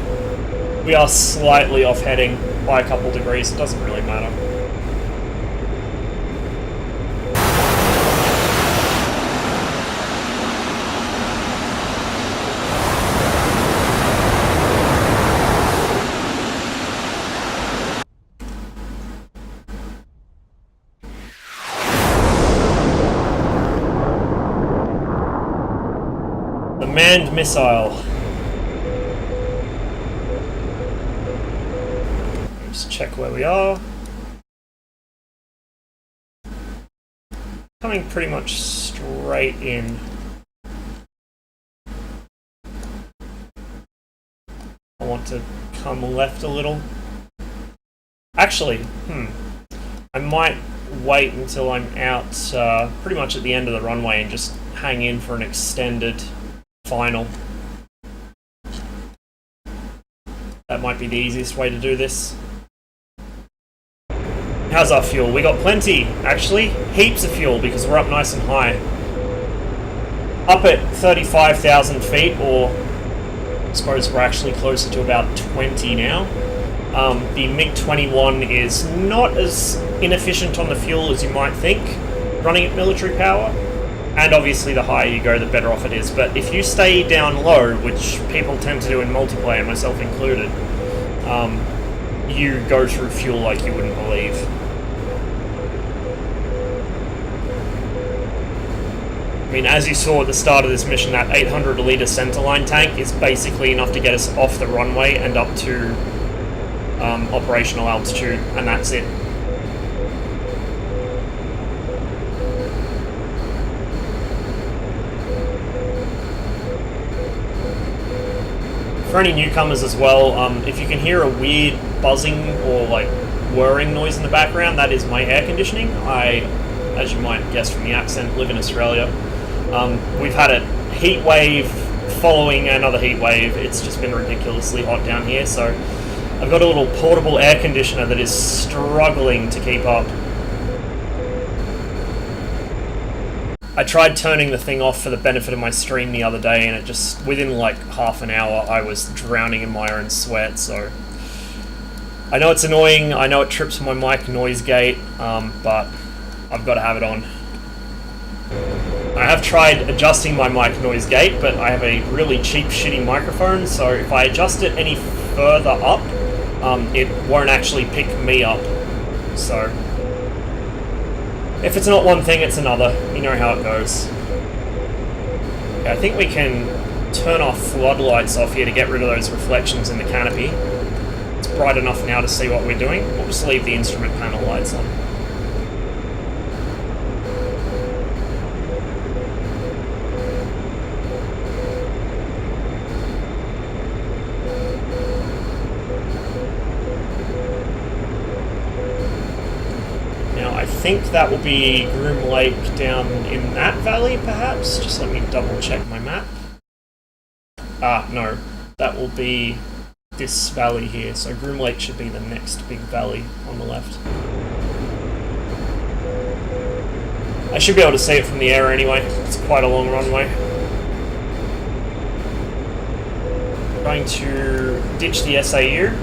We are slightly off heading by a couple degrees, it doesn't really matter. The manned missile. Check where we are. Coming pretty much straight in. I want to come left a little. Actually, I might wait until I'm out pretty much at the end of the runway and just hang in for an extended final. That might be the easiest way to do this. How's our fuel? We got plenty, actually. Heaps of fuel because we're up nice and high. Up at 35,000 feet, or I suppose we're actually closer to about 20 now. The MiG-21 is not as inefficient on the fuel as you might think, running at military power. And obviously the higher you go, the better off it is. But if you stay down low, which people tend to do in multiplayer, myself included, you go through fuel like you wouldn't believe. I mean, as you saw at the start of this mission, that 800 litre centerline tank is basically enough to get us off the runway and up to operational altitude, and that's it. For any newcomers as well, if you can hear a weird buzzing or like whirring noise in the background, that is my air conditioning. I, as you might guess from the accent, live in Australia. We've had a heat wave following another heat wave. It's just been ridiculously hot down here, so I've got a little portable air conditioner that is struggling to keep up. I tried turning the thing off for the benefit of my stream the other day, and it just, within like half an hour, I was drowning in my own sweat, so... I know it's annoying, I know it trips my mic noise gate, but I've got to have it on. I have tried adjusting my mic noise gate, but I have a really cheap, shitty microphone, so if I adjust it any further up, it won't actually pick me up, so... If it's not one thing, it's another. You know how it goes. Okay, I think we can turn our floodlights off here to get rid of those reflections in the canopy. It's bright enough now to see what we're doing. We'll just leave the instrument panel lights on. I think that will be Groom Lake down in that valley, perhaps? Just let me double check my map. Ah, no. That will be this valley here. So Groom Lake should be the next big valley on the left. I should be able to see it from the air anyway. It's quite a long runway. Going to ditch the SAU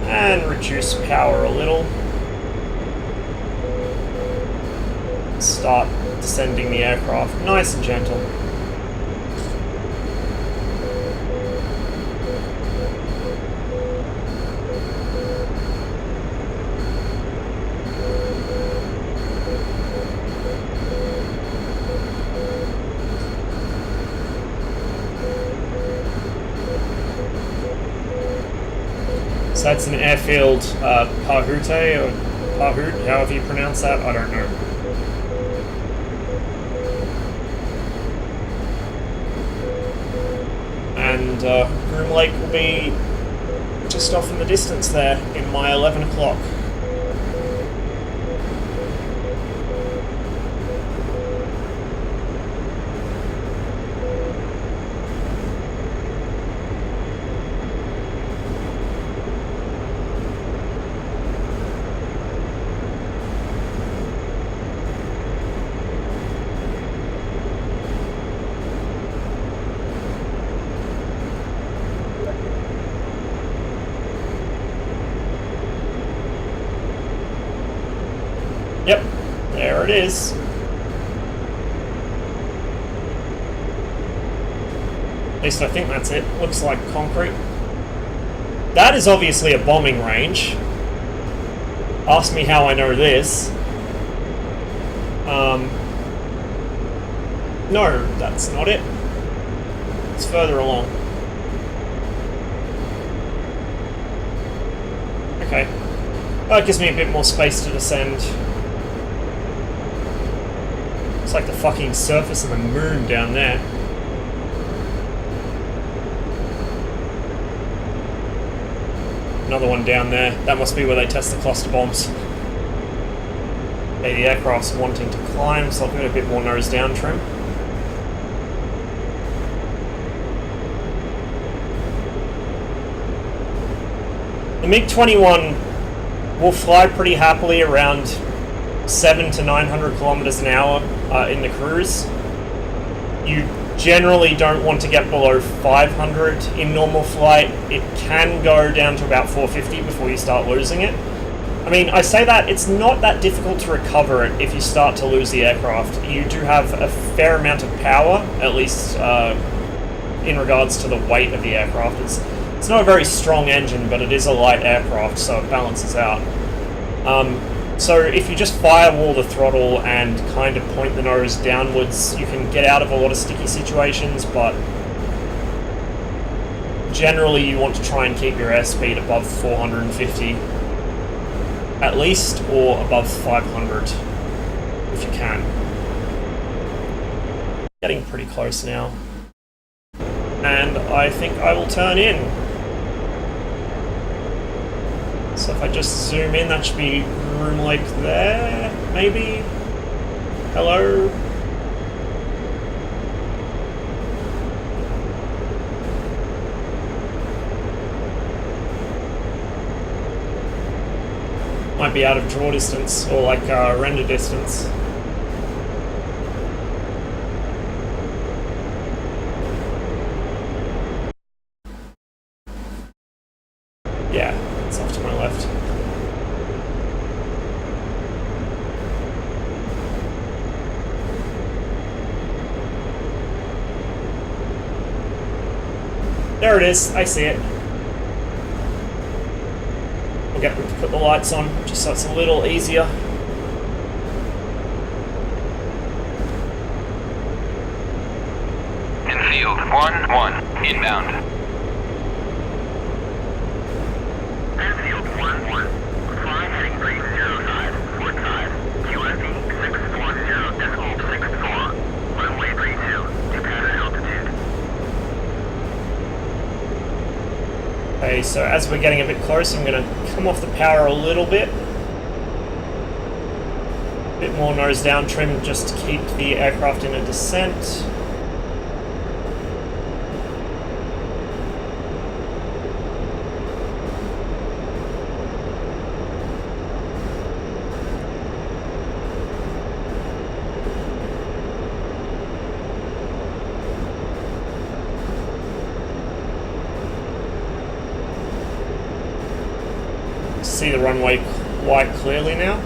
and reduce power a little. Start descending the aircraft nice and gentle. So that's an airfield, Pahute, or Pahut, however you pronounce that, I don't know. And Groom Lake will be just off in the distance there in my 11 o'clock. Yep, there it is. At least I think that's it. Looks like concrete. That is obviously a bombing range. Ask me how I know this. No, that's not it. It's further along. Okay. Well, it gives me a bit more space to descend. It's like the fucking surface of the moon down there. Another one down there. That must be where they test the cluster bombs. Okay, the aircraft's wanting to climb, so I'll give it a bit more nose down trim. The MiG-21 will fly pretty happily around 700 to 900 kilometers an hour in the cruise. You generally don't want to get below 500 in normal flight. It can go down to about 450 before you start losing it. I mean, I say that, it's not that difficult to recover it if you start to lose the aircraft. You do have a fair amount of power, at least in regards to the weight of the aircraft. It's not a very strong engine, but it is a light aircraft, so it balances out. So if you just firewall the throttle and kind of point the nose downwards, you can get out of a lot of sticky situations, but generally you want to try and keep your airspeed above 450 at least, or above 500 if you can. Getting pretty close now. And I think I will turn in. So if I just zoom in, that should be Groom Lake there, maybe? Hello? Might be out of draw distance, or like render distance. Yeah, it's off to my left. There it is, I see it. We'll get them to put the lights on, just so it's a little easier. Infield 1-1, inbound. Infield 1-1, fly heading green 05, 45, QFE 640.64, runway 32, departure altitude. Okay, so as we're getting a bit close, I'm going to come off the power a little bit. A bit more nose down trim just to keep the aircraft in a descent. See the runway quite clearly now.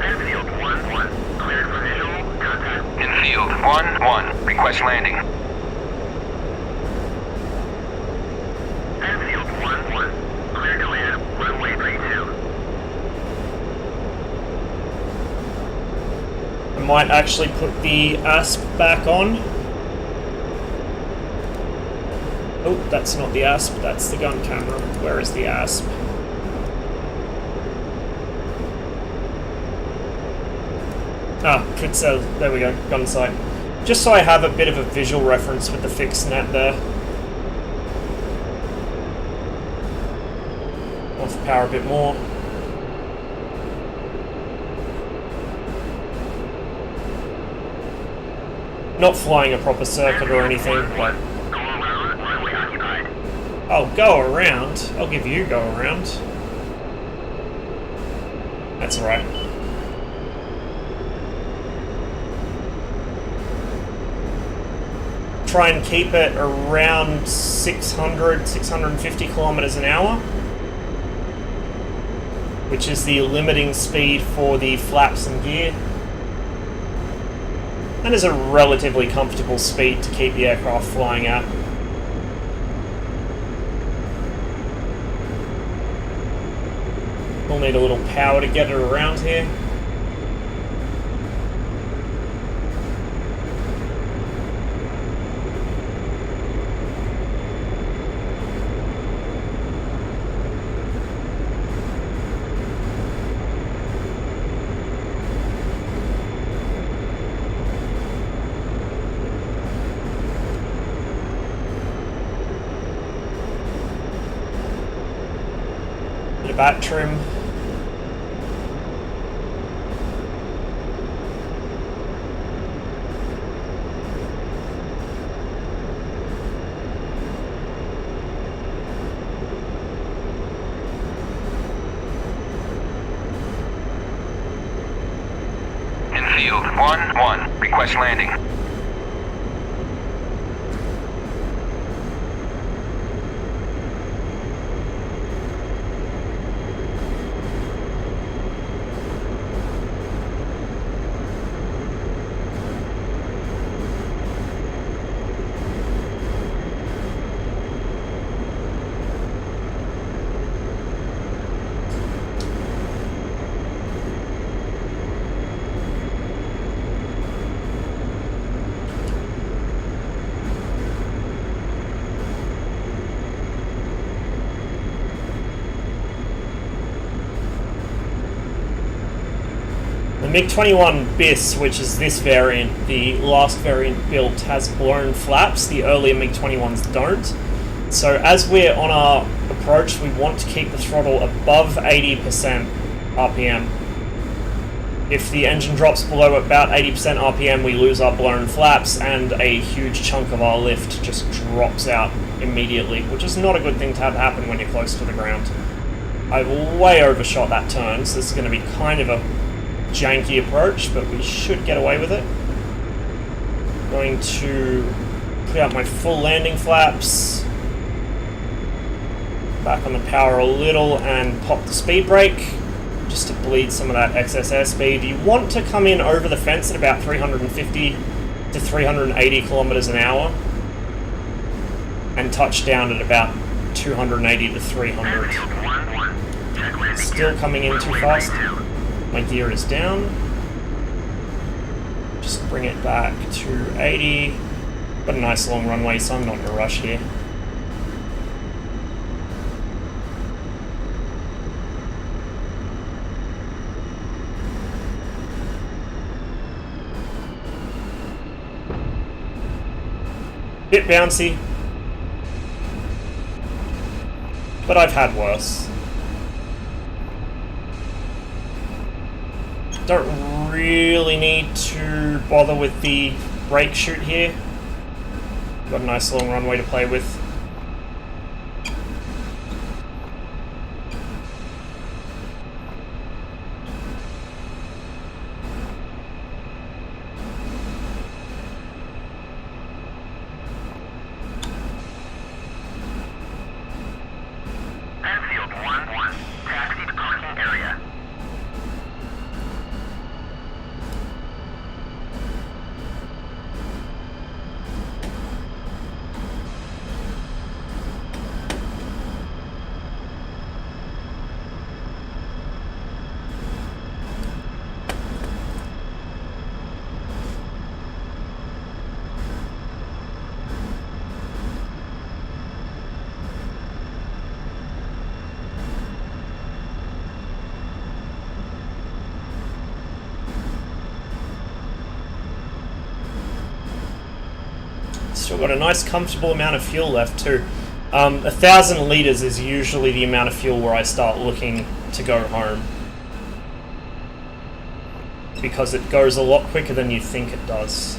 Infield 1-1, cleared for visual, contact. Infield 1-1, request landing. Infield 1-1, cleared to land, runway 32. I might actually put the ASP back on. Oh, that's not the ASP, that's the gun camera. Where is the ASP? Ah, there we go, gun sight. Just so I have a bit of a visual reference with the fixed net there. Off the power a bit more. Not flying a proper circuit or anything, but I'll go around. I'll give you go around. That's alright. Try and keep it around 600, 650 kilometers an hour, which is the limiting speed for the flaps and gear. And is a relatively comfortable speed to keep the aircraft flying at. We'll need a little power to get it around here. Bat trim. Infield 1-1, request landing. The MiG-21 BIS, which is this variant, the last variant built, has blown flaps. The earlier MiG-21s don't. So as we're on our approach, we want to keep the throttle above 80% RPM. If the engine drops below about 80% RPM, we lose our blown flaps, and a huge chunk of our lift just drops out immediately, which is not a good thing to have happen when you're close to the ground. I've way overshot that turn, so this is going to be kind of a janky approach, but we should get away with it. Going to put out my full landing flaps, back on the power a little, and pop the speed brake, just to bleed some of that excess airspeed. You want to come in over the fence at about 350 to 380 kilometers an hour, and touch down at about 280 to 300. Still coming in too fast. My gear is down. Just bring it back to 80. Got a nice long runway, so I'm not in a rush here. Bit bouncy, but I've had worse. Don't really need to bother with the brake chute here. Got a nice long runway to play with. Airfield 1-1, taxi to parking area. Still got a nice comfortable amount of fuel left too. 1,000 litres is usually the amount of fuel where I start looking to go home, because it goes a lot quicker than you think it does.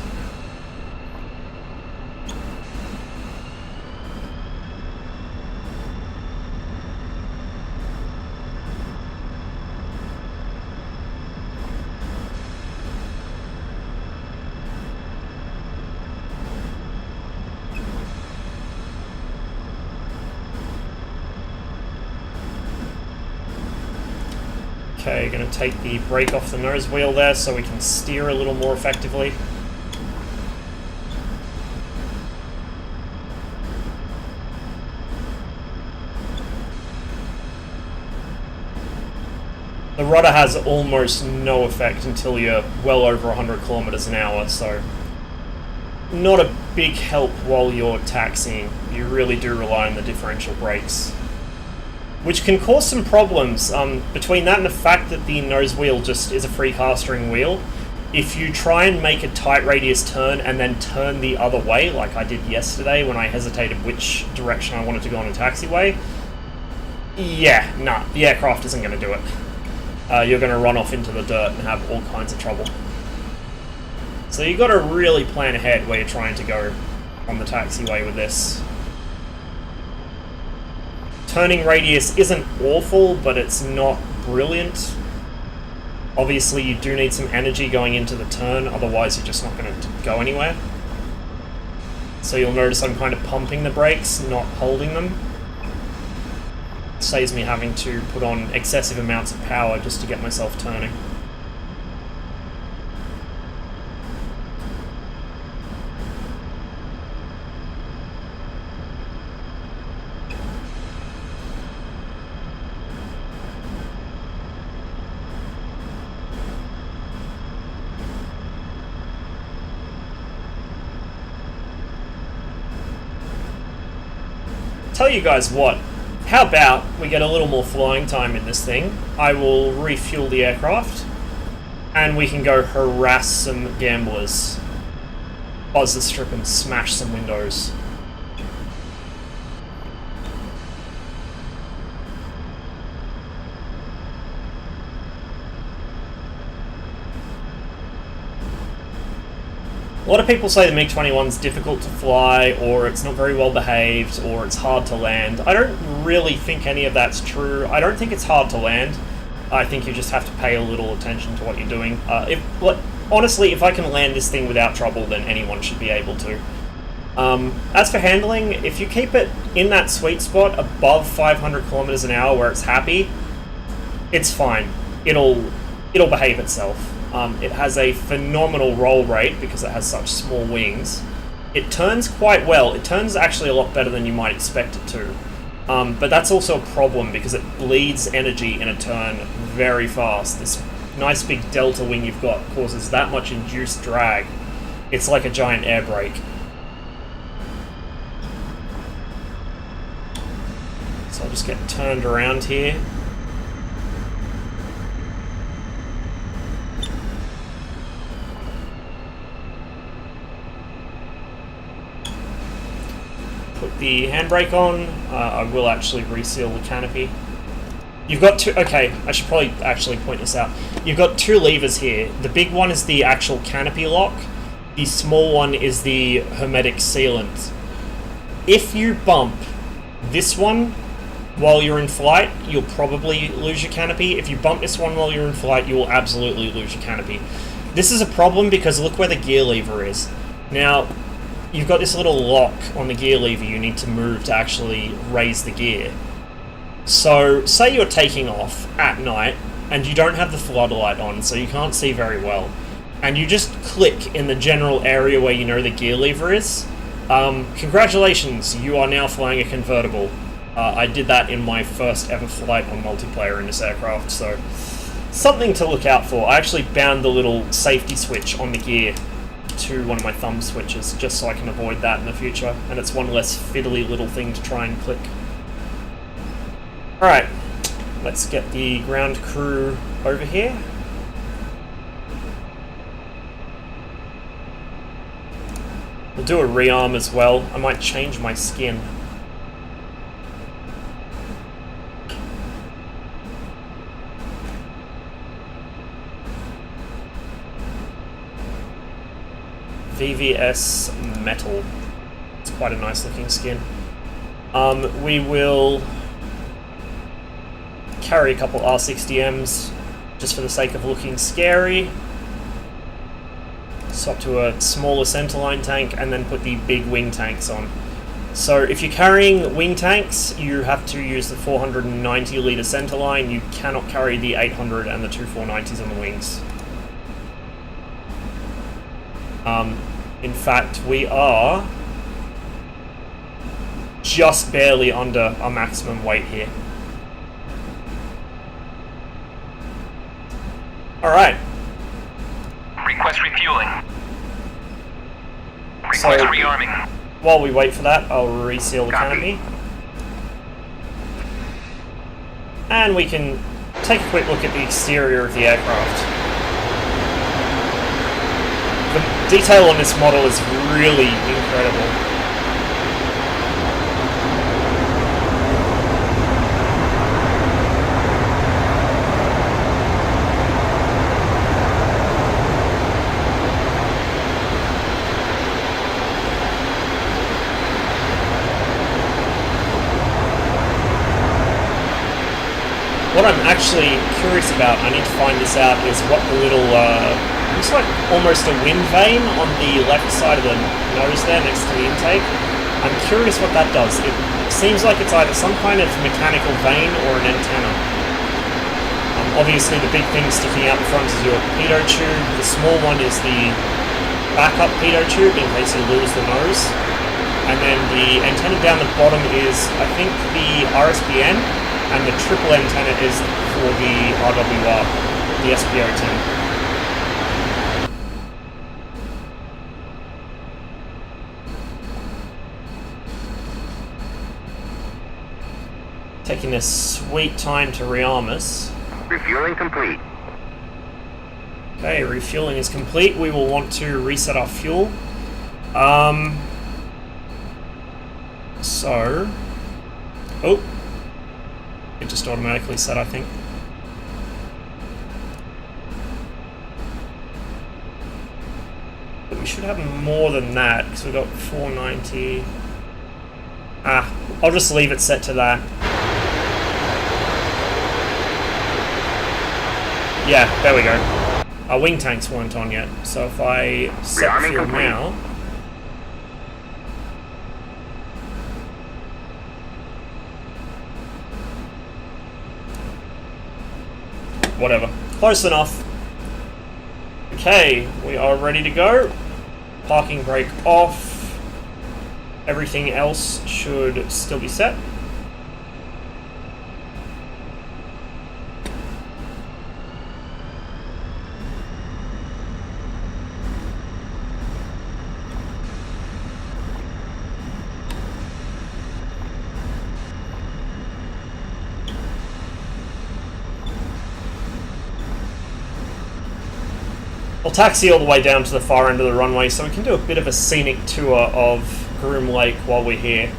Okay, going to take the brake off the nose wheel there so we can steer a little more effectively. The rudder has almost no effect until you're well over 100 kilometers an hour, so not a big help while you're taxiing. You really do rely on the differential brakes, which can cause some problems. Between that and the fact that the nose wheel just is a free castering wheel, if you try and make a tight radius turn and then turn the other way, like I did yesterday when I hesitated which direction I wanted to go on a taxiway, yeah, nah, the aircraft isn't going to do it. You're going to run off into the dirt and have all kinds of trouble. So you've got to really plan ahead where you're trying to go on the taxiway with this. Turning radius isn't awful, but it's not brilliant. Obviously, you do need some energy going into the turn, otherwise you're just not going to go anywhere. So you'll notice I'm kind of pumping the brakes, not holding them. It saves me having to put on excessive amounts of power just to get myself turning. Tell you guys what, how about we get a little more flying time in this thing? I will refuel the aircraft, and we can go harass some gamblers. Buzz the strip and smash some windows. A lot of people say the MiG-21 is difficult to fly, or it's not very well behaved, or it's hard to land. I don't really think any of that's true. I don't think it's hard to land. I think you just have to pay a little attention to what you're doing. Honestly, if I can land this thing without trouble, then anyone should be able to. As for handling, if you keep it in that sweet spot above 500 kilometers an hour where it's happy, it's fine. It'll behave itself. It has a phenomenal roll rate because it has such small wings. It turns quite well. It turns actually a lot better than you might expect it to. But that's also a problem because it bleeds energy in a turn very fast. This nice big delta wing you've got causes that much induced drag. It's like a giant air brake. So I'll just get turned around here. Put the handbrake on. I will actually reseal the canopy. You've got two... Okay, I should probably actually point this out. You've got two levers here. The big one is the actual canopy lock. The small one is the hermetic sealant. If you bump this one while you're in flight, you'll probably lose your canopy. If you bump this one while you're in flight, you will absolutely lose your canopy. This is a problem because look where the gear lever is. Now, you've got this little lock on the gear lever you need to move to actually raise the gear. So, say you're taking off at night and you don't have the floodlight on, so you can't see very well, and you just click in the general area where you know the gear lever is. Congratulations, you are now flying a convertible. I did that in my first ever flight on multiplayer in this aircraft, so something to look out for. I actually bound the little safety switch on the gear to one of my thumb switches just so I can avoid that in the future, and it's one less fiddly little thing to try and click. Alright, let's get the ground crew over here. We'll do a rearm as well. I might change my skin. VVS Metal. It's quite a nice looking skin. We will carry a couple R60Ms just for the sake of looking scary. Swap to a smaller centerline tank and then put the big wing tanks on. So if you're carrying wing tanks, you have to use the 490 litre centerline. You cannot carry the 800 and the two 490s on the wings. In fact, we are just barely under our maximum weight here. Alright. Request refueling. Request rearming. While we wait for that, I'll reseal the canopy. And we can take a quick look at the exterior of the aircraft. The detail on this model is really incredible. What I'm actually curious about, I need to find this out, is what the little, looks like almost a wind vane on the left side of the nose there next to the intake. I'm curious what that does. It seems like it's either some kind of mechanical vane or an antenna. Obviously the big thing sticking out the front is your pitot tube. The small one is the backup pitot tube in case you lose the nose. And then the antenna down the bottom is, I think, the RSBN. And the triple antenna is for the RWR, the SPO10. Taking this sweet time to rearm us. Refueling complete. Okay, refueling is complete. We will want to reset our fuel. Oh. It just automatically set, I think. But we should have more than that, because we've got 490. I'll just leave it set to that. Yeah, there we go. Our wing tanks weren't on yet, so if I set Rearming fuel complete. now... Whatever. Close enough. Okay, we are ready to go. Parking brake off. Everything else should still be set. I'll taxi all the way down to the far end of the runway so we can do a bit of a scenic tour of Groom Lake while we're here.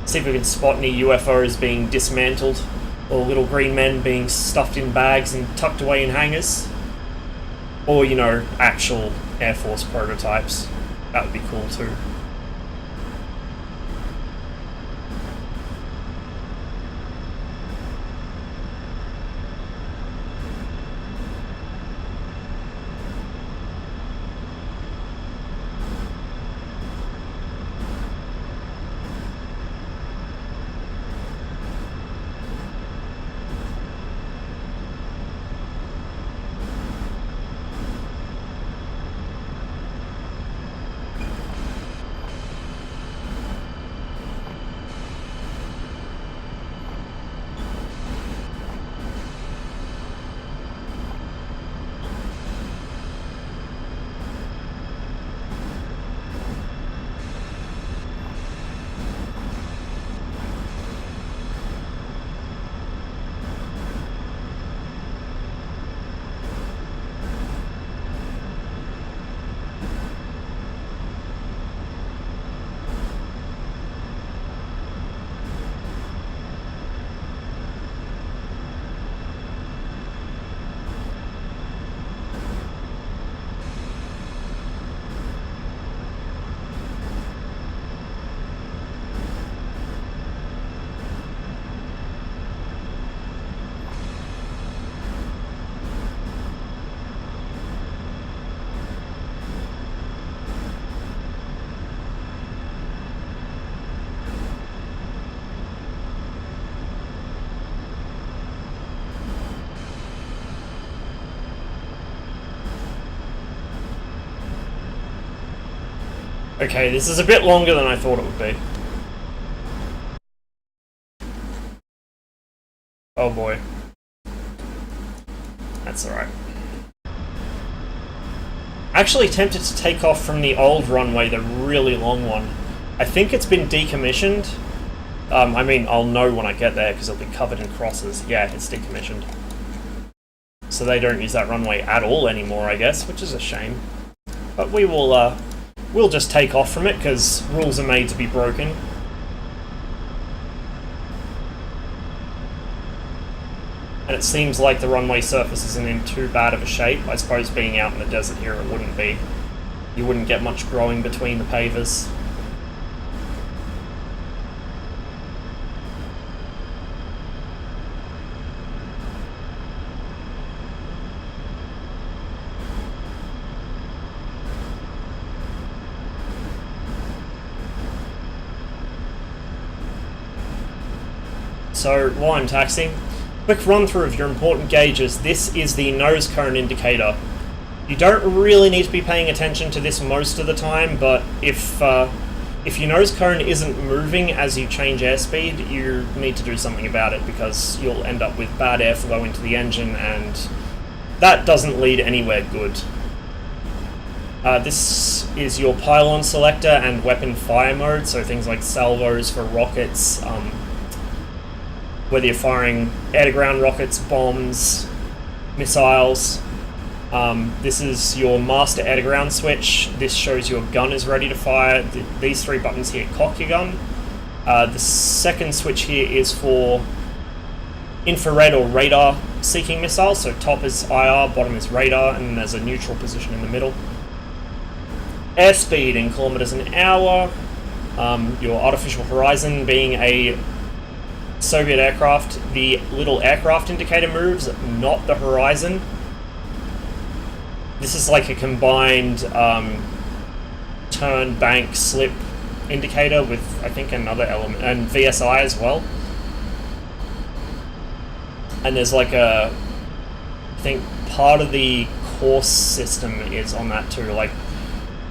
See if we can spot any UFOs being dismantled, or little green men being stuffed in bags and tucked away in hangars. Or, you know, actual Air Force prototypes. That would be cool too. Okay, this is a bit longer than I thought it would be. Oh boy. That's alright. Actually tempted to take off from the old runway, the really long one. I think it's been decommissioned. I mean, I'll know when I get there because it'll be covered in crosses. Yeah, it's decommissioned. So they don't use that runway at all anymore, I guess, which is a shame. But we will, we'll just take off from it because rules are made to be broken. And it seems like the runway surface isn't in too bad of a shape. I suppose being out in the desert here it wouldn't be. You wouldn't get much growing between the pavers. So, while I'm taxiing, quick run through of your important gauges. This is the nose cone indicator. You don't really need to be paying attention to this most of the time, but if your nose cone isn't moving as you change airspeed, you need to do something about it because you'll end up with bad airflow into the engine, and that doesn't lead anywhere good. This is your pylon selector and weapon fire mode, so things like salvos for rockets, whether you're firing air-to-ground rockets, bombs, missiles. This is your master air-to-ground switch. This shows your gun is ready to fire. These three buttons here cock your gun. The second switch here is for infrared or radar seeking missiles. So top is IR, bottom is radar, and then there's a neutral position in the middle. Airspeed in kilometers an hour. Your artificial horizon being a Soviet aircraft, the little aircraft indicator moves, not the horizon. This is like a combined turn, bank, slip indicator with, I think, another element, and VSI as well. And there's like a, I think part of the course system is on that too. Like,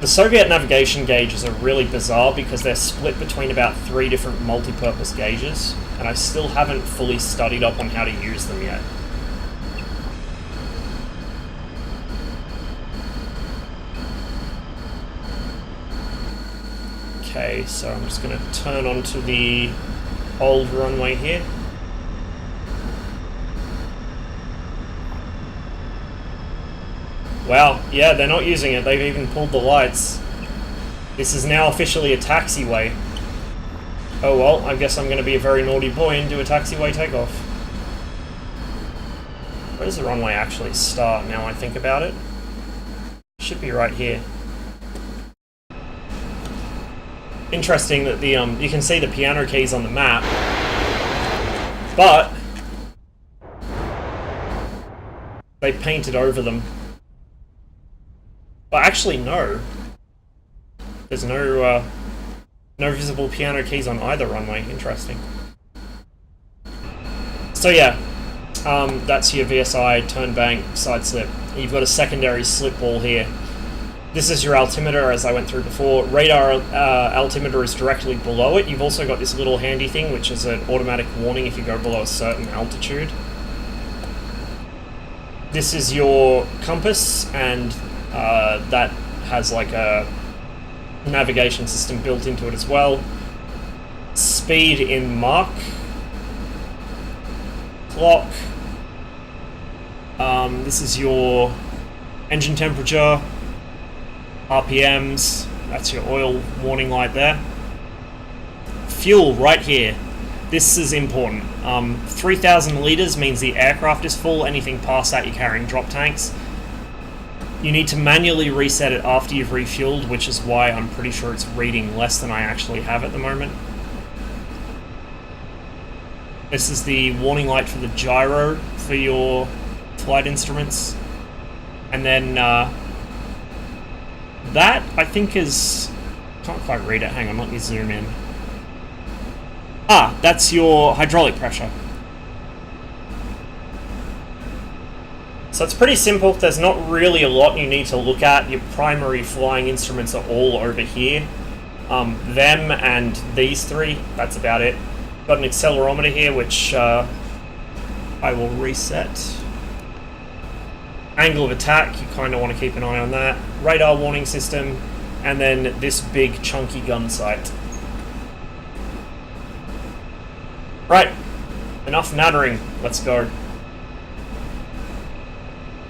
the Soviet navigation gauges are really bizarre because they're split between about 3 different multi-purpose gauges, and I still haven't fully studied up on how to use them yet. Okay, so I'm just going to turn onto the old runway here. Wow, yeah, they're not using it. They've even pulled the lights. This is now officially a taxiway. Oh well, I guess I'm going to be a very naughty boy and do a taxiway takeoff. Where does the runway actually start now I think about it? Should be right here. Interesting that the you can see the piano keys on the map, but they painted over them. Well, actually, no. There's no visible piano keys on either runway. Interesting. So yeah, that's your VSI, turn bank, side slip. You've got a secondary slip wall here. This is your altimeter, as I went through before. Radar altimeter is directly below it. You've also got this little handy thing, which is an automatic warning if you go below a certain altitude. This is your compass, and that has like a navigation system built into it as well. Speed in Mach. Clock. This is your engine temperature. RPMs. That's your oil warning light there. Fuel right here. This is important. 3,000 litres means the aircraft is full. Anything past that, you're carrying drop tanks. You need to manually reset it after you've refueled, which is why I'm pretty sure it's reading less than I actually have at the moment. This is the warning light for the gyro for your flight instruments. And then that, I think, is... can't quite read it. Hang on, let me zoom in. Ah, that's your hydraulic pressure. So it's pretty simple. There's not really a lot you need to look at. Your primary flying instruments are all over here. Them and these 3, that's about it. Got an accelerometer here, which I will reset. Angle of attack, you kind of want to keep an eye on that. Radar warning system, and then this big chunky gun sight. Right, enough nattering, let's go.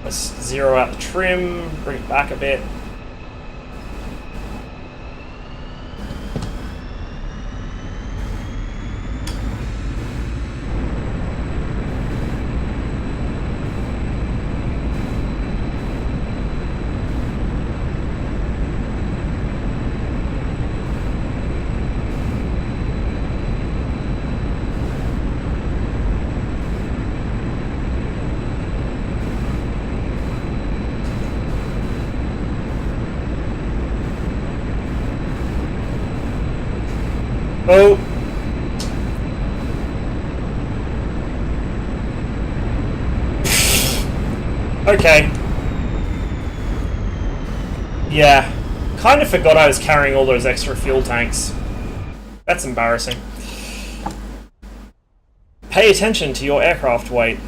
Let's zero out the trim, bring it back a bit. Oh. Okay. Yeah. Kind of forgot I was carrying all those extra fuel tanks. That's embarrassing. Pay attention to your aircraft weight.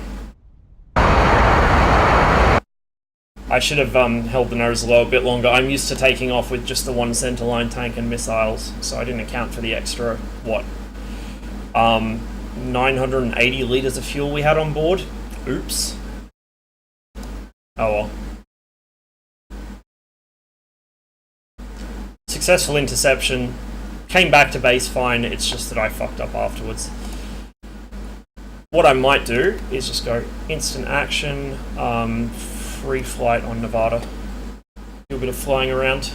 I should have held the nose low a bit longer. I'm used to taking off with just the one centerline tank and missiles, so I didn't account for the extra, what, 980 litres of fuel we had on board? Oops. Oh well. Successful interception. Came back to base fine, it's just that I fucked up afterwards. What I might do is just go instant action, free flight on Nevada. Do a bit of flying around.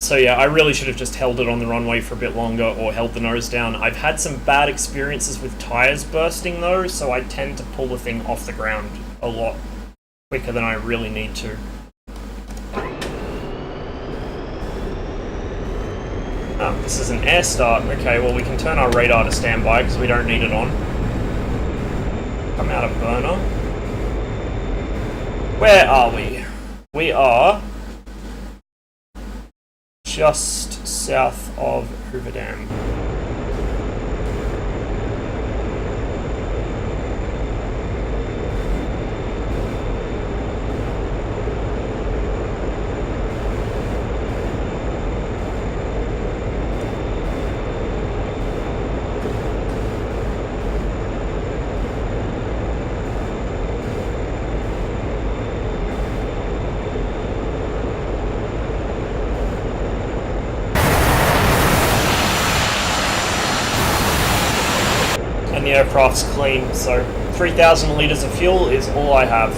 So yeah, I really should have just held it on the runway for a bit longer or held the nose down. I've had some bad experiences with tires bursting though, so I tend to pull the thing off the ground a lot quicker than I really need to. Oh, this is an air start. Okay, well we can turn our radar to standby because we don't need it on. Come out of burner. Where are we? We are just south of Hoover Dam. The aircraft's clean, so 3,000 litres of fuel is all I have.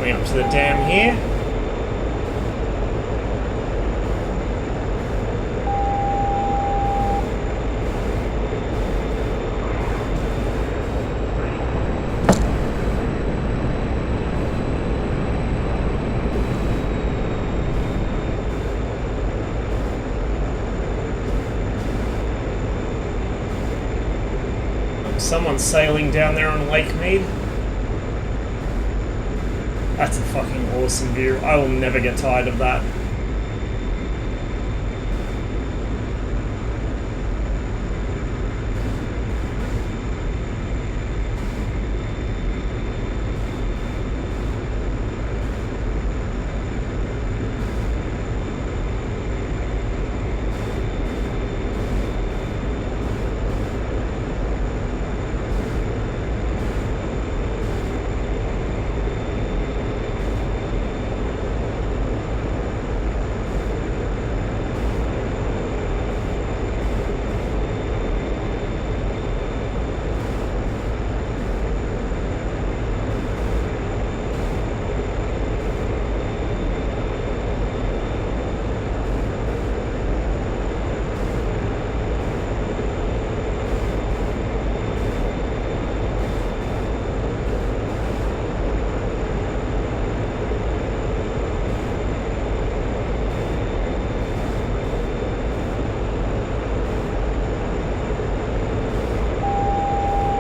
Up to the dam here. Someone's sailing down there on Lake Mead. That's a fucking awesome view. I will never get tired of that.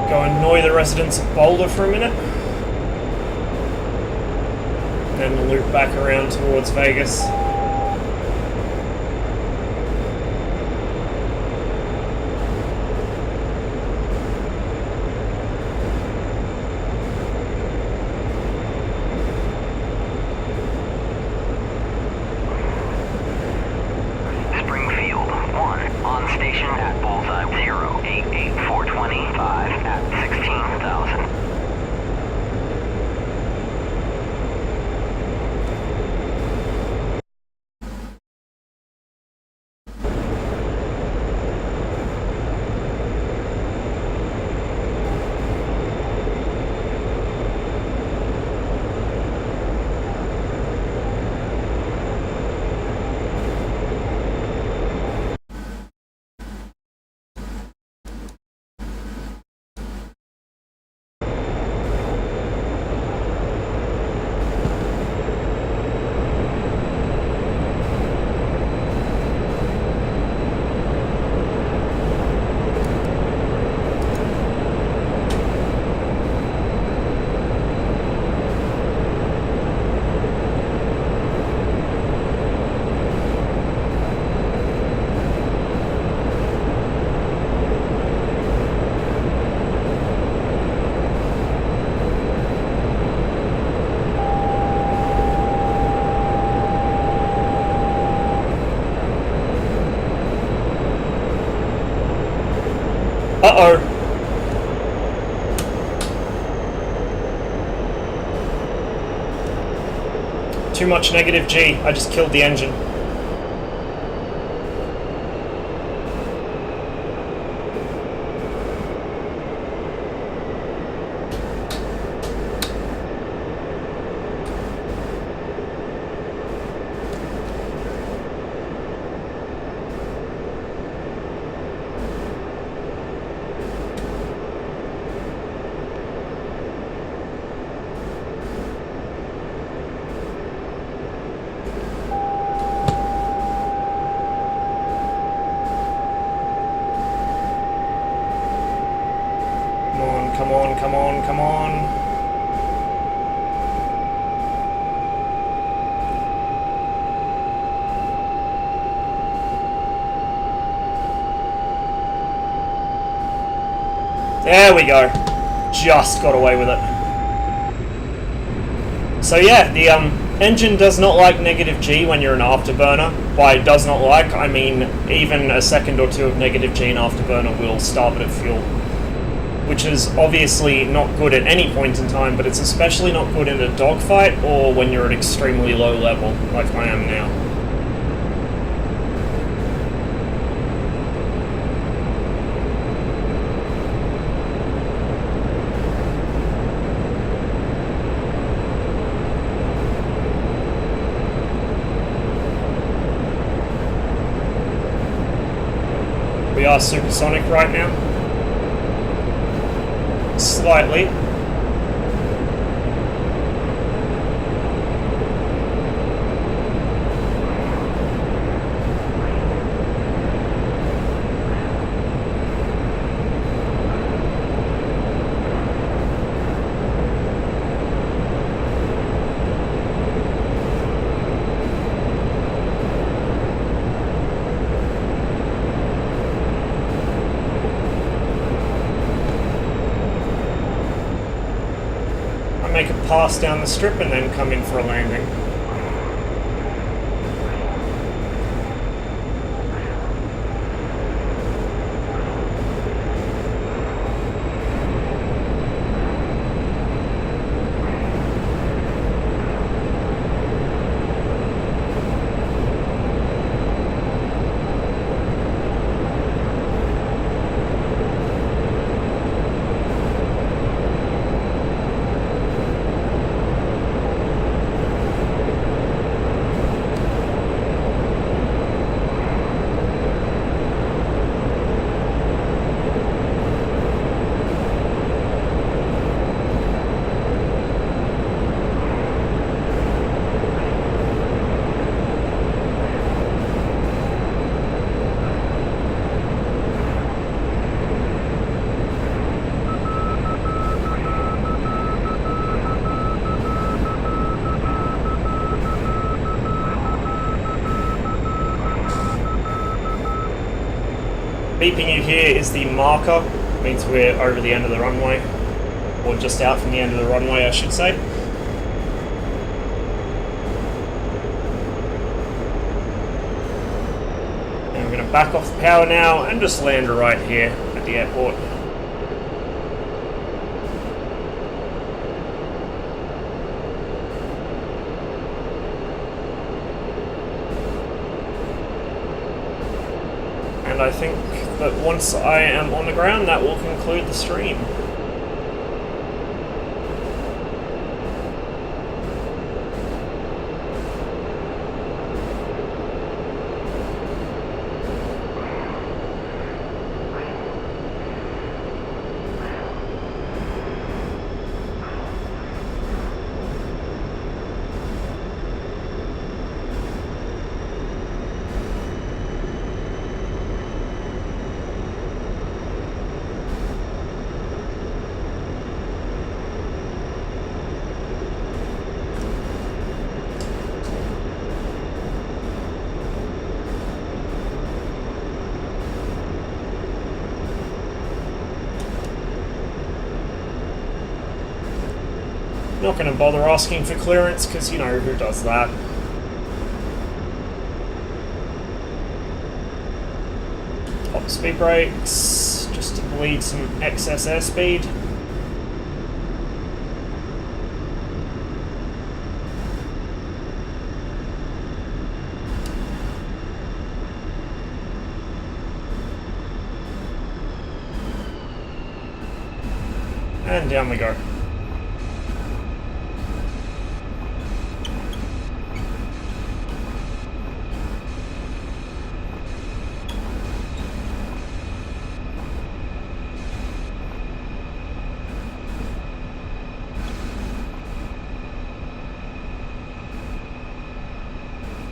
Go annoy the residents of Boulder for a minute. Then loop back around towards Vegas. Springfield 1 on station at bullseye 088425 at 16,000. Too much negative G. I just killed the engine. Come on, come on, come on. There we go. Just got away with it. So yeah, the engine does not like negative G when you're an afterburner. By does not like, I mean even a second or two of negative G in afterburner will starve it of fuel. Which is obviously not good at any point in time, but it's especially not good in a dogfight or when you're at extremely low level, like I am now. We are supersonic right now. Slightly. Make a pass down the strip and then come in for a landing. Beeping you here is the marker, means we're over the end of the runway, or just out from the end of the runway I should say. And we're going to back off the power now and just land right here at the airport. And I think that once I am on the ground, that will conclude the stream. Not going to bother asking for clearance because you know who does that. Pop speed brakes just to bleed some excess airspeed. And down we go.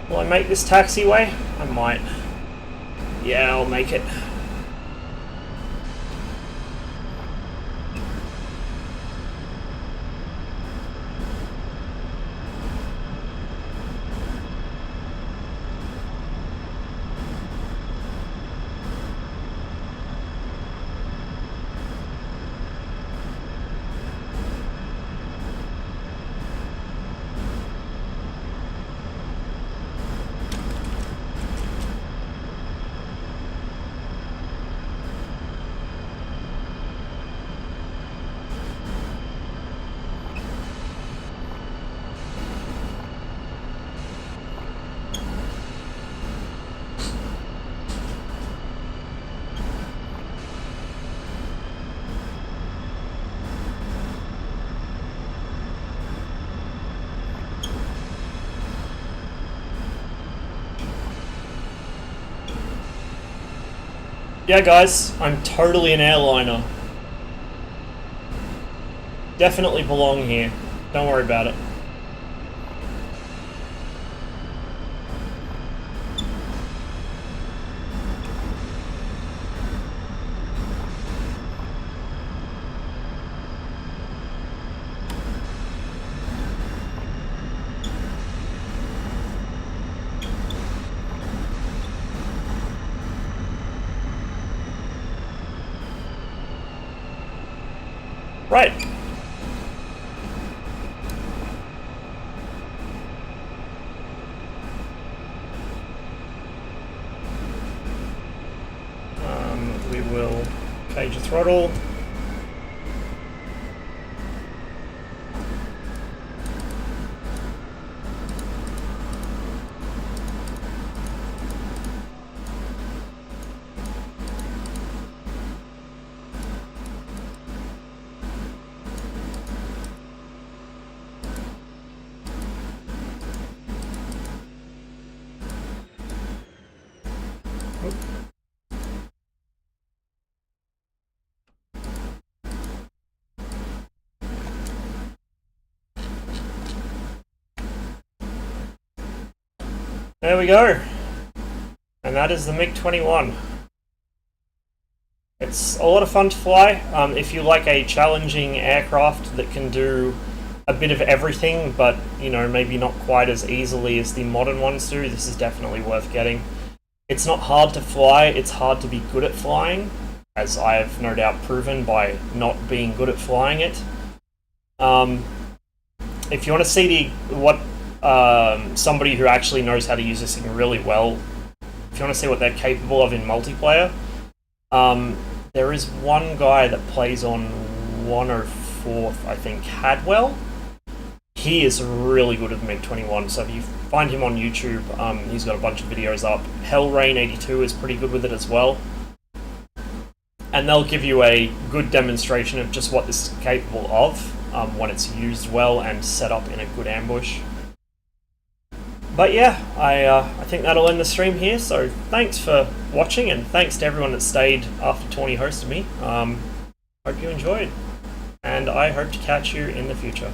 Will I make this taxiway? I might. Yeah, I'll make it. Yeah, guys, I'm totally an airliner. Definitely belong here. Don't worry about it. Right. We will cage the throttle. There we go. And that is the MiG-21. It's a lot of fun to fly. If you like a challenging aircraft that can do a bit of everything, but you know, maybe not quite as easily as the modern ones do, this is definitely worth getting. It's not hard to fly, it's hard to be good at flying, as I have no doubt proven by not being good at flying it. If you want to see somebody who actually knows how to use this thing really well, if you want to see what they're capable of in multiplayer, there is one guy that plays on 104th, I think, Hadwell. He is really good at MiG-21, so if you find him on YouTube, he's got a bunch of videos up. Hellrain82 is pretty good with it as well. And they'll give you a good demonstration of just what this is capable of when it's used well and set up in a good ambush. But yeah, I think that'll end the stream here, so thanks for watching, and thanks to everyone that stayed after Tawny hosted me. Hope you enjoyed, and I hope to catch you in the future.